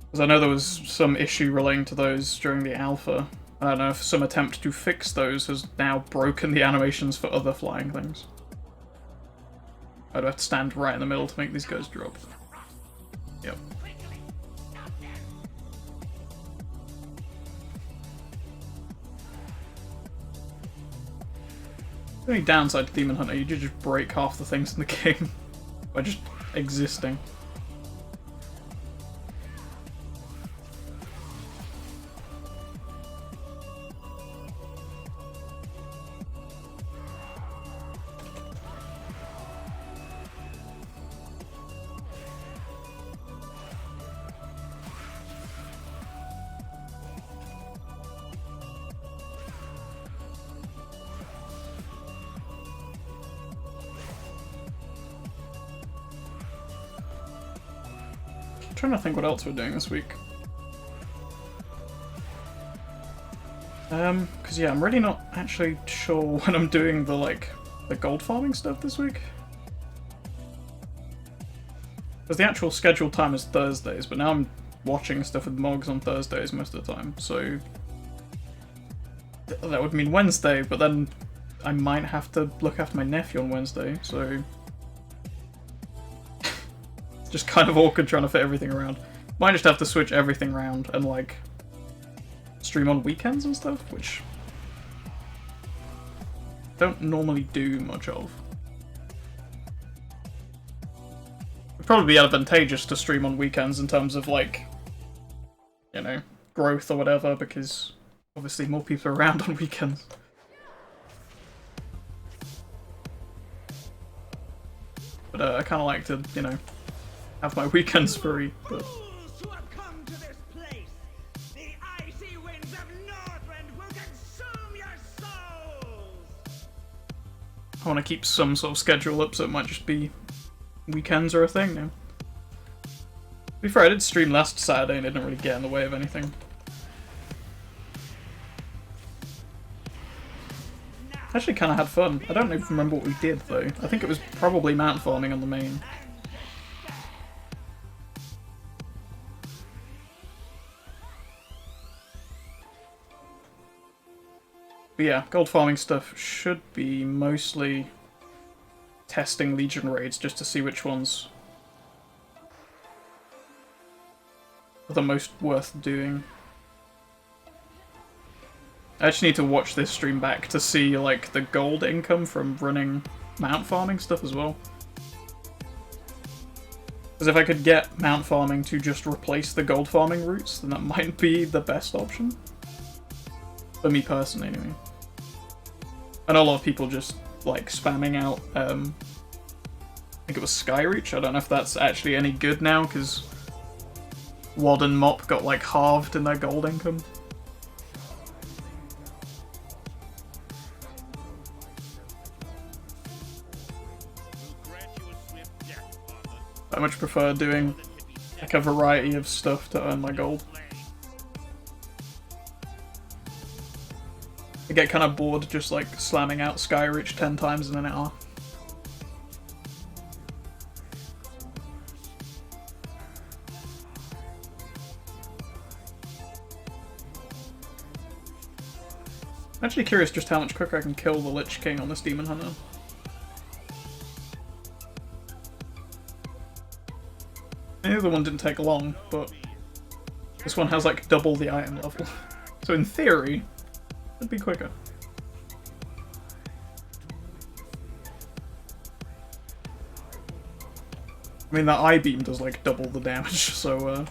Because I know there was some issue relating to those during the alpha. I don't know if some attempt to fix those has now broken the animations for other flying things. I'd have to stand right in the middle to make these guys drop. Yep. The only downside to Demon Hunter, you just break half the things in the game by just existing. I'm trying to think what else we're doing this week. Because yeah, I'm really not actually sure when I'm doing the gold farming stuff this week. Because the actual scheduled time is Thursdays, but now I'm watching stuff with Mogs on Thursdays most of the time, so that would mean Wednesday, but then I might have to look after my nephew on Wednesday, so just kind of awkward trying to fit everything around. Might just have to switch everything around and like stream on weekends and stuff, which I don't normally do much of. It'd probably be advantageous to stream on weekends in terms of like, you know, growth or whatever, because obviously more people are around on weekends. But I kind of like to, you know, have my weekends free, but Fools who have come to this place! The icy winds of Northrend will consume your souls! I want to keep some sort of schedule up, so it might just be weekends or a thing now. To be fair, I did stream last Saturday and it didn't really get in the way of anything. Actually kind of had fun. I don't even remember what we did though. I think it was probably mount farming on the main. But yeah, gold farming stuff should be mostly testing Legion raids just to see which ones are the most worth doing. I actually need to watch this stream back to see like the gold income from running mount farming stuff as well. Because if I could get mount farming to just replace the gold farming routes, then that might be the best option. For me personally, anyway. I know a lot of people just like spamming out, I think it was Skyreach. I don't know if that's actually any good now, because WoD and MoP got like halved in their gold income. I much prefer doing like a variety of stuff to earn my gold. I get kind of bored just like slamming out Skyreach 10 times in an hour. I'm actually curious just how much quicker I can kill the Lich King on this Demon Hunter. The other one didn't take long, but this one has like double the item level. So in theory, it'd be quicker. I mean, that I-beam does like double the damage, so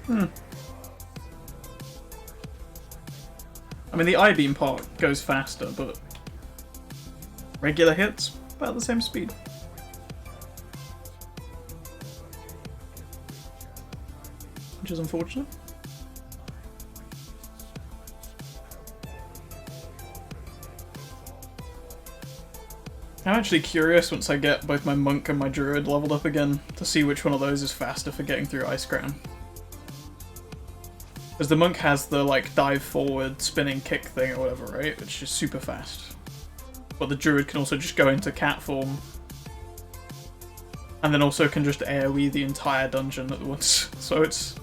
I mean, the I-beam part goes faster, but regular hits about the same speed. Which is unfortunate. I'm actually curious once I get both my monk and my druid leveled up again to see which one of those is faster for getting through Ice Crown. Because the monk has the like dive forward spinning kick thing or whatever, right? Which is super fast. But the druid can also just go into cat form. And then also can just AoE the entire dungeon at once. So it's...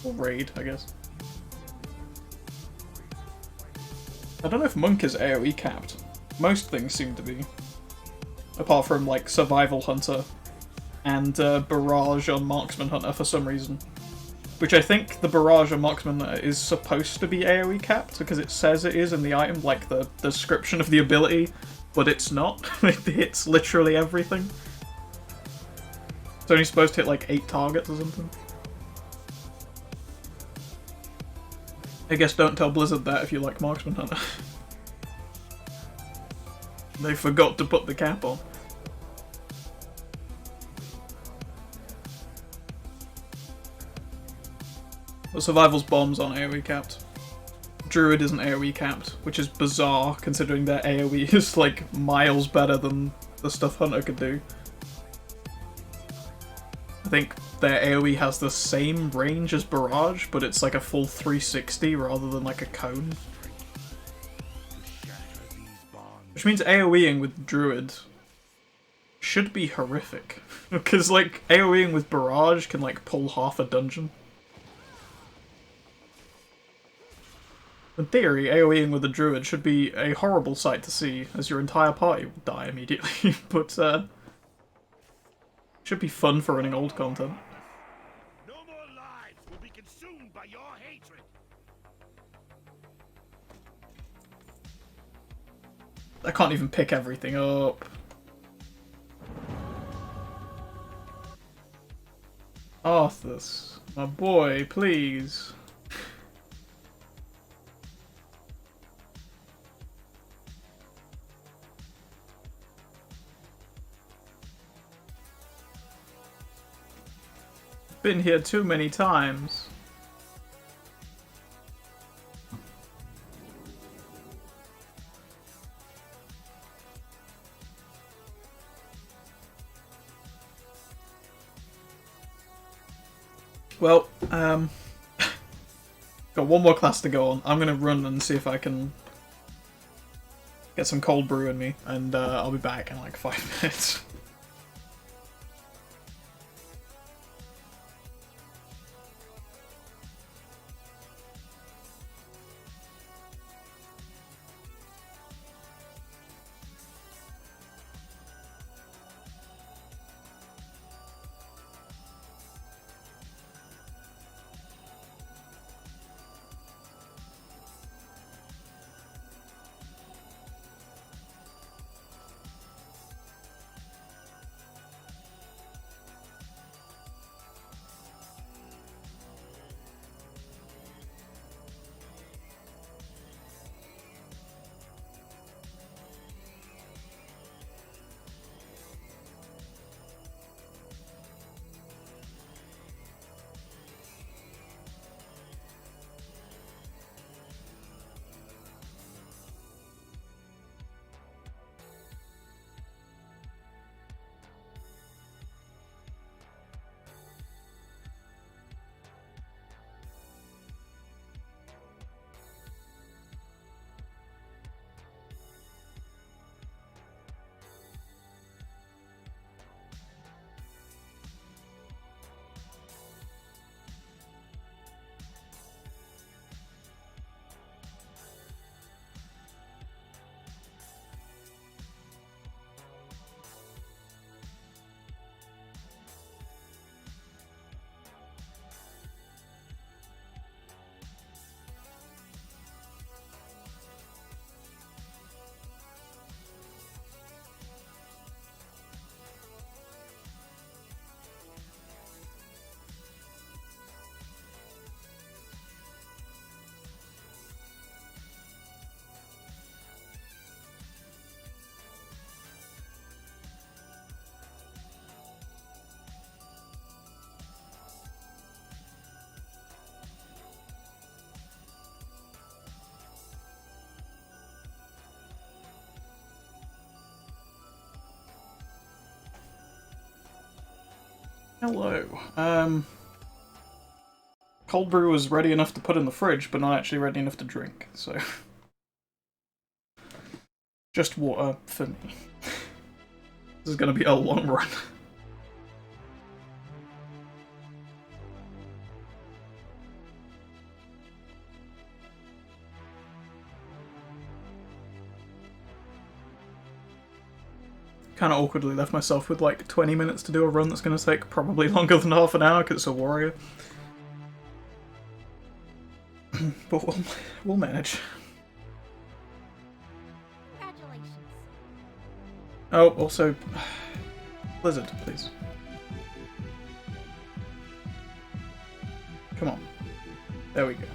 or raid, I guess. I don't know if monk is AoE capped. Most things seem to be. Apart from like Survival Hunter and Barrage on Marksman Hunter for some reason. Which I think the Barrage on Marksman Hunter is supposed to be AoE capped because it says it is in the item, like the description of the ability, but it's not. It hits literally everything. It's only supposed to hit like 8 targets or something. I guess don't tell Blizzard that if you like Marksman Hunter. They forgot to put the cap on. The Survival's bombs aren't AoE capped. Druid isn't AoE capped, which is bizarre considering their AoE is like miles better than the stuff Hunter could do. I think their AoE has the same range as Barrage, but it's like a full 360 rather than like a cone. Which means AoEing with Druid should be horrific. Because like AoEing with Barrage can like pull half a dungeon. In theory, AoEing with a druid should be a horrible sight to see, as your entire party will die immediately, but should be fun for running old content. No more lives will be consumed by your hatred. I can't even pick everything up. Arthas, my boy, please. Been here too many times. Well, got one more class to go on. I'm gonna run and see if I can get some cold brew in me, and I'll be back in like 5 minutes. Hello. Cold brew was ready enough to put in the fridge, but not actually ready enough to drink, so... Just water for me. This is gonna be a long run. Kind of awkwardly left myself with like 20 minutes to do a run that's going to take probably longer than half an hour because it's a warrior. But we'll manage. Congratulations. Oh, also, Blizzard, please. Come on. There we go.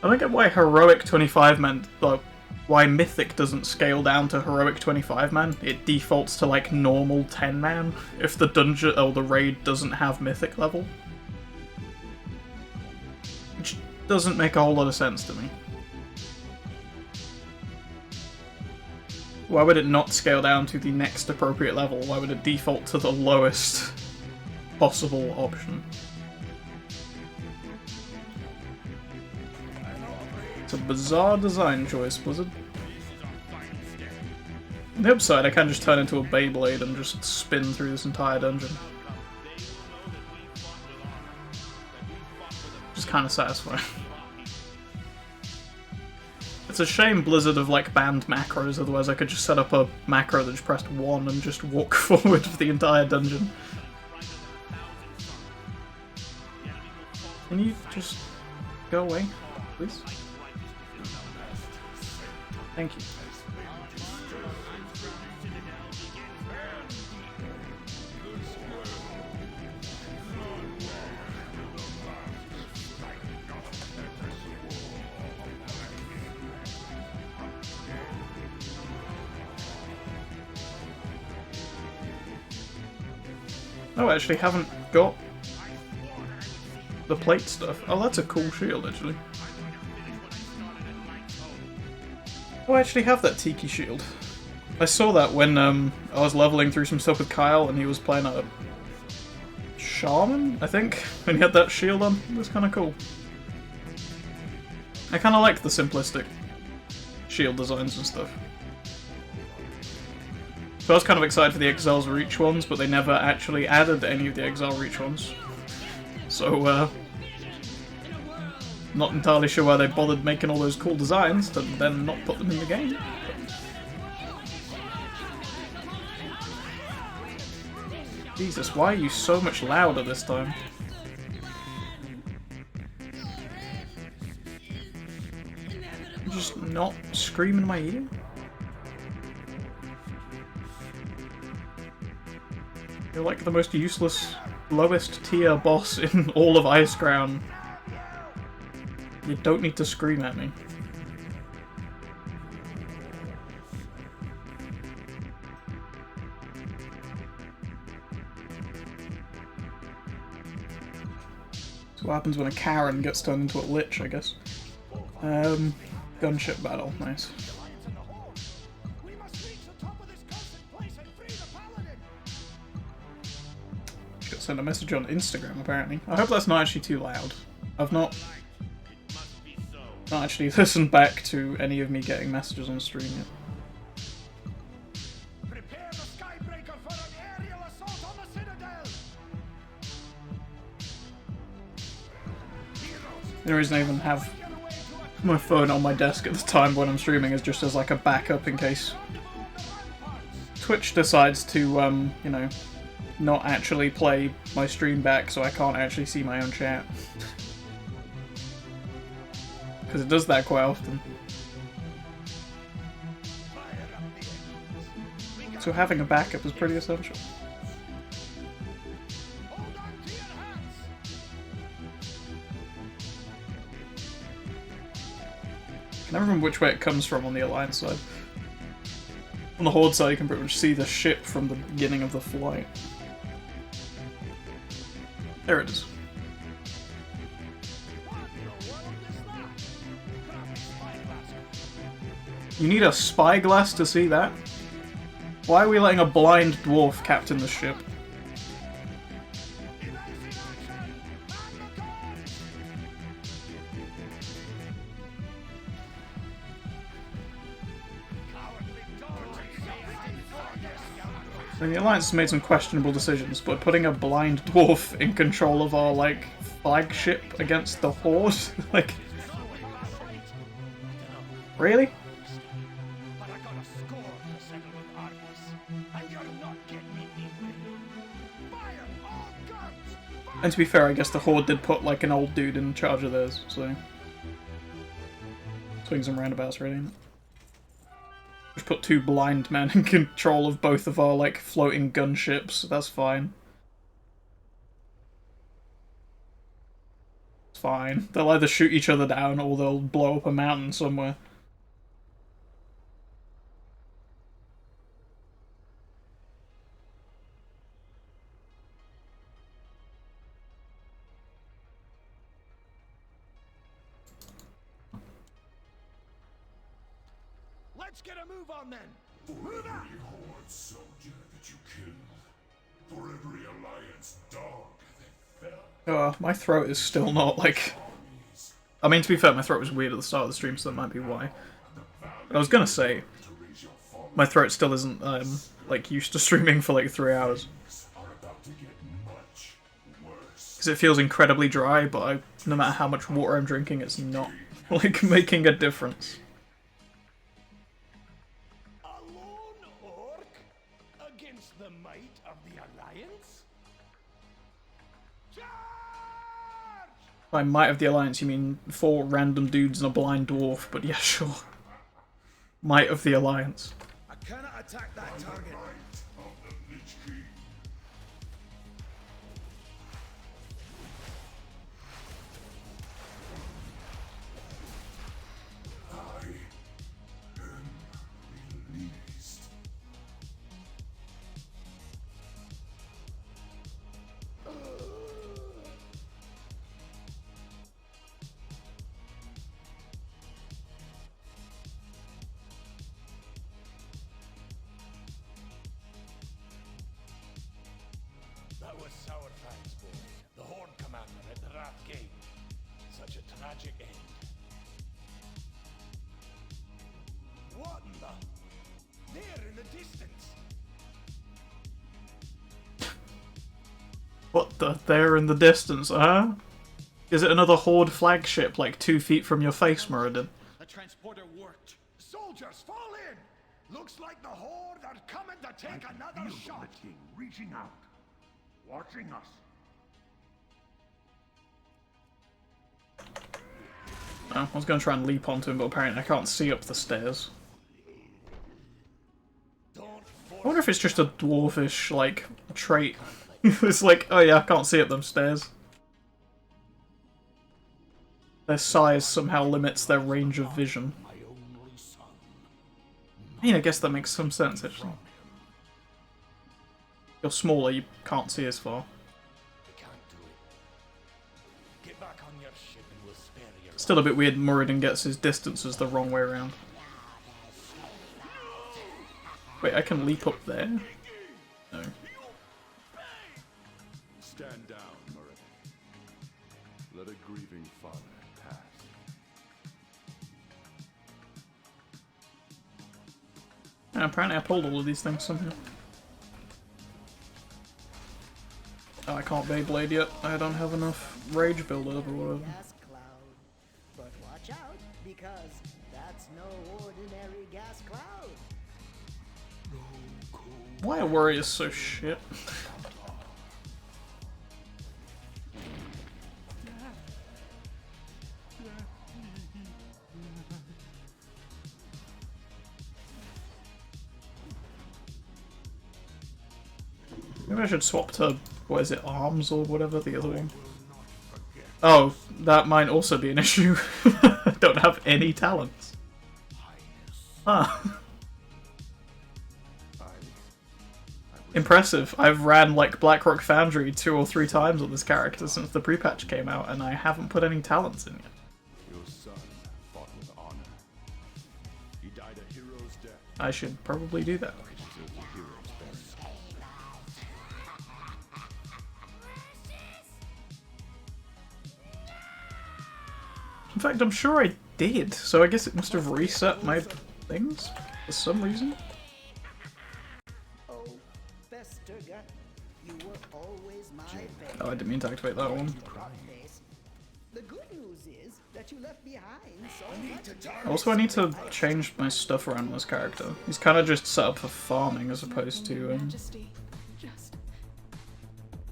I don't get why heroic 25 man, like, why Mythic doesn't scale down to heroic 25 man. It defaults to like normal 10 man if the dungeon or the raid doesn't have Mythic level. Which doesn't make a whole lot of sense to me. Why would it not scale down to the next appropriate level? Why would it default to the lowest possible option? It's a bizarre design choice, Blizzard. On the upside, I can just turn into a Beyblade and just spin through this entire dungeon. Just kind of satisfying. It's a shame Blizzard have like banned macros, otherwise I could just set up a macro that just pressed 1 and just walk forward for the entire dungeon. Can you just go away, please? Thank you. Oh, I actually haven't got the plate stuff. Oh, that's a cool shield, actually. Oh, I actually have that Tiki shield. I saw that when I was leveling through some stuff with Kyle and he was playing a shaman, I think, and he had that shield on. It was kind of cool. I kind of like the simplistic shield designs and stuff. So I was kind of excited for the Exile's Reach ones, but they never actually added any of the Exile Reach ones. So, not entirely sure why they bothered making all those cool designs to then not put them in the game. Jesus, why are you so much louder this time? You're just not screaming in my ear? You're like the most useless, lowest tier boss in all of Icecrown. You don't need to scream at me. So what happens when a Karen gets turned into a Lich, I guess. Gunship battle, nice. Send a message on Instagram, apparently. I hope that's not actually too loud. I've not actually listened back to any of me getting messages on stream yet. Prepare the Skybreaker for an aerial assault on the Citadel! The only reason I even have my phone on my desk at the time when I'm streaming is just as like a backup in case Twitch decides to, you know, not actually play my stream back so I can't actually see my own chat. Because it does that quite often. So having a backup is pretty essential. I never remember which way it comes from on the Alliance side. On the Horde side you can pretty much see the ship from the beginning of the flight. There it is. You need a spyglass to see that? Why are we letting a blind dwarf captain the ship? I mean, the Alliance has made some questionable decisions, but putting a blind dwarf in control of our, like, flagship against the Horde? Like... Really? But I got a score to settle with Argus, and you're not getting me anywhere. Fire all guns! And to be fair, I guess the Horde did put, like, an old dude in charge of theirs, so... Swings and roundabouts, really. Just put 2 blind men in control of both of our, like, floating gunships. That's fine. It's fine. They'll either shoot each other down or they'll blow up a mountain somewhere. Let's get a move on then! For every Horde soldier that you killed, for every Alliance dog that fell, Oh, my throat is still not, like... I mean, to be fair, my throat was weird at the start of the stream, so that might be why. But I was gonna say, my throat still isn't, like, used to streaming for, like, 3 hours. are about to get much worse. Because it feels incredibly dry, but no matter how much water I'm drinking, it's not, like, making a difference. A lone orc against the might of the Alliance? Charge! By might of the Alliance, you mean 4 random dudes and a blind dwarf, but yeah, sure. Might of the Alliance. I cannot attack that target. Of the Lich King. I am released. That was Sourfang's boy, the Horde commander at the Wrath Gate. Such a tragic end. What in the... There in the distance! What the? There in the distance, huh? Is it another Horde flagship, like 2 feet from your face, Muradin? The transporter worked. Soldiers, fall in! Looks like the Horde are coming to take another shot. The King reaching out, watching us. Oh, I was going to try and leap onto him, but apparently I can't see up the stairs. Don't I wonder if it's just a dwarfish, like, trait. It's like, oh yeah, I can't see up them stairs. Their size somehow limits their range of vision. my only son. I mean, I guess that makes some sense, actually. You're smaller, you can't see as far. We can't do it. Get back on your ship and we'll spare your Still a bit weird Muradin gets his distances the wrong way around. Wait, I can leap up there? No. Stand down, Muradin. Let a grieving father pass. Yeah, apparently I pulled all of these things somehow. Oh, I can't Beyblade yet. I don't have enough rage build-up or whatever. Gas cloud. But watch out, because that's no ordinary gas cloud. Why are warriors so shit? Maybe I should swap to, what is it, arms or whatever, the other one. Oh, that might also be an issue. I don't have any talents. Huh. Impressive. I've ran like Blackrock Foundry 2 or 3 times on this character since the pre-patch came out, and I haven't put any talents in yet. Your son fought with honor. He died a hero's death. I should probably do that. He deserves a In fact, I'm sure I did, so I guess it must have reset my things for some reason. Oh, Vestergaard, you were always my favorite. Oh, I didn't mean to activate that one. Face. The good news is that you left behind so much. Also, I need to change my stuff around this character. He's kind of just set up for farming as opposed to Majesty,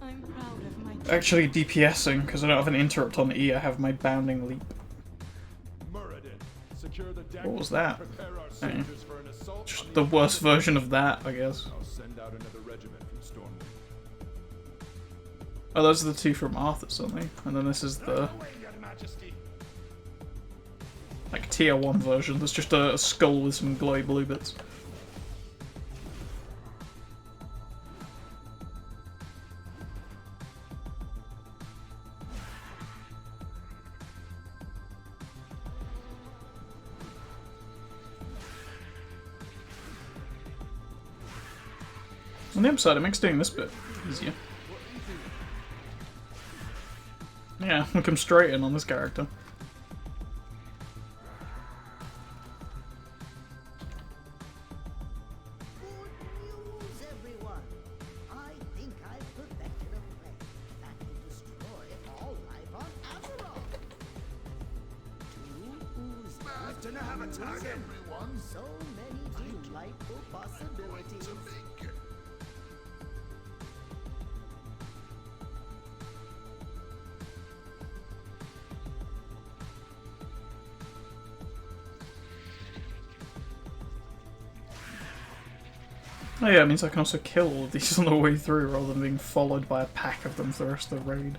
I'm proud of my actually DPSing, because I don't have an interrupt on E, I have my bounding leap. What was that? Hey. Just the worst version of that, I guess. I'll send out another regiment from Stormwind. Oh, those are the two from Arthas, aren't they? And then this is the like tier 1 version. There's just a skull with some glowy blue bits. On the upside, it makes doing this bit easier. Yeah, we come straight in on this character. Good news, everyone. I think I've perfected a plan that will destroy all life on Azeroth. 2 oozes. to have a target. Everyone, so many delightful possibilities. Oh yeah, it means I can also kill all of these on the way through rather than being followed by a pack of them for the rest of the raid.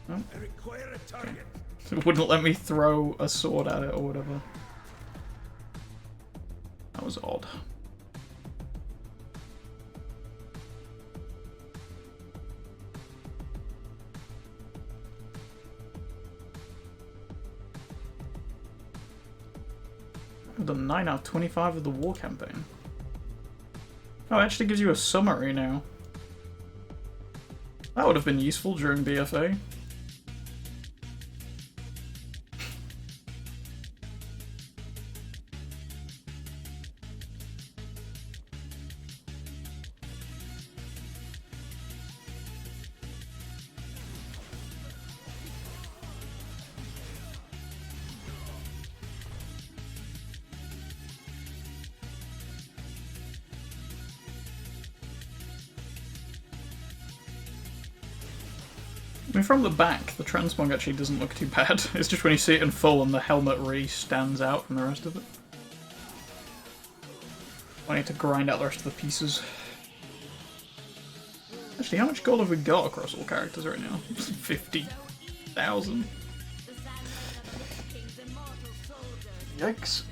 Oh. I require a target. It wouldn't let me throw a sword at it or whatever. That was odd. I've done 9 out of 25 of the war campaign. Oh, it actually gives you a summary now. That would have been useful during BFA. I mean, from the back, the transmog actually doesn't look too bad. It's just when you see it in full and the helmet really stands out from the rest of it. I need to grind out the rest of the pieces. Actually, how much gold have we got across all characters right now? 50,000. Yikes.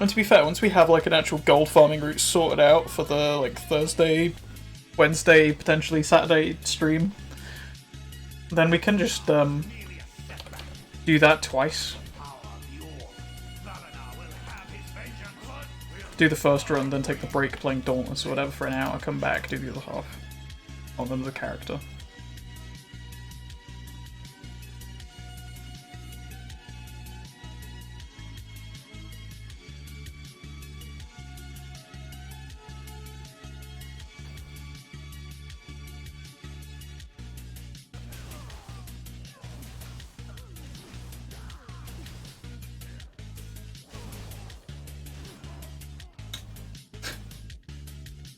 And to be fair, once we have like an actual gold farming route sorted out for the like Thursday, Wednesday, potentially Saturday stream, then we can just do that twice. Do the first run, then take the break playing Dauntless or whatever for an hour, come back, do the other half on another character.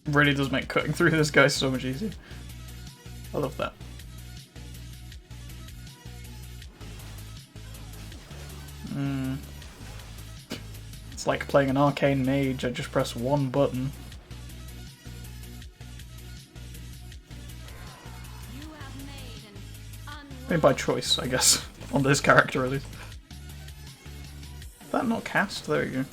Really does make cutting through this guy so much easier. I love that. It's like playing an arcane mage, I just press one button. Made by choice, I guess, on this character at least. Is that not cast? There you go.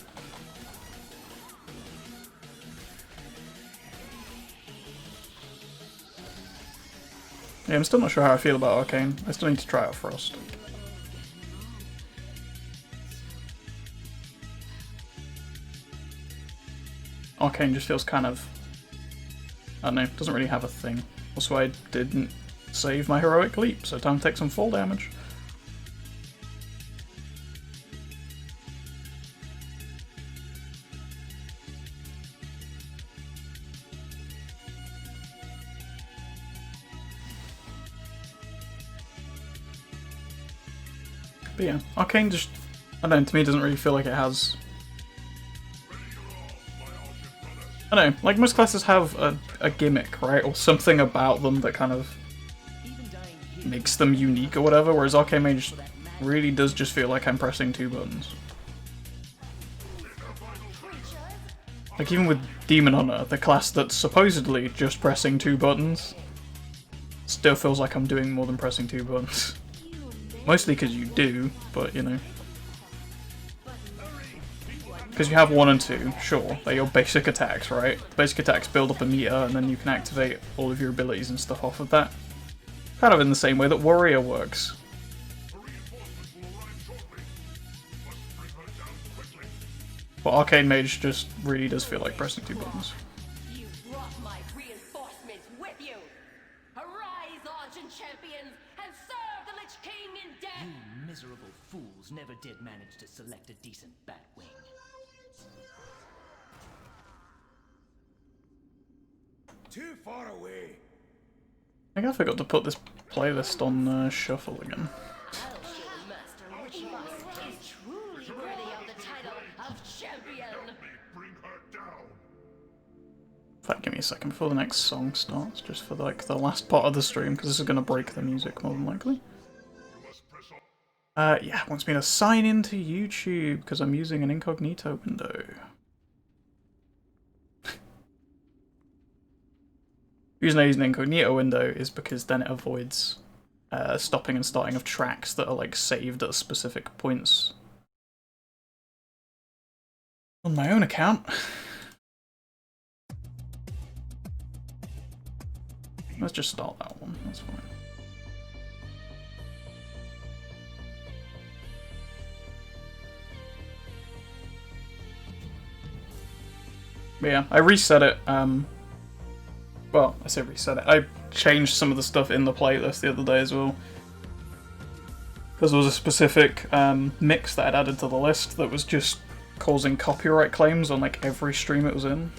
Yeah, I'm still not sure how I feel about Arcane. I still need to try out Frost. Arcane just feels kind of... I don't know, doesn't really have a thing. Also, I didn't save my heroic leap, so time to take some fall damage. But yeah, Arcane just, I don't know, to me doesn't really feel like it has... I don't know, like most classes have a gimmick, right? Or something about them that kind of makes them unique or whatever, whereas Arcane Mage really does just feel like I'm pressing 2 buttons. Like even with Demon Hunter, the class that's supposedly just pressing 2 buttons, still feels like I'm doing more than pressing 2 buttons. Mostly because you do, but you know. Because you have 1 and 2, sure, they're your basic attacks, right? Basic attacks build up a meter, and then you can activate all of your abilities and stuff off of that. Kind of in the same way that Warrior works. But Arcane Mage just really does feel like pressing 2 buttons. You brought my reinforcements with you. Arise, Argent champions, and serve the Lich King in death. You miserable fools never did manage to select a decent Batwing. Too far away. I think I forgot to put this playlist on shuffle again. I'll show Master which of us is truly worthy of the title of champion. Bring her down. In fact, give me a second before the next song starts, just for like the last part of the stream, because this is going to break the music more than likely. Yeah, it wants me to sign into YouTube because I'm using an incognito window. The reason I use an incognito window is because then it avoids stopping and starting of tracks that are like saved at specific points on my own account. Let's just start that one, that's fine. But yeah, I reset it, well, I say reset it, I changed some of the stuff in the playlist the other day as well. Because there was a specific mix that I'd added to the list that was just causing copyright claims on like every stream it was in.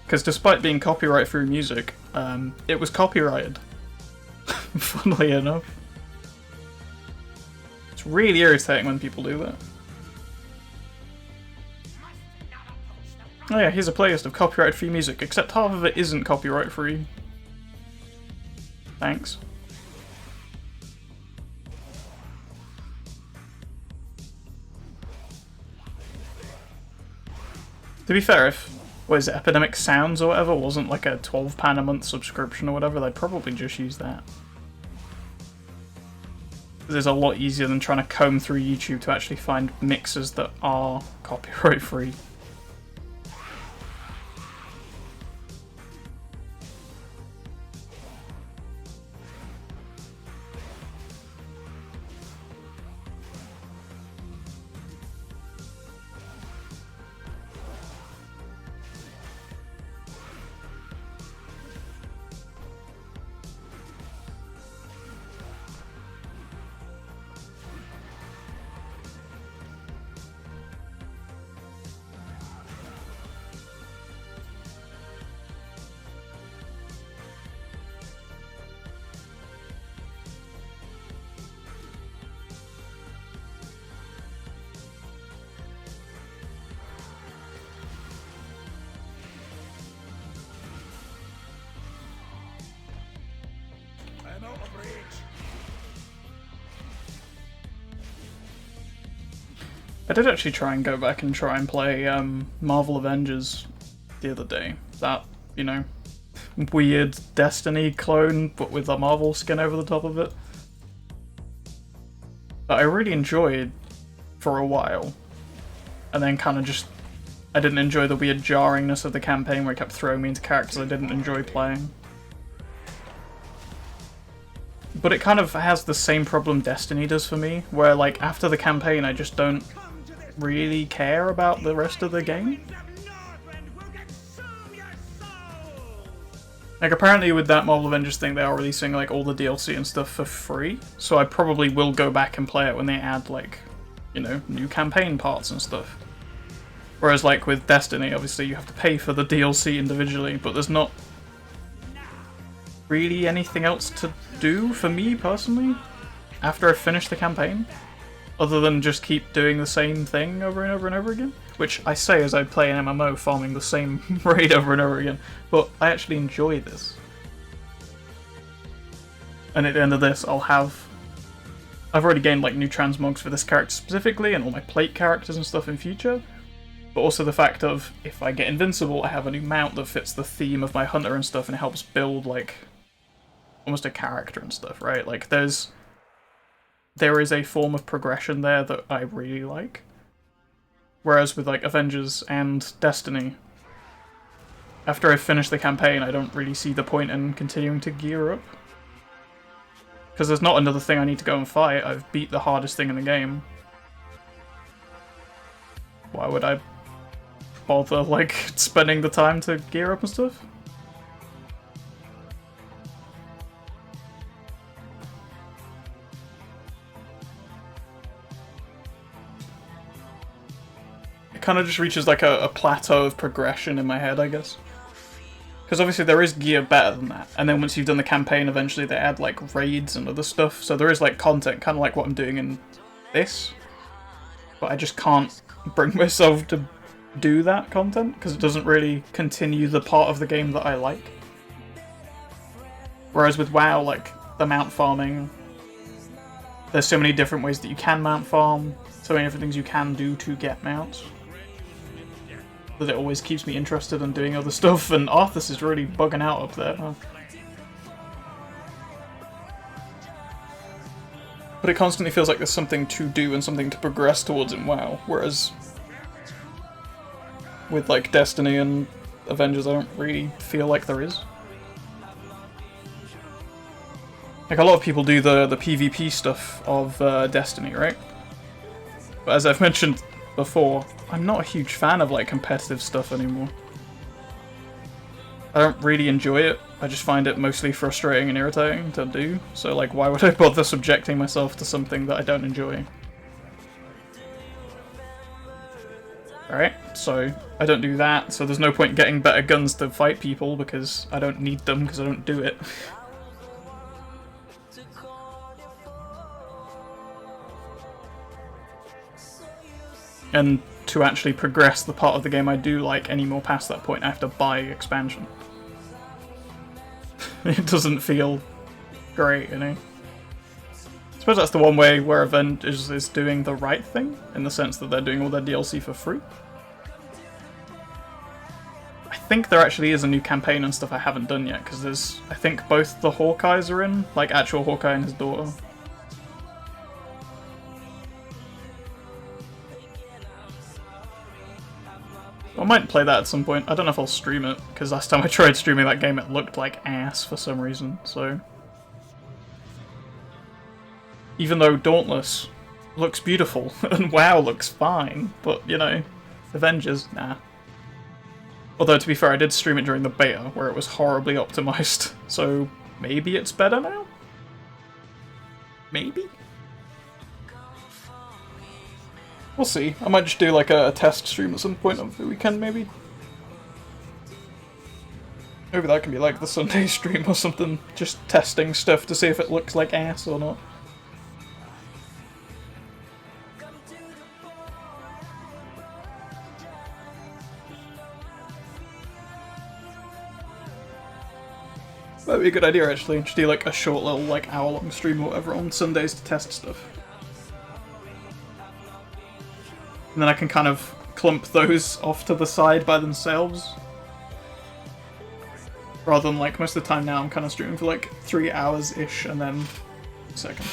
Because despite being copyright-free music, it was copyrighted. Funnily enough. It's really irritating when people do that. Oh yeah, here's a playlist of copyright-free music, except half of it isn't copyright-free. Thanks. To be fair, if, what is it, Epidemic Sounds or whatever wasn't like a £12 a month subscription or whatever, they'd probably just use that. It's a lot easier than trying to comb through YouTube to actually find mixes that are copyright-free. I'm out of range. I did actually try and go back and try and play Marvel Avengers the other day. That, you know, weird Destiny clone, but with a Marvel skin over the top of it. But I really enjoyed for a while. And then kind of just, I didn't enjoy the weird jarringness of the campaign where it kept throwing me into characters I didn't enjoy playing. But it kind of has the same problem Destiny does for me, where like after the campaign I just don't really care about the rest of the game. Like apparently with that Marvel Avengers thing they are releasing like all the DLC and stuff for free, so I probably will go back and play it when they add like, you know, new campaign parts and stuff. Whereas like with Destiny, obviously you have to pay for the DLC individually, but there's not really anything else to do for me personally after I finish the campaign, other than just keep doing the same thing over and over and over again. Which I say as I play an MMO farming the same raid over and over again, but I actually enjoy this. And at the end of this I've already gained like new transmogs for this character specifically and all my plate characters and stuff in future. But also the fact of, if I get invincible, I have a new mount that fits the theme of my hunter and stuff, and it helps build, like, almost a character and stuff, right? Like, there is a form of progression there that I really like. Whereas with, like, Avengers and Destiny, after I finish the campaign, I don't really see the point in continuing to gear up. Because there's not another thing I need to go and fight. I've beat the hardest thing in the game. Why would I bother, like, spending the time to gear up and stuff? It kind of just reaches, like, a plateau of progression in my head, I guess. Because obviously there is gear better than that, and then once you've done the campaign, eventually they add, like, raids and other stuff, so there is, like, content, kind of like what I'm doing in this. But I just can't bring myself to do that content because it doesn't really continue the part of the game that I like. Whereas with WoW, like the mount farming, there's so many different ways that you can mount farm, so many different things you can do to get mounts, that it always keeps me interested in doing other stuff. And Arthas is really bugging out up there, huh? But it constantly feels like there's something to do and something to progress towards in WoW, whereas with like Destiny and Avengers I don't really feel like there is. Like a lot of people do the PvP stuff of Destiny, right? But as I've mentioned before, I'm not a huge fan of like competitive stuff anymore. I don't really enjoy it. I just find it mostly frustrating and irritating to do. So like, why would I bother subjecting myself to something that I don't enjoy? Alright, so I don't do that, so there's no point getting better guns to fight people because I don't need them because I don't do it. And to actually progress the part of the game I do like any more past that point, I have to buy expansion. It doesn't feel great, you know? I suppose that's the one way where Avengers is doing the right thing, in the sense that they're doing all their DLC for free. I think there actually is a new campaign and stuff I haven't done yet, because there's, I think both the Hawkeyes are in, like actual Hawkeye and his daughter. I might play that at some point. I don't know if I'll stream it, because last time I tried streaming that game it looked like ass for some reason, so... Even though Dauntless looks beautiful, and WoW looks fine, but, you know, Avengers, nah. Although, to be fair, I did stream it during the beta, where it was horribly optimized, so maybe it's better now? Maybe? We'll see. I might just do like a test stream at some point over the weekend, maybe. Maybe that can be like the Sunday stream or something, just testing stuff to see if it looks like ass or not. That'd be a good idea, actually. Just do like a short little like hour-long stream or whatever on Sundays to test stuff. And then I can kind of clump those off to the side by themselves. Rather than like most of the time now I'm kind of streaming for like 3 hours-ish and then a second.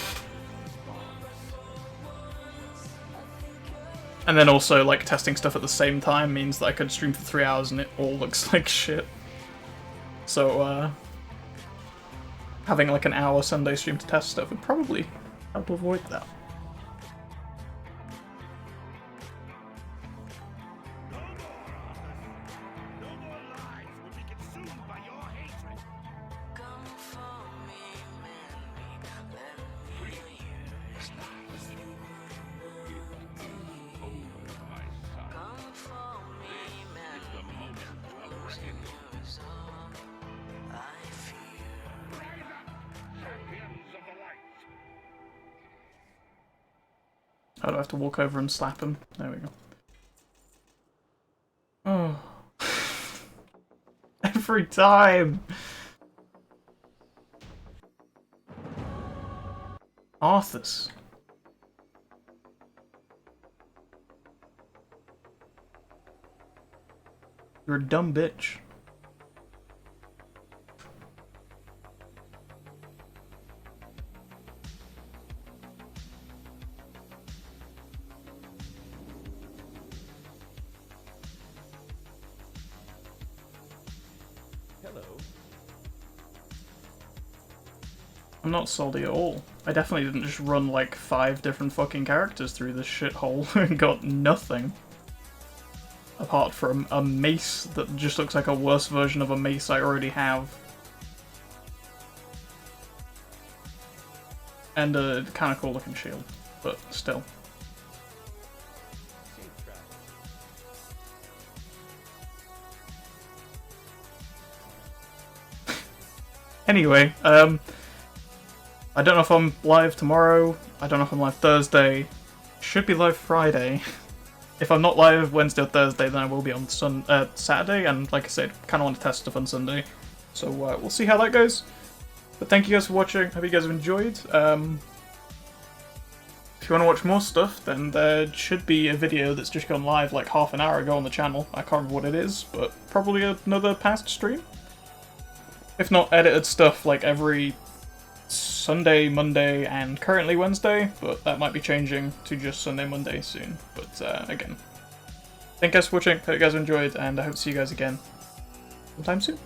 And then also like testing stuff at the same time means that I could stream for 3 hours and it all looks like shit. So having like an hour Sunday stream to test stuff would probably help avoid that. No more lives will be consumed by your hatred. Oh, do I have to walk over and slap him? There we go. Oh. Every time! Arthas. You're a dumb bitch. Hello. I'm not salty at all. I definitely didn't just run like 5 different fucking characters through this shithole and got nothing. Apart from a mace that just looks like a worse version of a mace I already have. And a kinda cool looking shield, but still. Anyway, I don't know if I'm live tomorrow, I don't know if I'm live Thursday, should be live Friday. If I'm not live Wednesday or Thursday, then I will be on Saturday, and like I said, kind of want to test stuff on Sunday. So we'll see how that goes. But thank you guys for watching, hope you guys have enjoyed. If you want to watch more stuff, then there should be a video that's just gone live like half an hour ago on the channel. I can't remember what it is, but probably another past stream. If not edited stuff like every Sunday, Monday, and currently Wednesday, but that might be changing to just Sunday, Monday soon. But again, thank you guys for watching, hope you guys enjoyed, and I hope to see you guys again sometime soon.